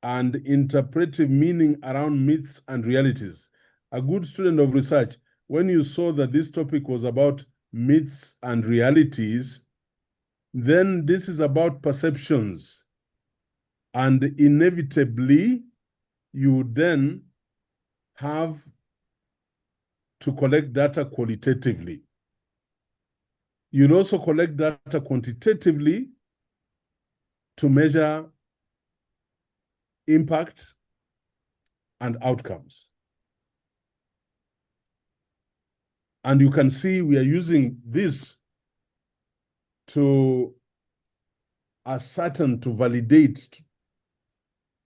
and interpretive meaning around myths and realities. a good student of research, when you saw that this topic was about myths and realities, then this is about perceptions. And inevitably, you then have to collect data qualitatively. You'll also collect data quantitatively to measure impact and outcomes. And you can see we are using this to ascertain, to validate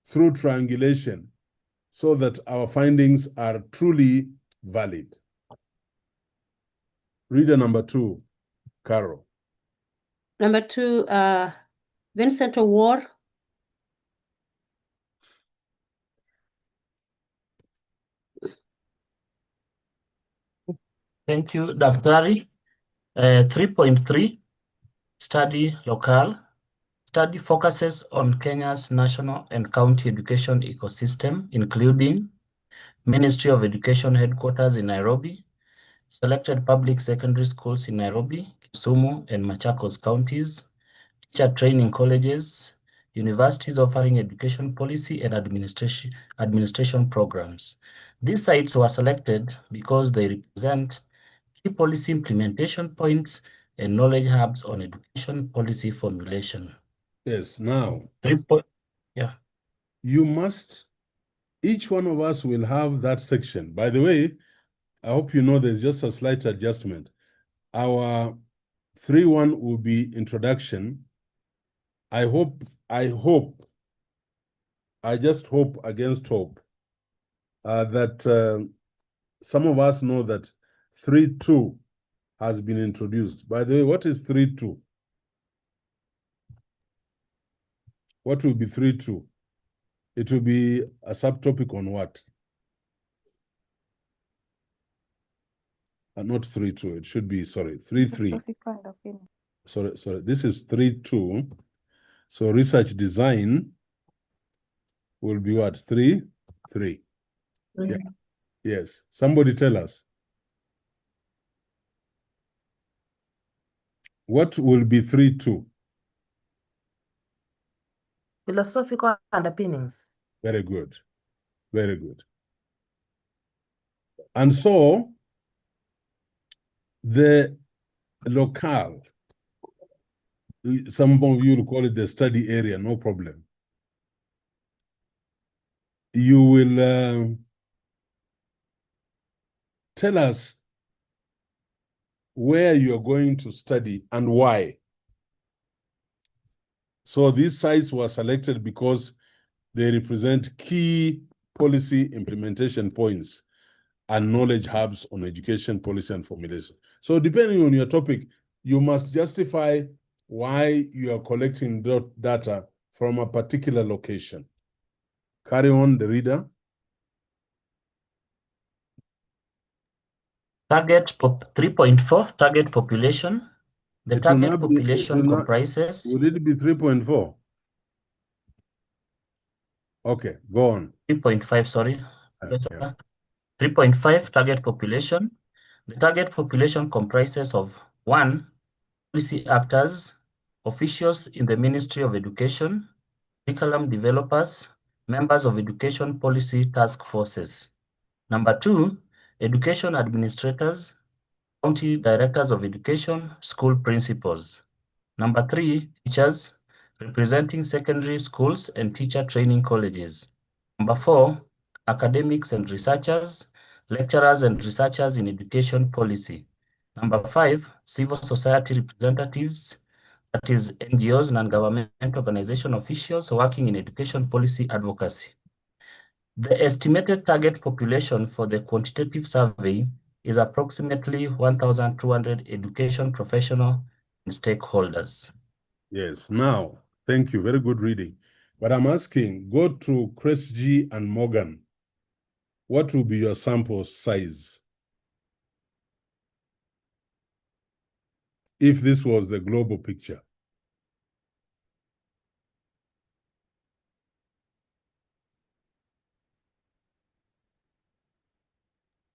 through triangulation so that our findings are truly valid. Reader number 2, Carol. Number 2, Vincent Award. Thank you, Daktari. 3.3, study local. Study focuses on Kenya's national and county education ecosystem, including Ministry of Education headquarters in Nairobi, selected public secondary schools in Nairobi, Kisumu, and Machakos counties, teacher training colleges, universities offering education policy and administration programs. These sites were selected because they represent key policy implementation points and knowledge hubs on education policy formulation. Yes, now, yeah. You must, each one of us will have that section. By the way, I hope you know there's just a slight adjustment. Our 3.1 will be introduction. I just hope against hope that some of us know that 3.2 has been introduced. By the way, what is 3.2? What will be 3.2? It will be a subtopic on what? Not 3.2. It should be, sorry, 3.3. Sorry. This is 3.2. So research design will be what? 3.3. Yeah. Yes. Somebody tell us. What will be 3.2? Philosophical underpinnings. Very good. Very good. And so the locale, some of you will call it the study area, no problem. You will tell us where you are going to study and why. So these sites were selected because they represent key policy implementation points and knowledge hubs on education policy and formulation. So depending on your topic, you must justify why you are collecting data from a particular location. Carry on, the reader. Target 3.4, target population. The target population comprises... Would it be 3.4? Okay, go on. 3.5, sorry. 3.5, target population. The target population comprises of 1, policy actors, officials in the Ministry of Education, curriculum developers, members of education policy task forces. Number 2, education administrators, county directors of education, school principals. Number 3, teachers, representing secondary schools and teacher training colleges. Number 4, academics and researchers, lecturers and researchers in education policy. Number 5, civil society representatives, that is NGOs, non-government organization officials working in education policy advocacy. The estimated target population for the quantitative survey is approximately 1,200 education professionals and stakeholders. Yes, now, thank you, very good reading. But I'm asking, go to Chris G and Morgan. What will be your sample size? If this was the global picture.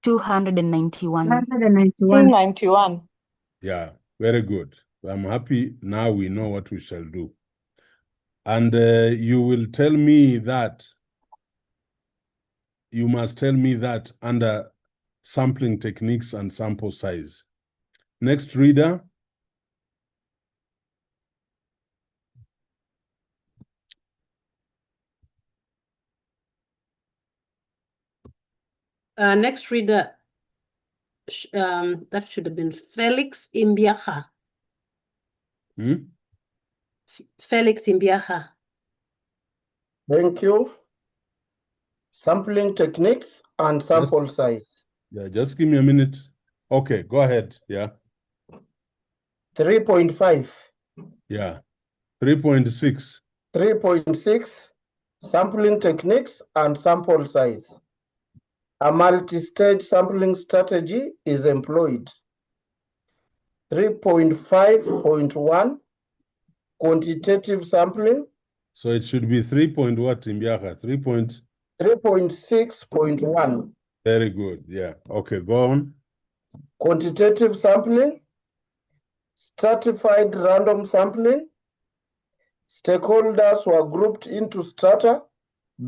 291. 291. Yeah, very good. I'm happy now we know what we shall do. And you will tell me that, you must tell me that under sampling techniques and sample size. Next reader. Next reader, that should have been Felix Imbiaha. Felix Imbiaha. Thank you. Sampling techniques and sample size. Yeah, just give me a minute. Okay, go ahead. Yeah. 3.5. Yeah. 3.6. 3.6. Sampling techniques and sample size. A multi-stage sampling strategy is employed. 3.5.1. Quantitative sampling. So it should be 3 point what, Imbiaka? 3.6.1. Very good. Yeah. Okay, go on. Quantitative sampling. Stratified random sampling. Stakeholders were grouped into strata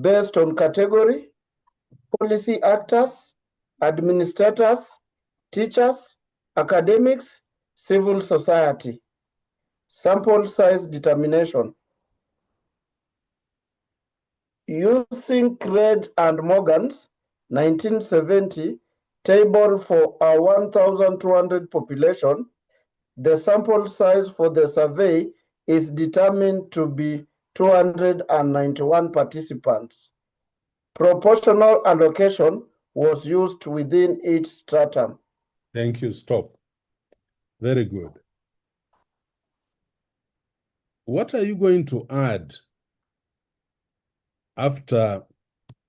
based on category, policy actors, administrators, teachers, academics, civil society. Sample size determination. Using Craig and Morgan's 1970 table for a 1,200 population, the sample size for the survey is determined to be 291 participants. Proportional allocation was used within each stratum. Thank you. Stop. Very good. What are you going to add after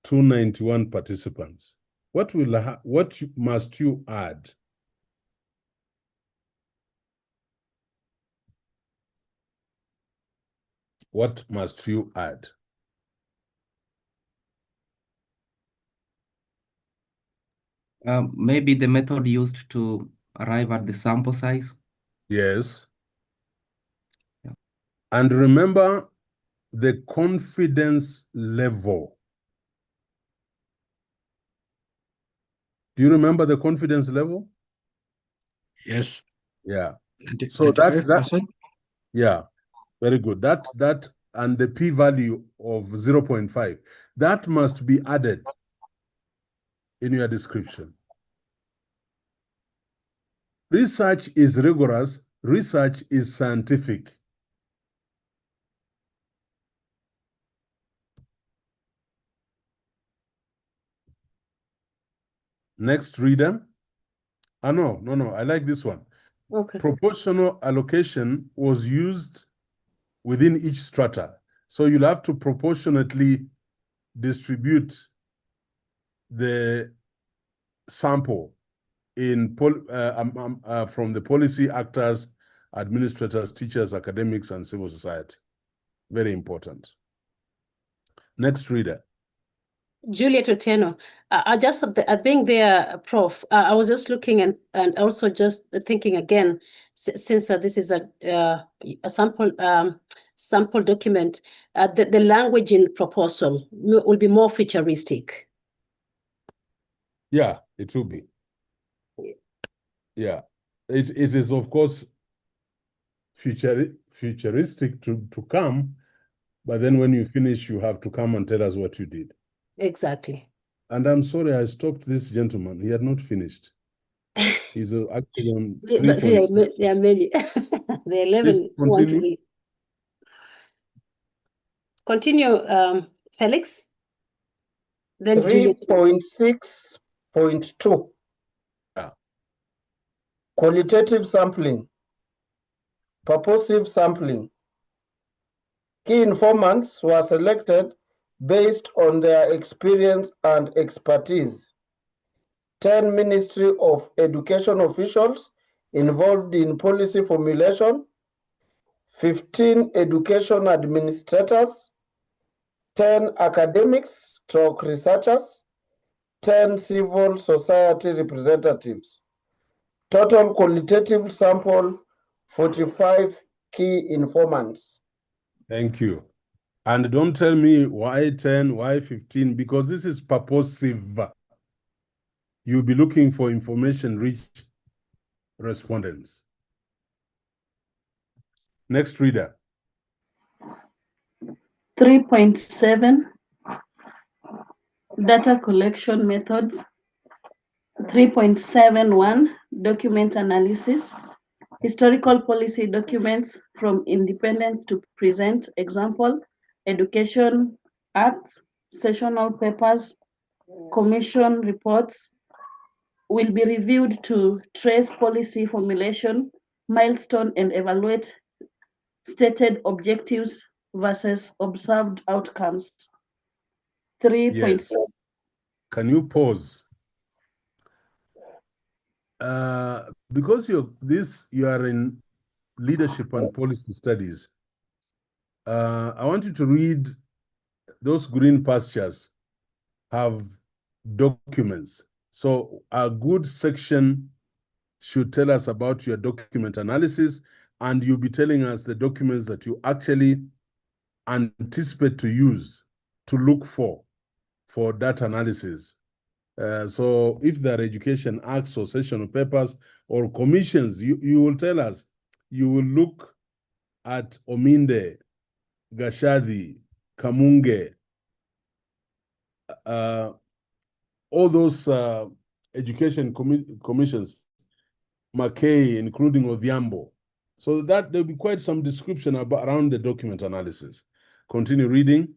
291 participants? What must you add? What must you add? Maybe the method used to arrive at the sample size. Yes. Yeah. And remember the confidence level. Do you remember the confidence level? Yes. Yeah. So 95%? Yeah, very good. That and the p-value of 0.5, that must be added in your description. Research is rigorous. Research is scientific. Next reader. No, I like this one. Okay. Proportional allocation was used within each strata. So you'll have to proportionately distribute the sample in from the policy actors, administrators, teachers, academics, and civil society. Very important. Next reader. Juliet Otieno. I think there, Prof. I was just looking and also just thinking again, since this is a sample document, the language in proposal will be more futuristic. Yeah, it will be. Yeah, it is of course futuristic to come, but then when you finish, you have to come and tell us what you did. Exactly. And I'm sorry, I stopped this gentleman. He had not finished. He's actually on 3.6. There are many. The 11 want to read. Continue, Felix. Then 3.6.2. Yeah. Qualitative sampling. Purposive sampling. Key informants were selected based on their experience and expertise. 10 Ministry of Education officials involved in policy formulation, 15 education administrators, 10 academics/researchers, 10 civil society representatives. Total qualitative sample, 45 key informants. Thank you. And don't tell me why 10, why 15, because this is purposive. You'll be looking for information-rich respondents. Next reader. 3.7 Data collection methods. 3.71 Document analysis. Historical policy documents from independent to present. Example, education acts, sessional papers, commission reports will be reviewed to trace policy formulation, milestone, and evaluate stated objectives versus observed outcomes. 3.7. Yes. Can you pause? Because you are in leadership and policy studies, I want you to read those green pastures have documents. So a good section should tell us about your document analysis, and you'll be telling us the documents that you actually anticipate to use to look for data analysis. So if there are education acts or sessional papers or commissions, you will tell us. You will look at Ominde, Gashadi, Kamunge, all those education commissions, McKay, including Odhiambo. So that there'll be quite some description around the document analysis. Continue reading.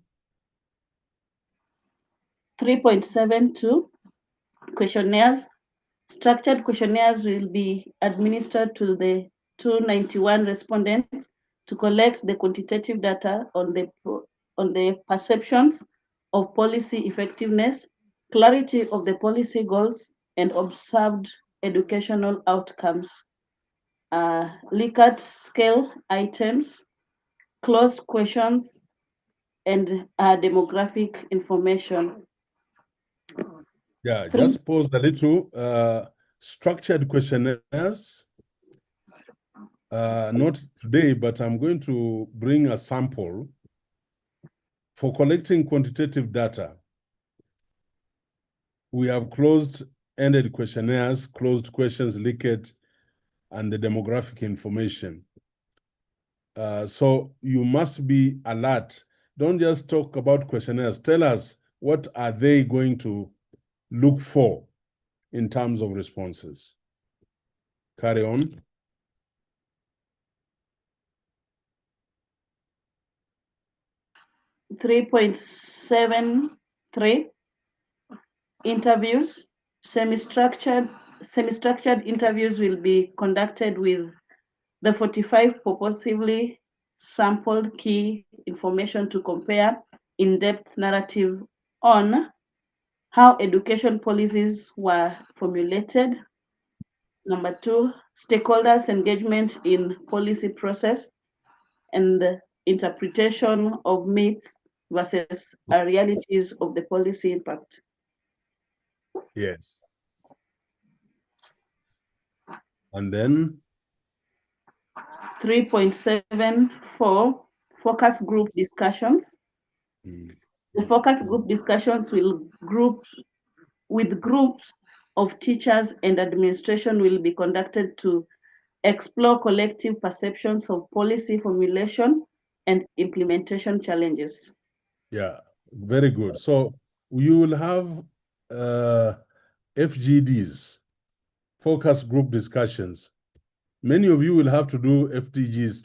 3.72 Questionnaires. Structured questionnaires will be administered to the 291 respondents to collect the quantitative data on the perceptions of policy effectiveness, clarity of the policy goals, and observed educational outcomes. Likert scale items, closed questions, and demographic information. Yeah, just pause a little. Structured questionnaires, not today, but I'm going to bring a sample for collecting quantitative data. We have closed-ended questionnaires, closed questions, Likert, and the demographic information. So you must be alert. Don't just talk about questionnaires. Tell us what are they going to look for in terms of responses. Carry on. 3.73 Interviews. Semi-structured interviews will be conducted with the 45 purposively sampled key information to compare in-depth narrative on how education policies were formulated. Number 2, stakeholders' engagement in policy process and the interpretation of myths versus realities of the policy impact. Yes. And then 3.74 focus group discussions. The focus group discussions will groups of teachers and administration will be conducted to explore collective perceptions of policy formulation and implementation challenges. Yeah, very good. So you will have FGDs, focus group discussions. Many of you will have to do FDGs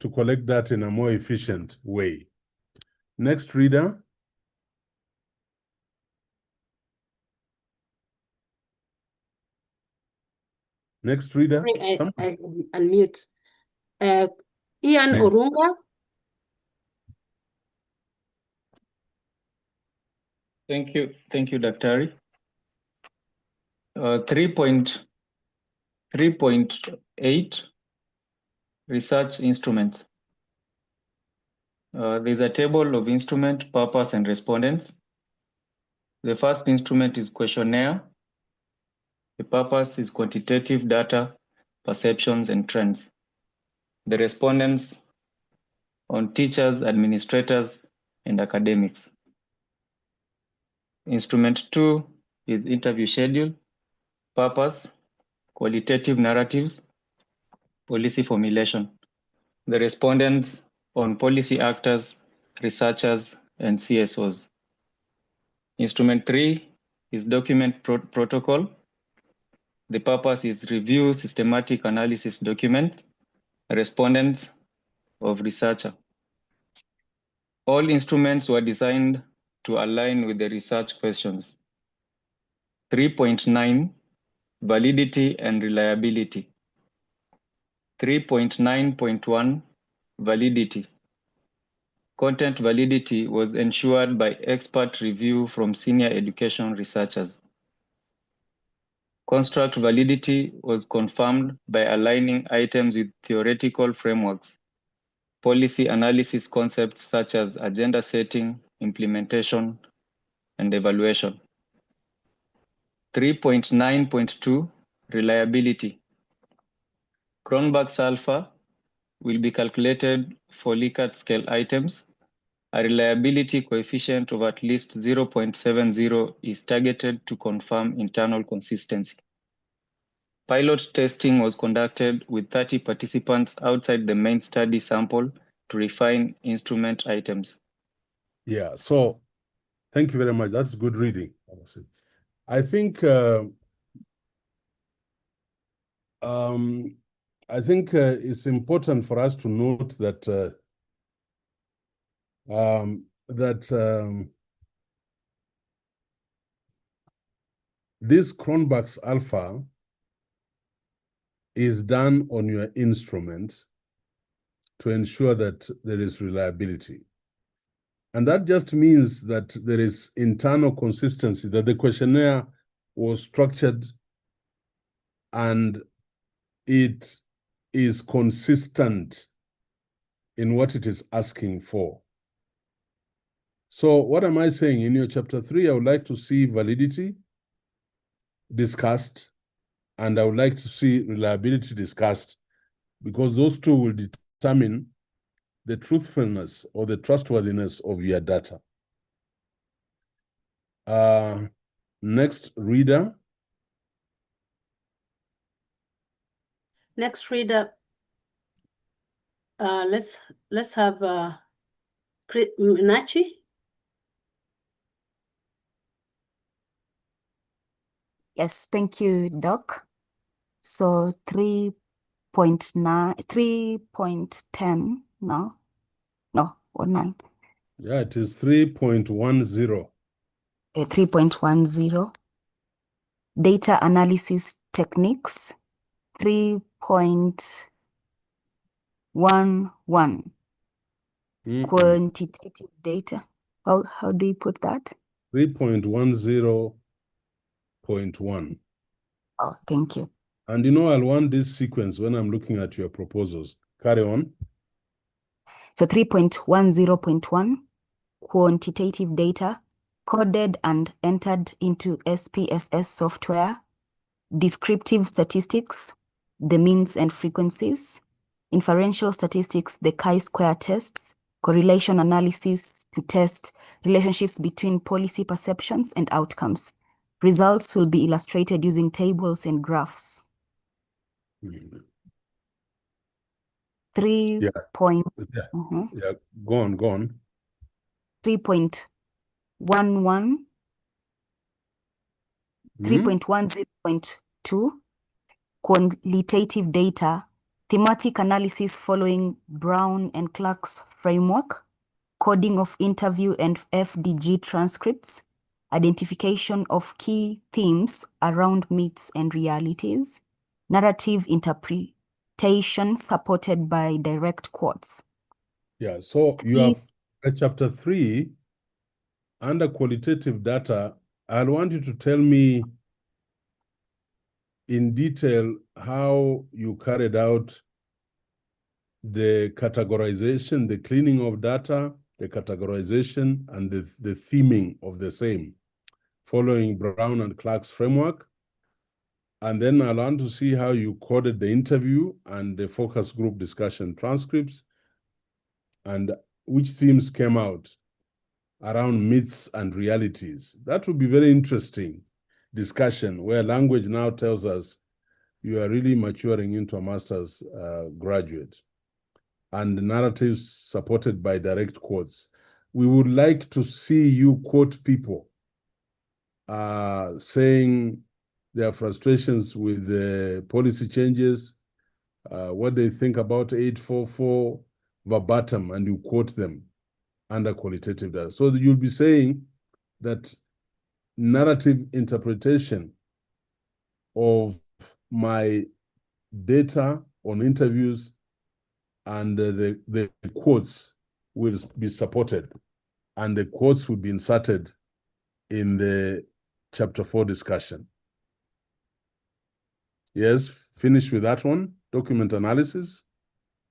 to collect that in a more efficient way. Next reader. Next reader. I unmute. Ian Orunga. Thank you, Daktari. 3.8 research instruments. There's a table of instrument, purpose, and respondents. The first instrument is questionnaire. The purpose is quantitative data, perceptions, and trends. The respondents on teachers, administrators, and academics. Instrument 2 is interview schedule. Purpose, qualitative narratives, policy formulation. The respondents on policy actors, researchers, and CSOs. Instrument 3 is document protocol. The purpose is review systematic analysis document, respondents of researcher. All instruments were designed to align with the research questions. 3.9, validity and reliability. 3.9.1, validity. Content validity was ensured by expert review from senior education researchers. Construct validity was confirmed by aligning items with theoretical frameworks, policy analysis concepts such as agenda setting, implementation, and evaluation. 3.9.2, reliability. Cronbach's alpha will be calculated for Likert scale items. A reliability coefficient of at least 0.70 is targeted to confirm internal consistency. Pilot testing was conducted with 30 participants outside the main study sample to refine instrument items. Yeah, so thank you very much. That's good reading. I think it's important for us to note that this Cronbach's alpha is done on your instrument to ensure that there is reliability. And that just means that there is internal consistency, that the questionnaire was structured and it is consistent in what it is asking for. So what am I saying? In your chapter 3, I would like to see validity discussed, and I would like to see reliability discussed, because those two will determine the truthfulness or the trustworthiness of your data. Next reader. Next reader. Let's have Nachi. Yes, thank you, Doc. So 3.10 now? No, or 9? Yeah, it is 3.10. 3.10. Data analysis techniques, 3.11. Quantitative data. How do you put that? 3.10.1. Oh, thank you. And you know, I'll want this sequence when I'm looking at your proposals. Carry on. So 3.10.1, quantitative data, coded and entered into SPSS software, descriptive statistics, the means and frequencies, inferential statistics, the chi-square tests, correlation analysis to test relationships between policy perceptions and outcomes. Results will be illustrated using tables and graphs. 3. Yeah. Yeah, go on. 3.11. 3.10.2, qualitative data, thematic analysis following Brown and Clark's framework, coding of interview and FDG transcripts, identification of key themes around myths and realities, narrative interpretation supported by direct quotes. Yeah, so you have chapter 3 under qualitative data. I want you to tell me in detail how you carried out the categorization, the cleaning of data, the categorization, and the theming of the same. following Brown and Clark's framework. And then I want to see how you coded the interview and the focus group discussion transcripts and which themes came out around myths and realities. That would be very interesting discussion where language now tells us you are really maturing into a master's graduate, and narratives supported by direct quotes. We would like to see you quote people saying their frustrations with the policy changes, what they think about 844 verbatim, and you quote them under qualitative data. So you'll be saying that narrative interpretation of my data on interviews and the quotes will be supported, and the quotes will be inserted in the chapter 4 discussion. Yes, finish with that one, document analysis.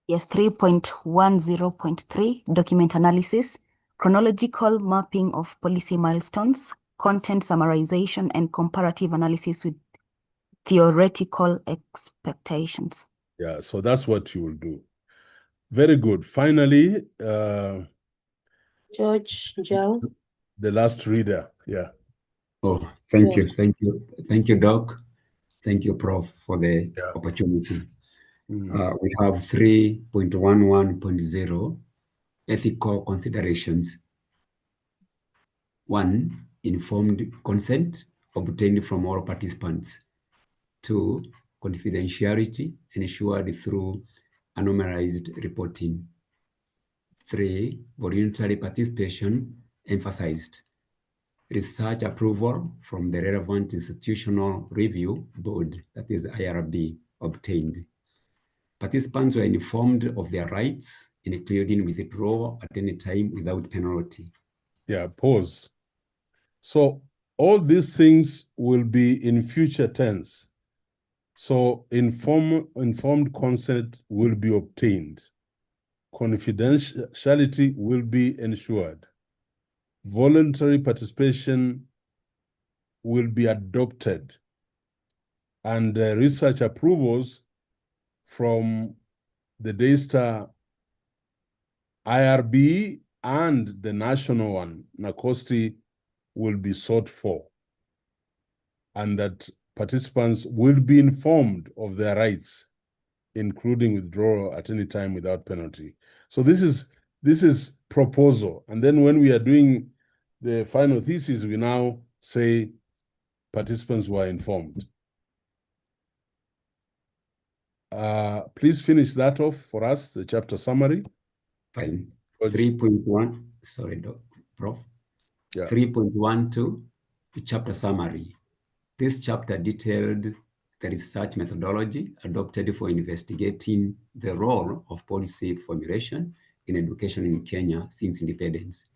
Yes, 3.10.3, document analysis, chronological mapping of policy milestones, content summarization, and comparative analysis with theoretical expectations. Yeah, so that's what you will do. Very good. Finally, George Njau. The last reader, yeah. Oh, thank you, Doc. Thank you, Prof, for the opportunity. We have 3.11.0, ethical considerations. 1, informed consent obtained from all participants. 2, confidentiality ensured through anonymized reporting. 3, voluntary participation emphasized. Research approval from the relevant institutional review board, that is IRB, obtained. Participants were informed of their rights, including withdrawal at any time without penalty. Yeah, pause. So all these things will be in future tense. So informed consent will be obtained. Confidentiality will be ensured. Voluntary participation will be adopted. And research approvals from the Daystar IRB and the national one, NACOSTI, will be sought for. And that participants will be informed of their rights, including withdrawal at any time without penalty. So this is proposal. And then when we are doing the final thesis, we now say participants were informed. Please finish that off for us, the chapter summary. Fine. 3.1, sorry, Prof. Yeah. 3.12, the chapter summary. This chapter detailed the research methodology adopted for investigating the role of policy formulation in education in Kenya since independence.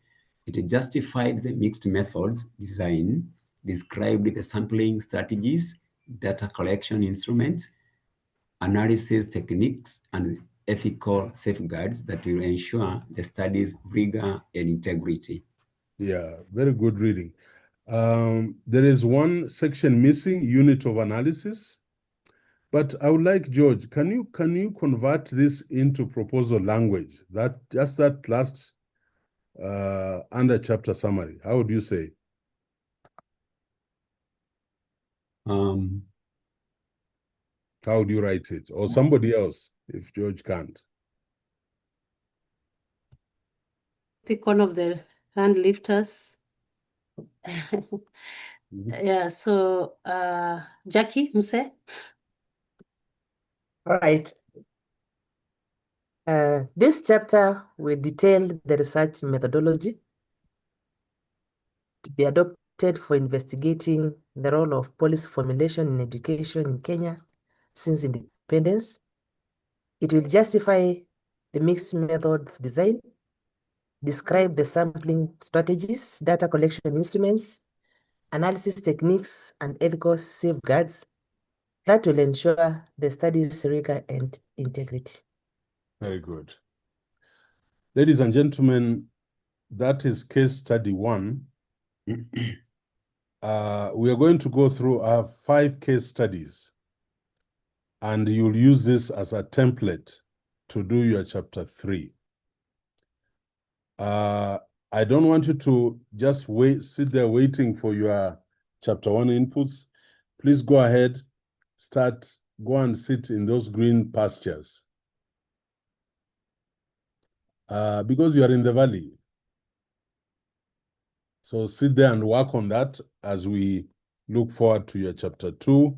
It justified the mixed methods design, described the sampling strategies, data collection instruments, analysis techniques, and ethical safeguards that will ensure the study's rigor and integrity. Yeah, very good reading. There is one section missing, unit of analysis. But I would like, George, can you convert this into proposal language? Just that last under chapter summary. How would you say? How would you write it? Or somebody else, if George can't. Pick one of the hand lifters. Yeah, so Jackie Mse. All right. This chapter will detail the research methodology to be adopted for investigating the role of policy formulation in education in Kenya since independence. It will justify the mixed methods design, describe the sampling strategies, data collection instruments, analysis techniques, and ethical safeguards that will ensure the study's rigor and integrity. Very good. Ladies and gentlemen, that is case study 1. we are going to go through our 5 case studies, and you'll use this as a template to do your chapter 3. I don't want you to just sit there waiting for your chapter 1 inputs. Please go ahead, go and sit in those green pastures. Because you are in the valley. So sit there and work on that as we look forward to your chapter 2.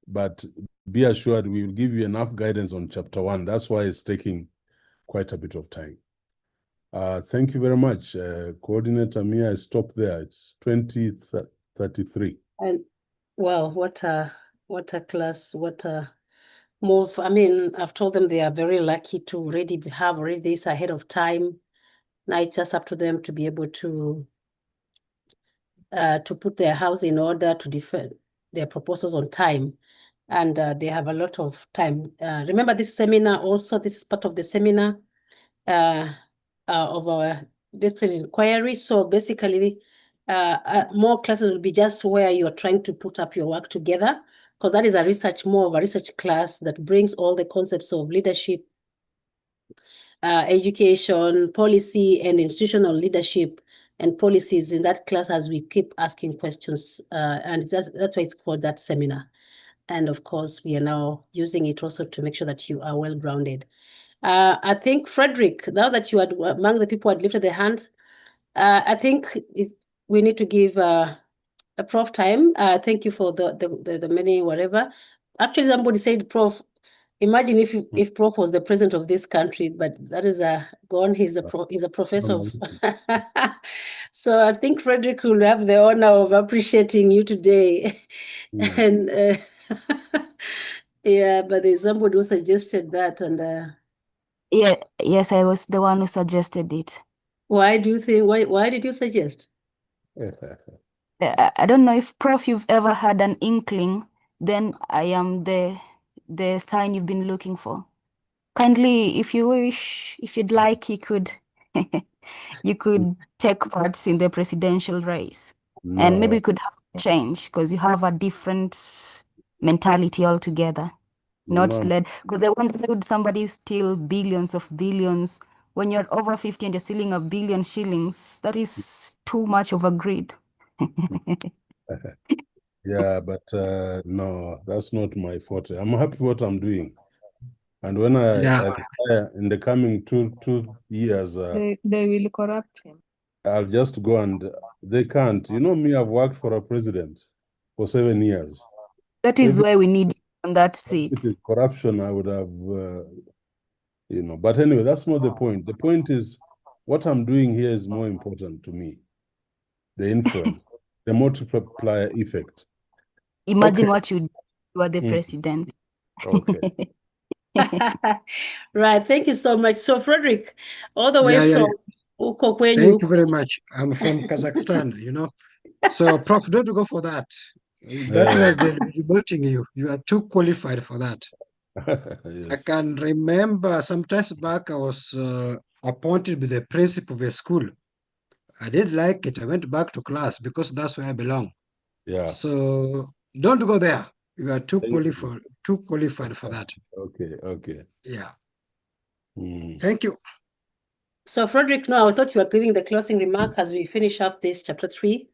But be assured we will give you enough guidance on chapter 1. That's why it's taking quite a bit of time. Thank you very much. Coordinator, may I stop there? It's 20:33. And well, what a class, what a move. I mean, I've told them they are very lucky to already have this ahead of time. Now it's just up to them to be able to put their house in order, to defend their proposals on time. And they have a lot of time. Remember this seminar also, this is part of the seminar of our discipline inquiry. So basically, more classes will be just where you're trying to put up your work together, because that is more of a research class that brings all the concepts of leadership, education, policy, and institutional leadership and policies in that class as we keep asking questions. And that's why it's called that seminar. And of course, we are now using it also to make sure that you are well-grounded. I think, Frederick, now that you are among the people who had lifted their hands, I think we need to give a Prof time. Thank you for the many whatever. Actually, somebody said, Prof, imagine if Prof was the president of this country, but that is gone. He's a professor of. So I think Frederick will have the honor of appreciating you today. And yeah, but there's somebody who suggested that, and Yes, I was the one who suggested it. why do you think? Why did you suggest? I don't know if, Prof, you've ever had an inkling, then I am the sign you've been looking for. Kindly, if you wish, if you'd like, you could take part in the presidential race. And maybe we could have a change, because you have a different mentality altogether. Not led, because I wonder, would somebody steal billions of billions when you're over 50 and you're stealing $1 billion shillings? That is too much of a greed. Yeah, but no, that's not my forte. I'm happy what I'm doing. And when I retire in the coming two years, They will corrupt him. I'll just go and they can't. You know me, I've worked for a president for 7 years. That is why we need you on that seat. If it is corruption, I would have, but anyway, that's not the point. The point is what I'm doing here is more important to me. The influence, the multiplier effect. Imagine what you are the president. Okay. Right. Thank you so much. So, Frederick, all the way from Ukokwenyu. Thank you very much. I'm from Kazakhstan, So, Prof, don't go for that. That way they'll be demoting you. You are too qualified for that. Yes. I can remember some times back I was appointed with the principal of a school. I didn't like it. I went back to class because that's where I belong. Yeah. So don't go there. You are too qualified for that. Okay. Yeah. Thank you. So, Frederick, no, I thought you were giving the closing remark as we finish up this chapter 3.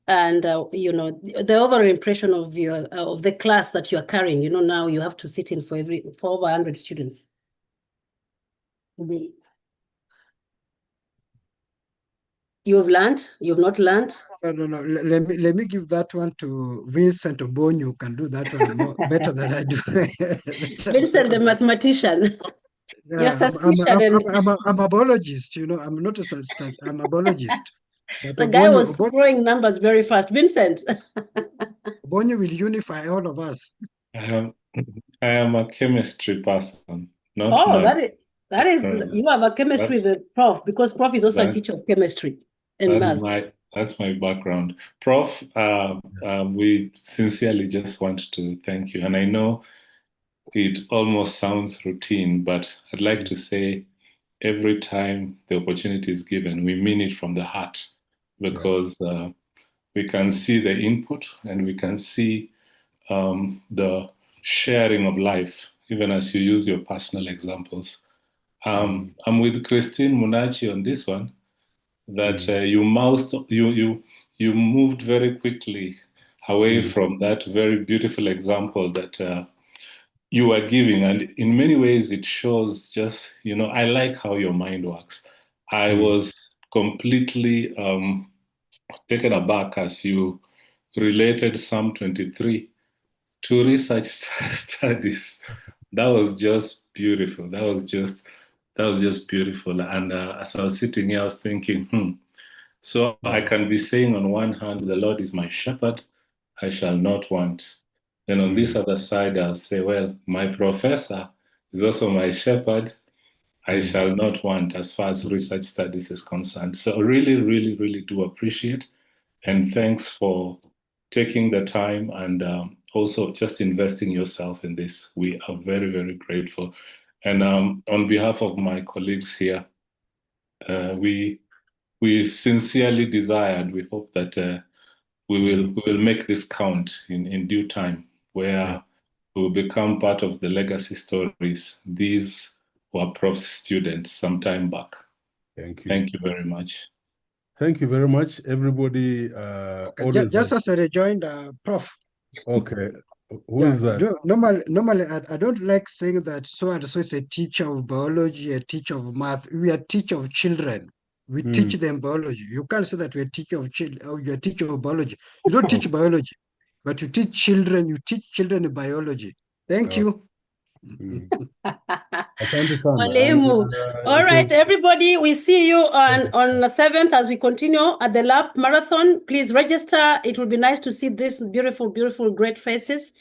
And, the overall impression of of the class that you are carrying, now you have to sit in for over 100 students. You've learned? You've not learned? No. Let me give that one to Vincent Obonyo, who can do that one better than I do. Vincent, the mathematician. You're statistician. I'm a biologist, I'm not a statistician, I'm a biologist. But the guy was throwing numbers very fast. Vincent. Obonyo will unify all of us. I am a chemistry person. Not that is you have a chemistry with the Prof, because Prof is also a teacher of chemistry and math. That's my background. Prof, we sincerely just want to thank you. And I know it almost sounds routine, but I'd like to say every time the opportunity is given, we mean it from the heart, because we can see the input, and we can see the sharing of life, even as you use your personal examples. I'm with Christine Munachi on this one, that you moved very quickly away from that very beautiful example that you are giving. And in many ways, it shows just, I like how your mind works. I was completely taken aback as you related Psalm 23 to research studies. That was just beautiful. That was just beautiful. And as I was sitting here, I was thinking, so I can be saying on one hand, the Lord is my shepherd, I shall not want. Then on this other side, I'll say, well, my professor is also my shepherd, I shall not want, as far as research studies is concerned. So really, really, really do appreciate. And thanks for taking the time and also just investing yourself in this. We are very, very grateful. And on behalf of my colleagues here, we sincerely desire and we hope that we will make this count in due time, where we will become part of the legacy stories. These were Prof's students some time back. Thank you. Thank you very much. Thank you very much, everybody. Okay, just as a rejoinder, Prof. Okay, who is that? Normally, I don't like saying that so and so is a teacher of biology, a teacher of math. We are teacher of children. We teach them biology. You can't say that we're a teacher of children or you're a teacher of biology. You don't teach biology, but you teach children. You teach children biology. Thank you. Asante sana. Mwalimu. All right, everybody, we see you on the 7th as we continue at the lab marathon. Please register. It will be nice to see these beautiful, beautiful, great faces.